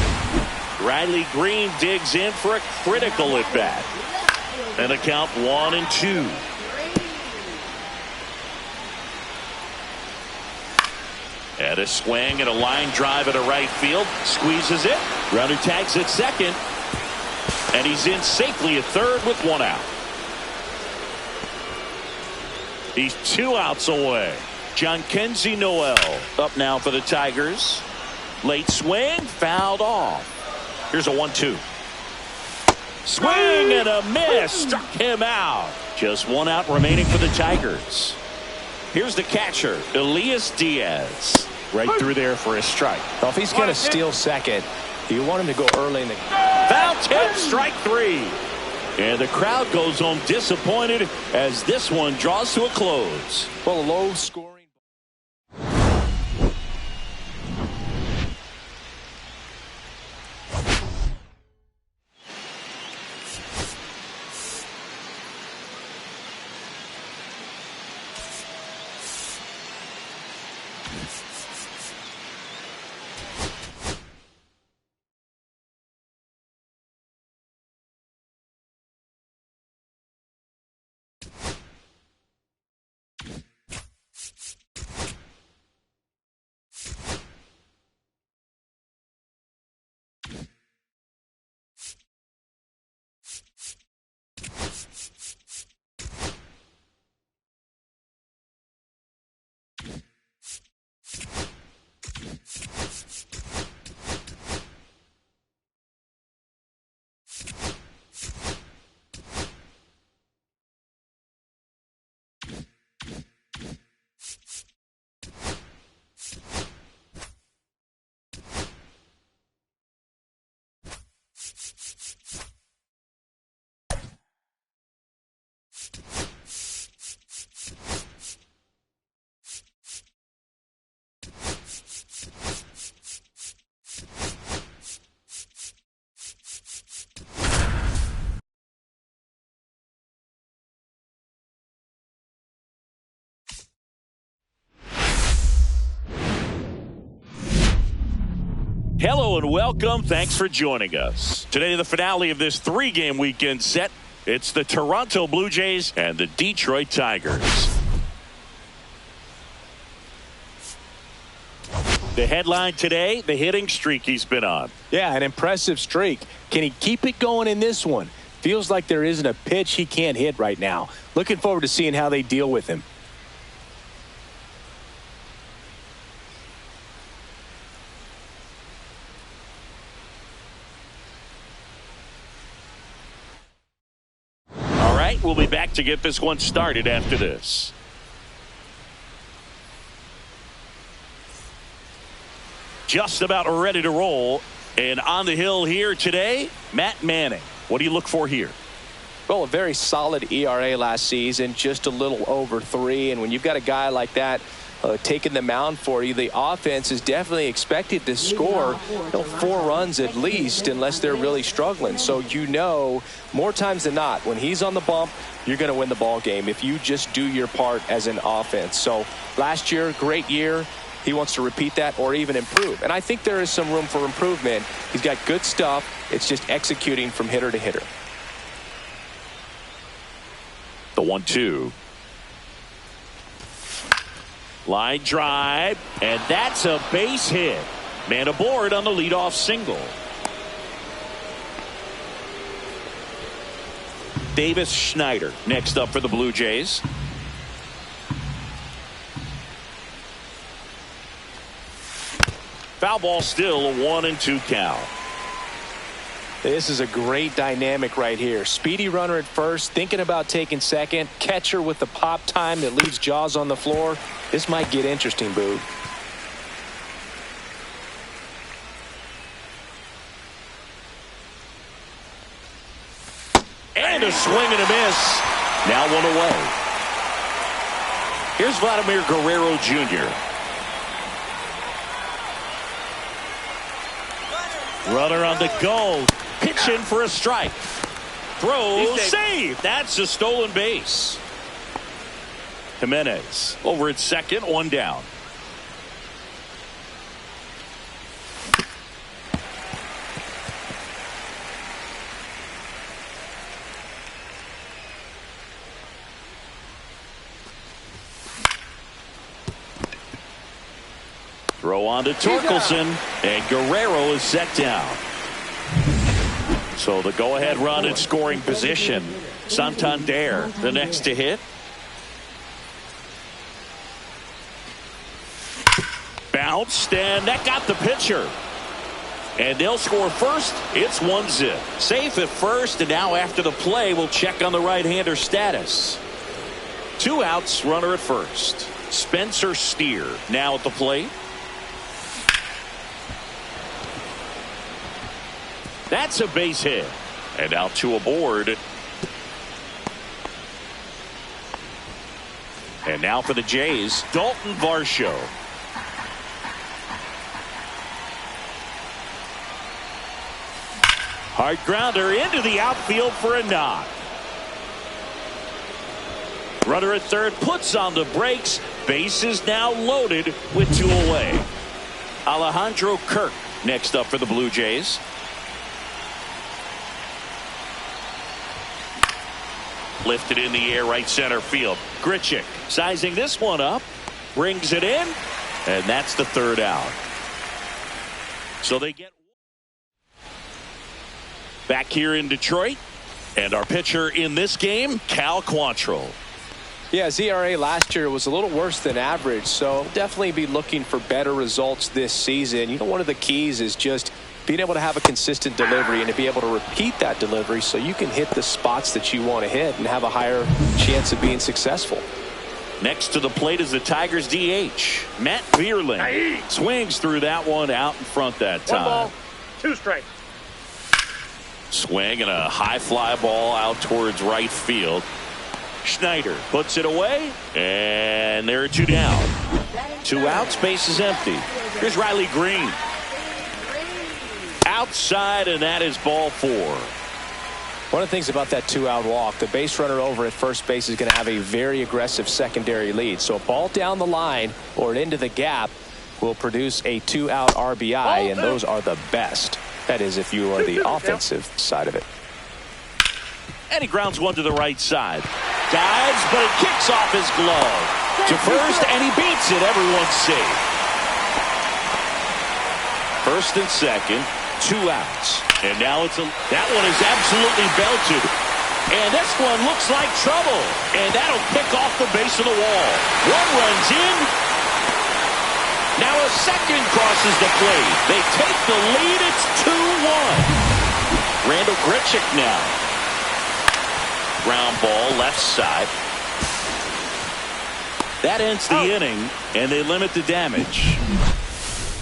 Riley Green digs in for a critical at bat. And the count 1-2. And a swing and a line drive at a right field. Squeezes it. Runner tags at second. And he's in safely at third with 1 out. He's 2 outs away. John Kenzie Noel up now for the Tigers. Late swing, fouled off. Here's a 1-2. Swing and a miss. Struck him out. Just 1 out remaining for the Tigers. Here's the catcher, Elias Diaz. Right through there for a strike. Well, if he's going to steal second, you want him to go early in the game. Foul tip, strike 3. And the crowd goes home disappointed as this one draws to a close. Well, a low scoring. Hello and welcome. Thanks for joining us. Today, the finale of this 3-game weekend set. It's the Toronto Blue Jays and the Detroit Tigers. The headline today, the hitting streak he's been on. Yeah, an impressive streak. Can he keep it going in this one? Feels like there isn't a pitch he can't hit right now. Looking forward to seeing how they deal with him. All right, we'll be back to get this one started after this. Just about ready to roll. And on the hill here today, Matt Manning. What do you look for here? Well, a very solid ERA last season, just a little over 3. And when you've got a guy like that taking the mound for you, the offense is definitely expected to score 4 runs at least, unless they're really struggling. So more times than not, when he's on the bump, you're going to win the ball game if you just do your part as an offense. So last year, great year. He wants to repeat that or even improve. And I think there is some room for improvement. He's got good stuff. It's just executing from hitter to hitter. The 1-2. Line drive. And that's a base hit. Man aboard on the leadoff single. Davis Schneider next up for the Blue Jays. Foul ball, still a 1-2 count. This is a great dynamic right here. Speedy runner at first, thinking about taking second. Catcher with the pop time that leaves Jaws on the floor. This might get interesting, Boog. And a swing and a miss. Now 1 away. Here's Vladimir Guerrero Jr. Runner on the go. Pitch in for a strike. Throw, save. That's a stolen base. Jimenez over at second, 1 down. Throw on to Torkelson, and Guerrero is set down. So the go-ahead run in scoring position. Santander, the next to hit. Bounced, and that got the pitcher. And they'll score first. It's 1-0. Safe at first, and now after the play, we'll check on the right-hander status. 2 outs, runner at first. Spencer Steer now at the plate. That's a base hit. And now 2 aboard. And now for the Jays, Dalton Varsho. Hard grounder into the outfield for a knock. Runner at third puts on the brakes. Base is now loaded with 2 away. Alejandro Kirk next up for the Blue Jays. Lifted in the air, right center field. Grichuk sizing this one up, brings it in, and that's the 3rd out. So they get back here in Detroit, and our pitcher in this game, Cal Quantrill. Yeah, his ERA last year was a little worse than average, so definitely be looking for better results this season. One of the keys is just being able to have a consistent delivery and to be able to repeat that delivery so you can hit the spots that you want to hit and have a higher chance of being successful. Next to the plate is the Tigers DH, Matt Vierling. Swings through that one out in front that time. 1 ball, 2 strikes. Swing and a high fly ball out towards right field. Schneider puts it away, and there are 2 down. 2 outs, base is empty. Here's Riley Green. Outside, and that is ball 4. One of the things about that 2-out walk, the base runner over at first base is going to have a very aggressive secondary lead. So a ball down the line or into the gap, will produce a 2-out RBI, and those are the best. That is, if you are the offensive side of it. And he grounds one to the right side. Dives, but it kicks off his glove. To first, and he beats it. Everyone's safe. First and second, 2 outs. And now that one is absolutely belted. And this one looks like trouble. And that'll kick off the base of the wall. One runs in. Now a second crosses the plate. They take the lead. It's 2-1. Randall Grichuk now. Ground ball left side. That ends the inning, and they limit the damage.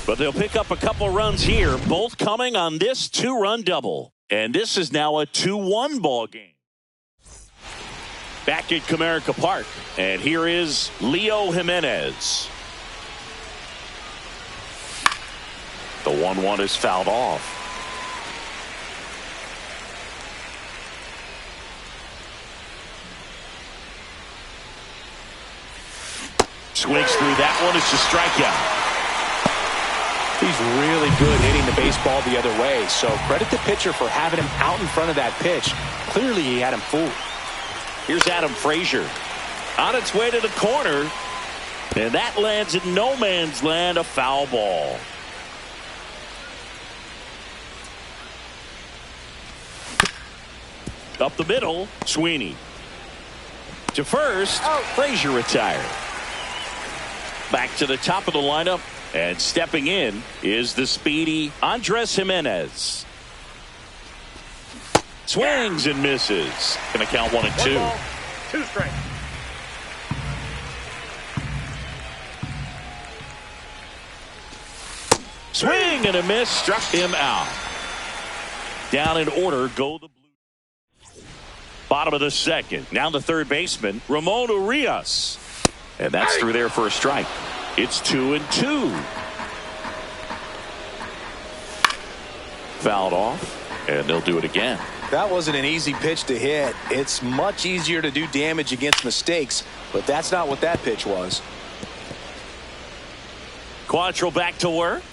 But they'll pick up a couple runs here, both coming on this 2-run double. And this is now a 2-1 ball game. Back at Comerica Park, and here is Leo Jimenez. The 1-1 is fouled off. Swings through that one. It's a strikeout. He's really good hitting the baseball the other way, so credit the pitcher for having him out in front of that pitch. Clearly he had him fooled. Here's Adam Frazier on its way to the corner, and that lands in no man's land, a foul ball. Up the middle, Sweeney. To first, Frazier retired. Back to the top of the lineup, and stepping in is the speedy Andres Jimenez. Swings and misses. Going to count 1 and 2. 2 strikes. Swing and a miss, struck him out. Down in order go the Blues. Bottom of the second. Now the third baseman, Ramon Urias. And that's through there for a strike. It's 2 and 2. Fouled off, and they'll do it again. That wasn't an easy pitch to hit. It's much easier to do damage against mistakes, but that's not what that pitch was. Quantrill back to work.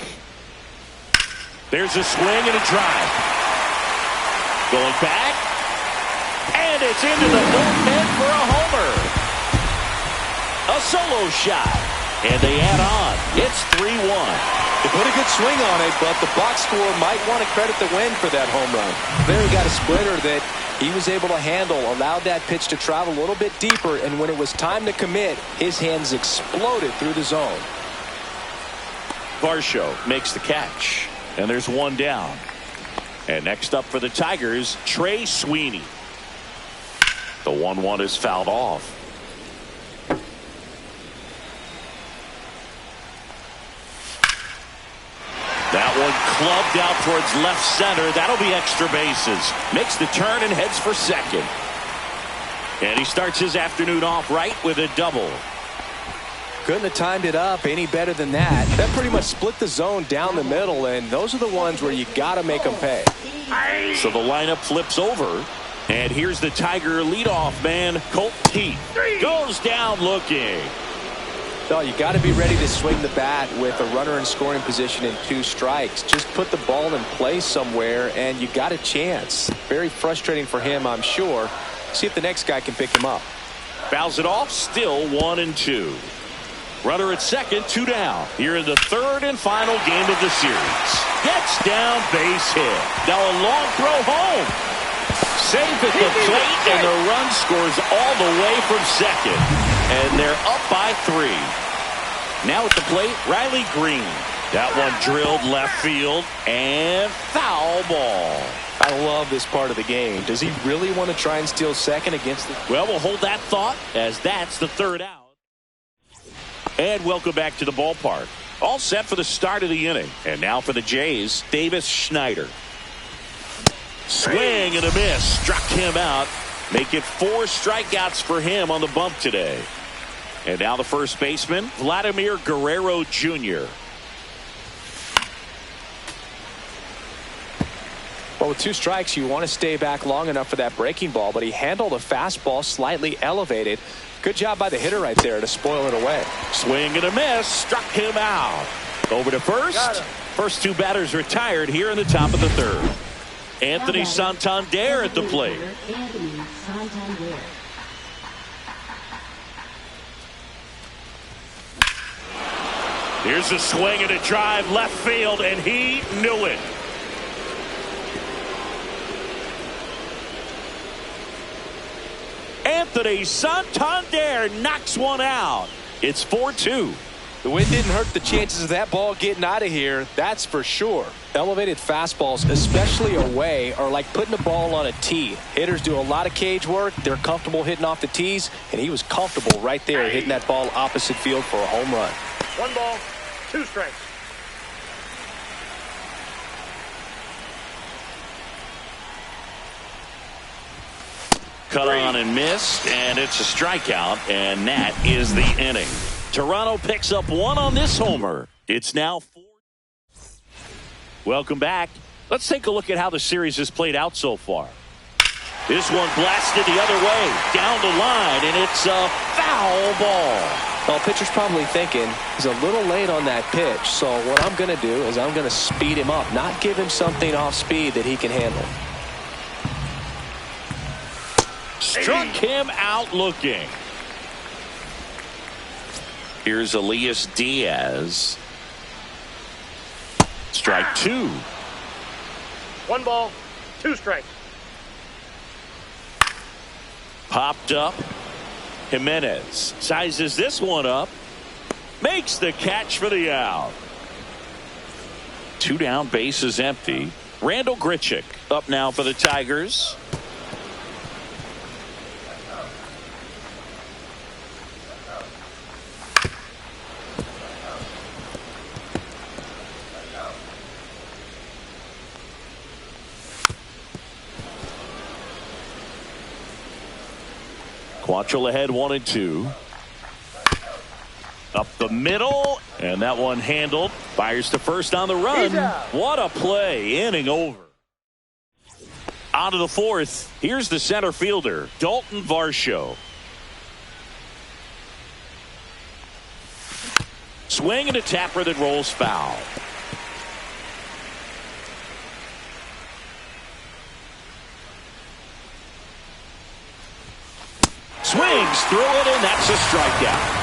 There's a swing and a drive. Going back, and it's into the bullpen for a homer. A solo shot, and they add on. It's 3-1. They put a good swing on it, but the box score might want to credit the win for that home run. There he got a splitter that he was able to handle, allowed that pitch to travel a little bit deeper, and when it was time to commit, his hands exploded through the zone. Varsho makes the catch, and there's one down. And next up for the Tigers, Trey Sweeney. The 1-1 is fouled off. That one clubbed out towards left center. That'll be extra bases. Makes the turn and heads for second. And he starts his afternoon off right with a double. Couldn't have timed it up any better than that. That pretty much split the zone down the middle, and those are the ones where you got to make them pay. So the lineup flips over. And here's the Tiger leadoff man, Colt Heath. Goes down looking. No, you got to be ready to swing the bat with a runner in scoring position and 2 strikes. Just put the ball in play somewhere, and you got a chance. Very frustrating for him, I'm sure. See if the next guy can pick him up. Fouls it off, still 1 and 2. Runner at second, 2 down. Here in the third and final game of the series. Gets down, base hit. Now a long throw home. Safe at the plate, and the run scores all the way from second. And they're up by 3. Now at the plate, Riley Green. That one drilled left field, and foul ball. I love this part of the game. Does he really want to try and steal second against the... Well, we'll hold that thought, as that's the third out. And welcome back to the ballpark. All set for the start of the inning. And now for the Jays, Davis Schneider. Swing and a miss. Struck him out. Make it 4 strikeouts for him on the bump today. And now the first baseman, Vladimir Guerrero Jr. Well, with 2 strikes, you want to stay back long enough for that breaking ball, but he handled a fastball slightly elevated. Good job by the hitter right there to spoil it away. Swing and a miss. Struck him out. Over to first. First two batters retired here in the top of the third. Anthony Santander at the plate. Anthony Santander. Here's a swing and a drive left field, and he knew it. Anthony Santander knocks one out. It's 4-2. The wind didn't hurt the chances of that ball getting out of here, that's for sure. Elevated fastballs, especially away, are like putting a ball on a tee. Hitters do a lot of cage work. They're comfortable hitting off the tees, and he was comfortable right there hitting that ball opposite field for a home run. 1 ball, 2 strikes. Cut on and missed, and it's a strikeout, and that is the inning. Toronto picks up 1 on this homer. It's now 4. Welcome back. Let's take a look at how the series has played out so far. This one blasted the other way, down the line, and it's a foul ball. Well, pitcher's probably thinking he's a little late on that pitch, so what I'm going to do is I'm going to speed him up, not give him something off speed that he can handle. Struck him out looking. Here's Elias Diaz. Strike 2. 1 ball, 2 strikes. Popped up. Jimenez sizes this one up. Makes the catch for the out. 2 down, bases empty. Randall Grichuk up now for the Tigers. Quantrill ahead 1-2. Up the middle, and that one handled. Fires to first on the run. What a play. Inning over. On to the 4th. Here's the center fielder, Dalton Varsho. Swing and a tapper that rolls foul. Swings through it, and that's a strikeout.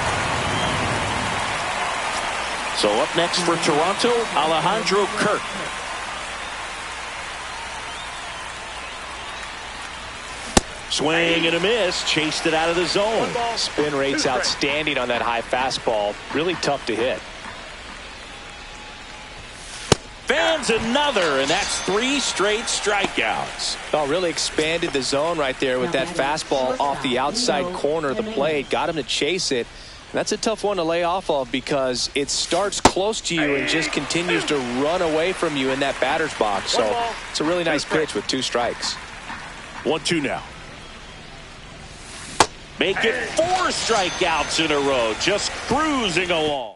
So up next for Toronto, Alejandro Kirk. Swing and a miss, chased it out of the zone. Spin rate's outstanding on that high fastball. Really tough to hit. Fans another, and that's 3 straight strikeouts. Oh, really expanded the zone right there with that fastball off the outside corner of the plate. Got him to chase it. And that's a tough one to lay off of because it starts close to you and just continues to run away from you in that batter's box. So it's a really nice pitch with 2 strikes. 1-2 now. Make it 4 strikeouts in a row, just cruising along.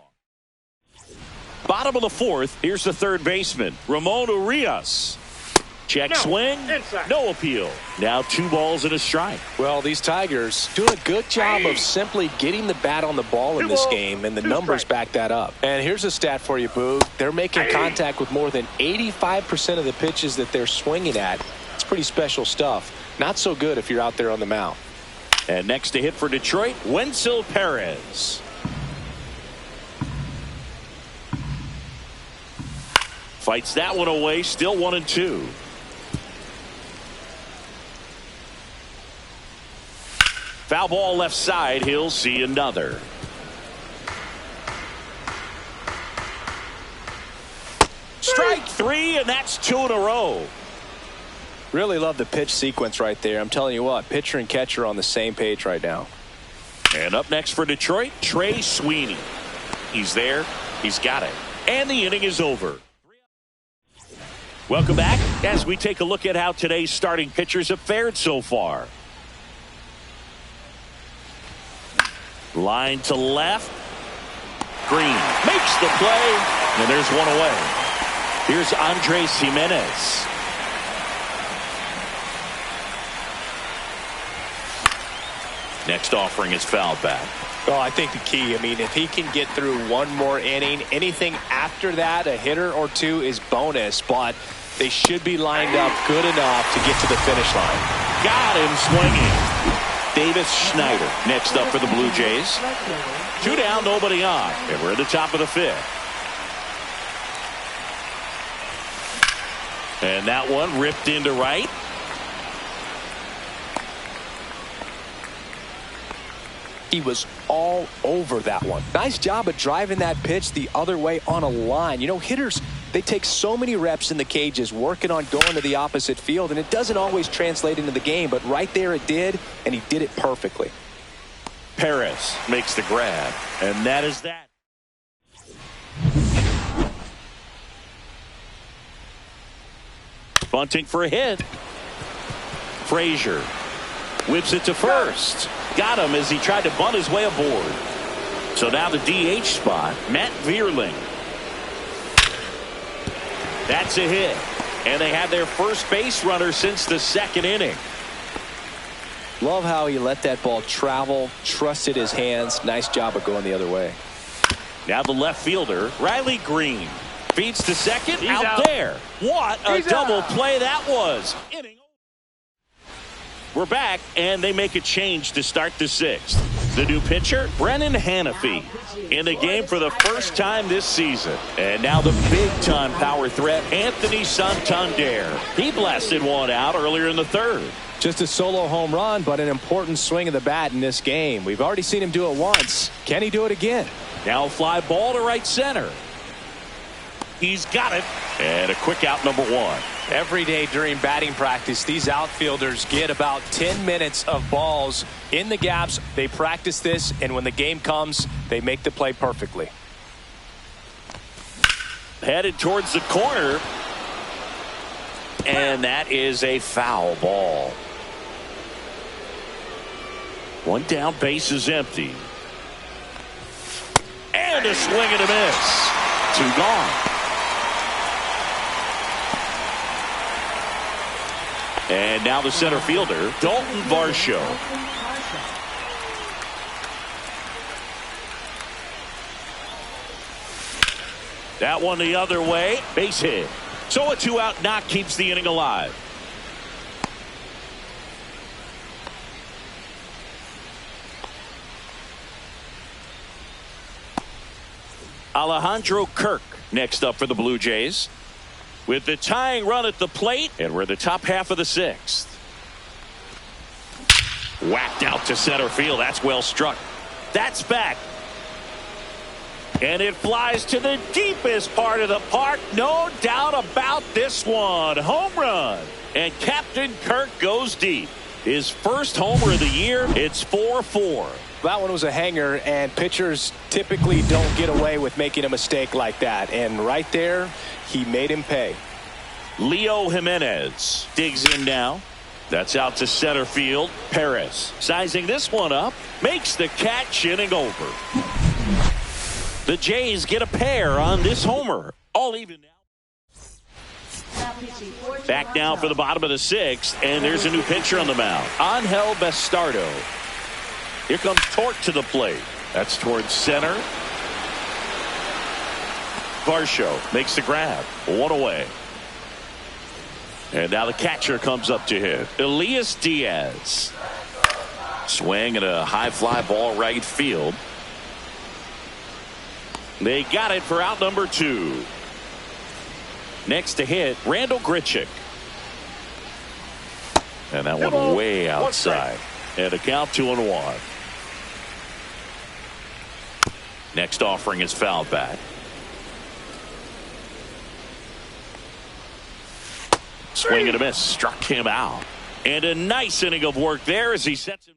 Bottom of the 4th, here's the third baseman, Ramon Urias. Check swing, no appeal. Now 2 balls and a strike. Well, these Tigers doing a good job of simply getting the bat on the ball in this game, and the numbers back that up. And here's a stat for you, Boo. They're making contact with more than 85% of the pitches that they're swinging at. It's pretty special stuff. Not so good if you're out there on the mound. And next to hit for Detroit, Wenzel Perez. Fights that one away, still 1-2. Foul ball left side, he'll see another. Strike 3, and that's 2 in a row. Really love the pitch sequence right there. I'm telling you what, pitcher and catcher on the same page right now. And up next for Detroit, Trey Sweeney. He's there, he's got it. And the inning is over. Welcome back as we take a look at how today's starting pitchers have fared so far. Line to left. Green makes the play, and there's one away. Here's Andres Jimenez. Next offering is fouled back. Well, I think the key, I mean, if he can get through one more inning, anything after that, a hitter or two is bonus, but they should be lined up good enough to get to the finish line. Got him swinging. Davis Schneider next up for the Blue Jays. 2 down, nobody on, and we're at the top of the 5th. And that one ripped into right. He was all over that one. Nice job of driving that pitch the other way on a line. You know, hitters, they take so many reps in the cages working on going to the opposite field, and it doesn't always translate into the game, but right there it did, and he did it perfectly. Perez makes the grab, and that is that. Bunting for a hit. Frazier whips it to first. Got him as he tried to bunt his way aboard. So now the DH spot, Matt Vierling. That's a hit. And they have their first base runner since the 2nd inning. Love how he let that ball travel, trusted his hands. Nice job of going the other way. Now the left fielder, Riley Green. Feeds to second, out there. What a double play that was. We're back, and they make a change to start the 6th. The new pitcher, Brennan Hanafy, in the game for the first time this season. And now the big-time power threat, Anthony Santander. He blasted one out earlier in the 3rd. Just a solo home run, but an important swing of the bat in this game. We've already seen him do it once. Can he do it again? Now a fly ball to right center. He's got it. And a quick out, number 1. Every day during batting practice, these outfielders get about 10 minutes of balls in the gaps. They practice this, and when the game comes, they make the play perfectly. Headed towards the corner. And that is a foul ball. 1 down, base is empty. And a swing and a miss. 2 gone. And now the center fielder, Dalton Varsho. That one the other way. Base hit. So a 2-out knock keeps the inning alive. Alejandro Kirk next up for the Blue Jays. With the tying run at the plate, and we're in the top half of the 6th. Whacked out to center field. That's well struck. That's back. And it flies to the deepest part of the park. No doubt about this one. Home run. And Captain Kirk goes deep. His first homer of the year. It's 4-4. That one was a hanger, and pitchers typically don't get away with making a mistake like that. And right there, he made him pay. Leo Jimenez digs in now. That's out to center field. Perez sizing this one up. Makes the catch, inning over. The Jays get a pair on this homer. All even now. Back now for the bottom of the 6th, and there's a new pitcher on the mound. Angel Bastardo. Here comes Torque to the plate. That's towards center. Varsho makes the grab. 1 away. And now the catcher comes up to hit. Elias Diaz. Swing and a high fly ball right field. They got it for out number 2. Next to hit, Randall Grichuk. And that one way outside. And a count 2-1. Next offering is fouled back. Swing and a miss. Struck him out. And a nice inning of work there as he sets him.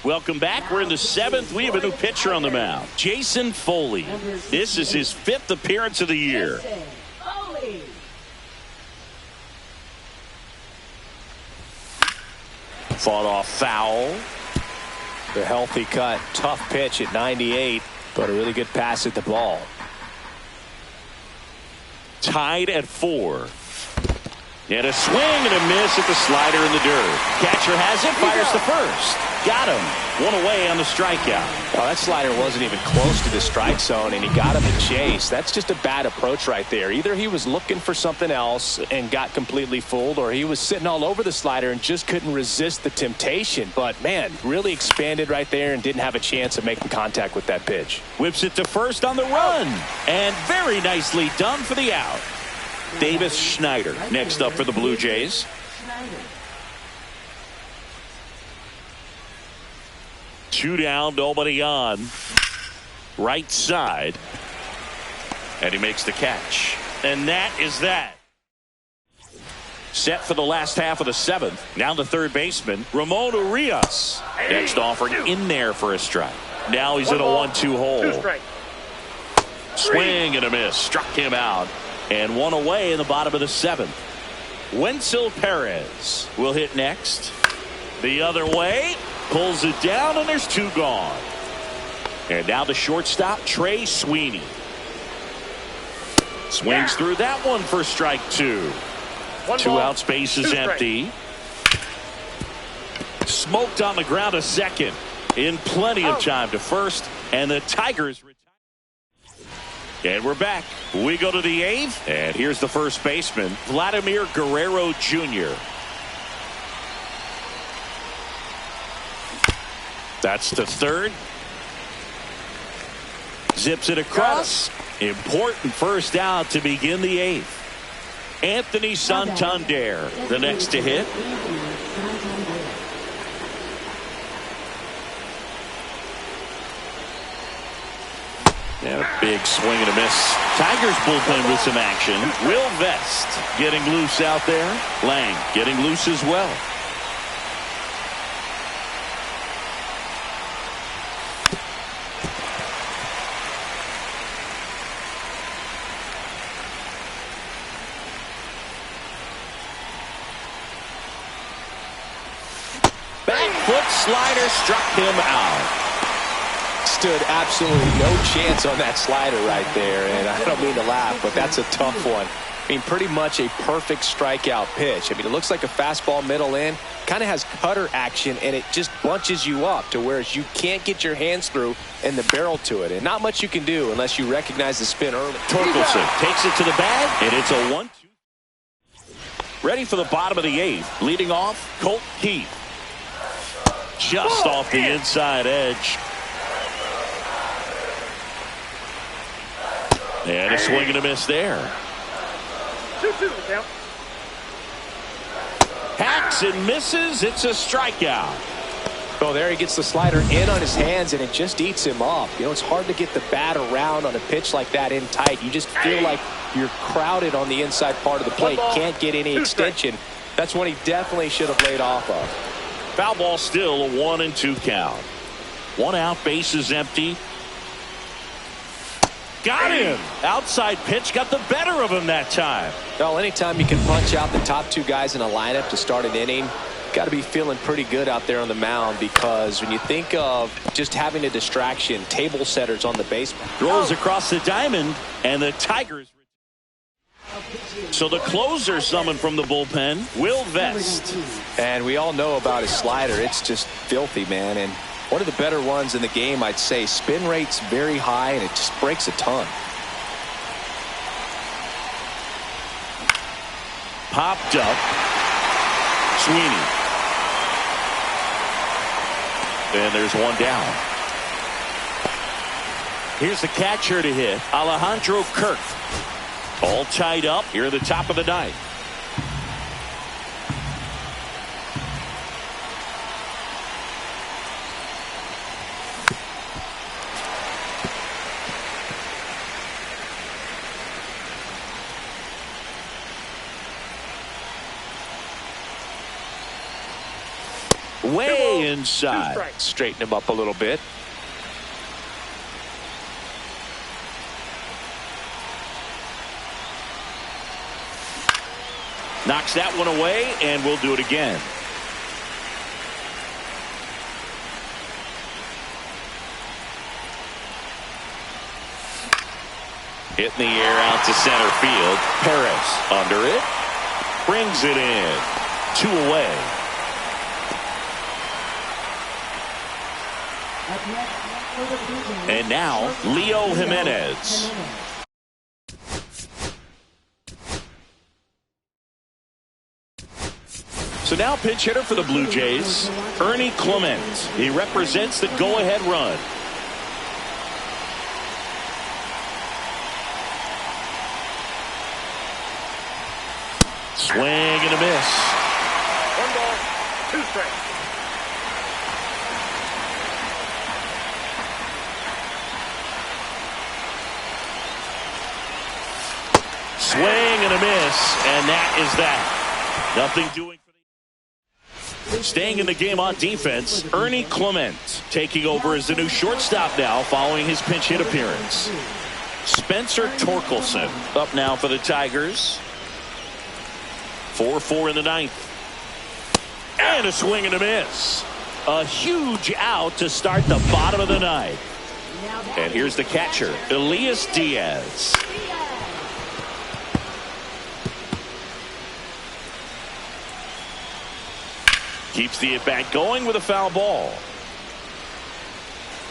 Welcome back. We're in the 7th. We have a new pitcher on the mound. Jason Foley. This is his 5th appearance of the year. Fought off foul. The healthy cut. Tough pitch at 98, but a really good pass at the ball. Tied at 4. And a swing and a miss at the slider in the dirt. Catcher has it, fires to first. Got him. One away on the strikeout. Well, that slider wasn't even close to the strike zone, and he got him to chase. That's just a bad approach right there. Either he was looking for something else and got completely fooled, or he was sitting all over the slider and just couldn't resist the temptation. But, man, really expanded right there and didn't have a chance of making contact with that pitch. Whips it to first on the run. And very nicely done for the out. Davis Schneider next up for the Blue Jays. Two down, nobody on. Right side. And he makes the catch. And that is that. Set for the last half of the seventh. Now the third baseman, Ramon Urias. Next offering in there for a strike. Now he's in a 1-2 hole. 2 strikes. Swing and a miss. Struck him out. And one away in the bottom of the seventh. Wenzel Perez will hit next. The other way. Pulls it down, and there's 2 gone. And now the shortstop, Trey Sweeney. Swings through that one for strike 2. 2 outs, base is empty. Smoked on the ground a second. In plenty of time to first, and the Tigers retire. And we're back. We go to the 8th, and here's the first baseman, Vladimir Guerrero Jr. That's the third. Zips it across. Important first out to begin the 8th. Anthony Santander, the next to hit. And a big swing and a miss. Tigers bullpen with some action. Will Vest getting loose out there. Lang getting loose as well. Slider struck him out. Stood absolutely no chance on that slider right there, and I don't mean to laugh, but that's a tough one. I mean, pretty much a perfect strikeout pitch. I mean, it looks like a fastball middle in, kind of has cutter action, and it just bunches you up to where you can't get your hands through and the barrel to it, and not much you can do unless you recognize the spin early. Torkelson takes it to the bag, and it's a 1-2. Ready for the bottom of the 8th. Leading off, Colt Keith. Just off the inside edge. And a swing and a miss there. 2-2 count. Hacks and misses. It's a strikeout. Oh, there he gets the slider in on his hands, and it just eats him up. You know, it's hard to get the bat around on a pitch like that in tight. You just feel like you're crowded on the inside part of the plate. Can't get any extension. That's one he definitely should have laid off of. Foul ball still, a 1-2 count. 1 out, base is empty. Got him. Outside pitch got the better of him that time. Well, anytime you can punch out the top 2 guys in a lineup to start an inning, got to be feeling pretty good out there on the mound, because when you think of just having a distraction, table setters on the base. Throws across the diamond, and the Tigers. So the closer summoned from the bullpen, Will Vest. And we all know about his slider. It's just filthy, man. And one of the better ones in the game, I'd say. Spin rate's very high, and it just breaks a ton. Popped up. Sweeney. And there's one down. Here's the catcher to hit, Alejandro Kirk. All tied up here at the top of the 9th. Way inside. Straighten him up a little bit. Knocks that one away, and we'll do it again. Hit in the air out to center field. Perez under it. Brings it in. 2 away. Up next for the Blue Jays. And now, Leo Jimenez. So now pinch hitter for the Blue Jays, Ernie Clement. He represents the go-ahead run. Swing and a miss. 1 ball, 2 strikes. Swing and a miss, and that is that. Nothing doing for the... Staying in the game on defense, Ernie Clement taking over as the new shortstop now following his pinch hit appearance. Spencer Torkelson up now for the Tigers. 4-4 in the ninth. And a swing and a miss. A huge out to start the bottom of the ninth. And here's the catcher, Elias Diaz. Keeps the at-bat going with a foul ball.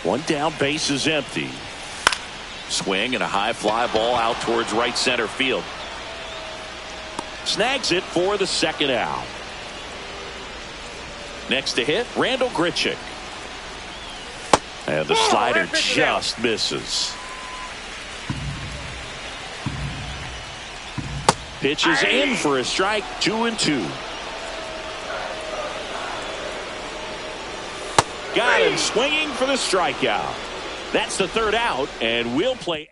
One down, base is empty. Swing and a high fly ball out towards right center field. Snags it for the second out. Next to hit, Randall Grichuk. And the slider just misses. Pitches in for a strike, 2-2. Got him swinging for the strikeout. That's the third out, and we'll play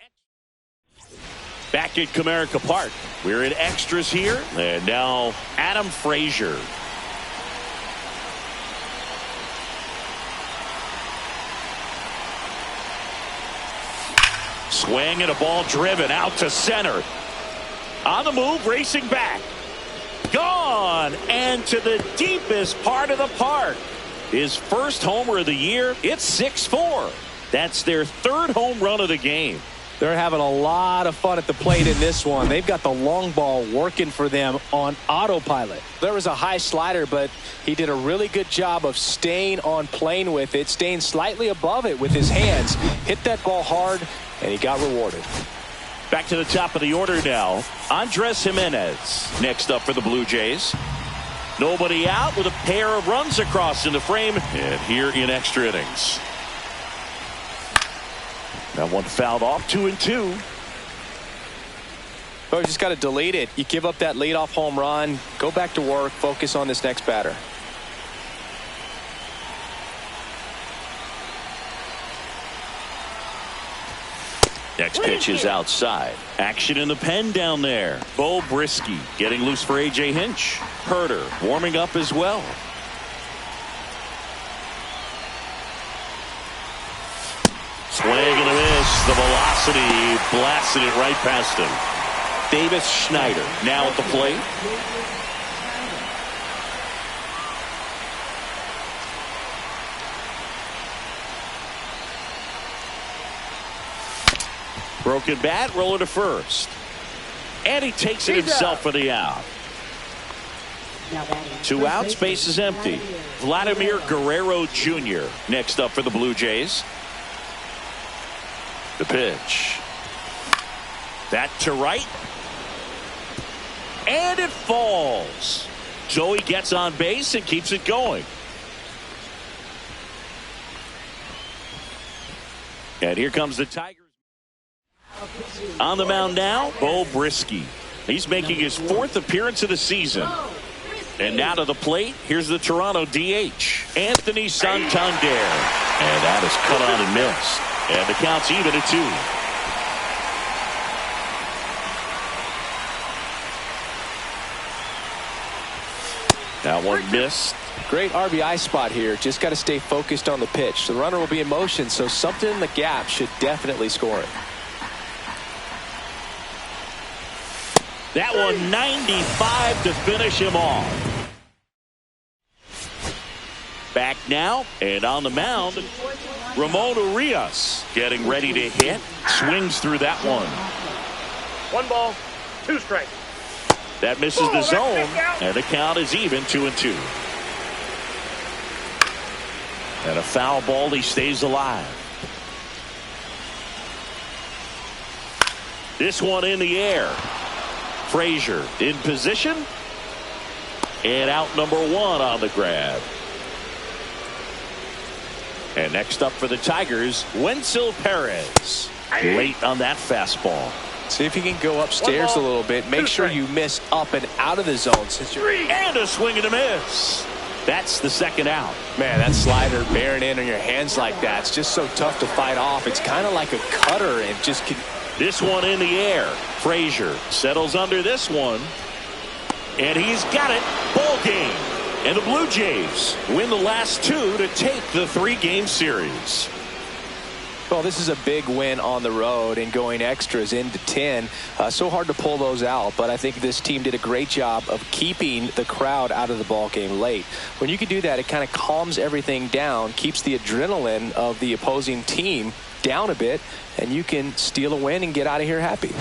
back at Comerica Park. We're in extras here, and now Adam Frazier. Swing and a ball driven out to center. On the move, racing back. Gone, and to the deepest part of the park. His first homer of the year. It's 6-4. That's their third home run of the game. They're having a lot of fun at the plate in this one. They've got the long ball working for them on autopilot. There was a high slider, but he did a really good job of staying on plane with it, staying slightly above it with his hands. Hit that ball hard, and he got rewarded. Back to the top of the order now. Andres Jimenez next up for the Blue Jays. Nobody out with a pair of runs across in the frame, and here in extra innings. That one fouled off, 2-2. Oh, you just got to delete it. You give up that leadoff home run, go back to work, focus on this next batter. Next pitch is outside. Action in the pen down there. Bo Brisky getting loose for A.J. Hinch. Herter warming up as well. Swing and a miss. The velocity blasted it right past him. Davis Schneider now at the plate. Broken bat, roller to first. And he takes it himself for the out. 2 outs, base is empty. Vladimir Guerrero Jr. next up for the Blue Jays. The pitch. That to right. And it falls. So he gets on base and keeps it going. And here comes the Tigers. On the mound now, Bo Brisky. He's making his 4th appearance of the season. And now to the plate, here's the Toronto DH, Anthony Santander. And that is cut on and missed. And the count's even at 2. That one missed. Great RBI spot here. Just got to stay focused on the pitch. The runner will be in motion, so something in the gap should definitely score it. That one 95 to finish him off. Back now and on the mound, Ramon Urias getting ready to hit. Swings through that one. 1 ball, 2 strikes. That misses the zone, and the count is even, 2-2. And a foul ball, he stays alive. This one in the air. Frazier in position. And out number 1 on the grab. And next up for the Tigers, Wenzel Perez. Late on that fastball. See if you can go upstairs a little bit. Make sure you miss up and out of the zone. And a swing and a miss. That's the second out. Man, that slider bearing in on your hands like that, it's just so tough to fight off. It's kind of like a cutter and just can. This one in the air. Frazier settles under this one. And he's got it. Ball game. And the Blue Jays win the last 2 to take the 3-game series. Well, this is a big win on the road and going extras into 10. So hard to pull those out, but I think this team did a great job of keeping the crowd out of the ball game late. When you can do that, it kind of calms everything down, keeps the adrenaline of the opposing team down a bit, and you can steal a win and get out of here happy.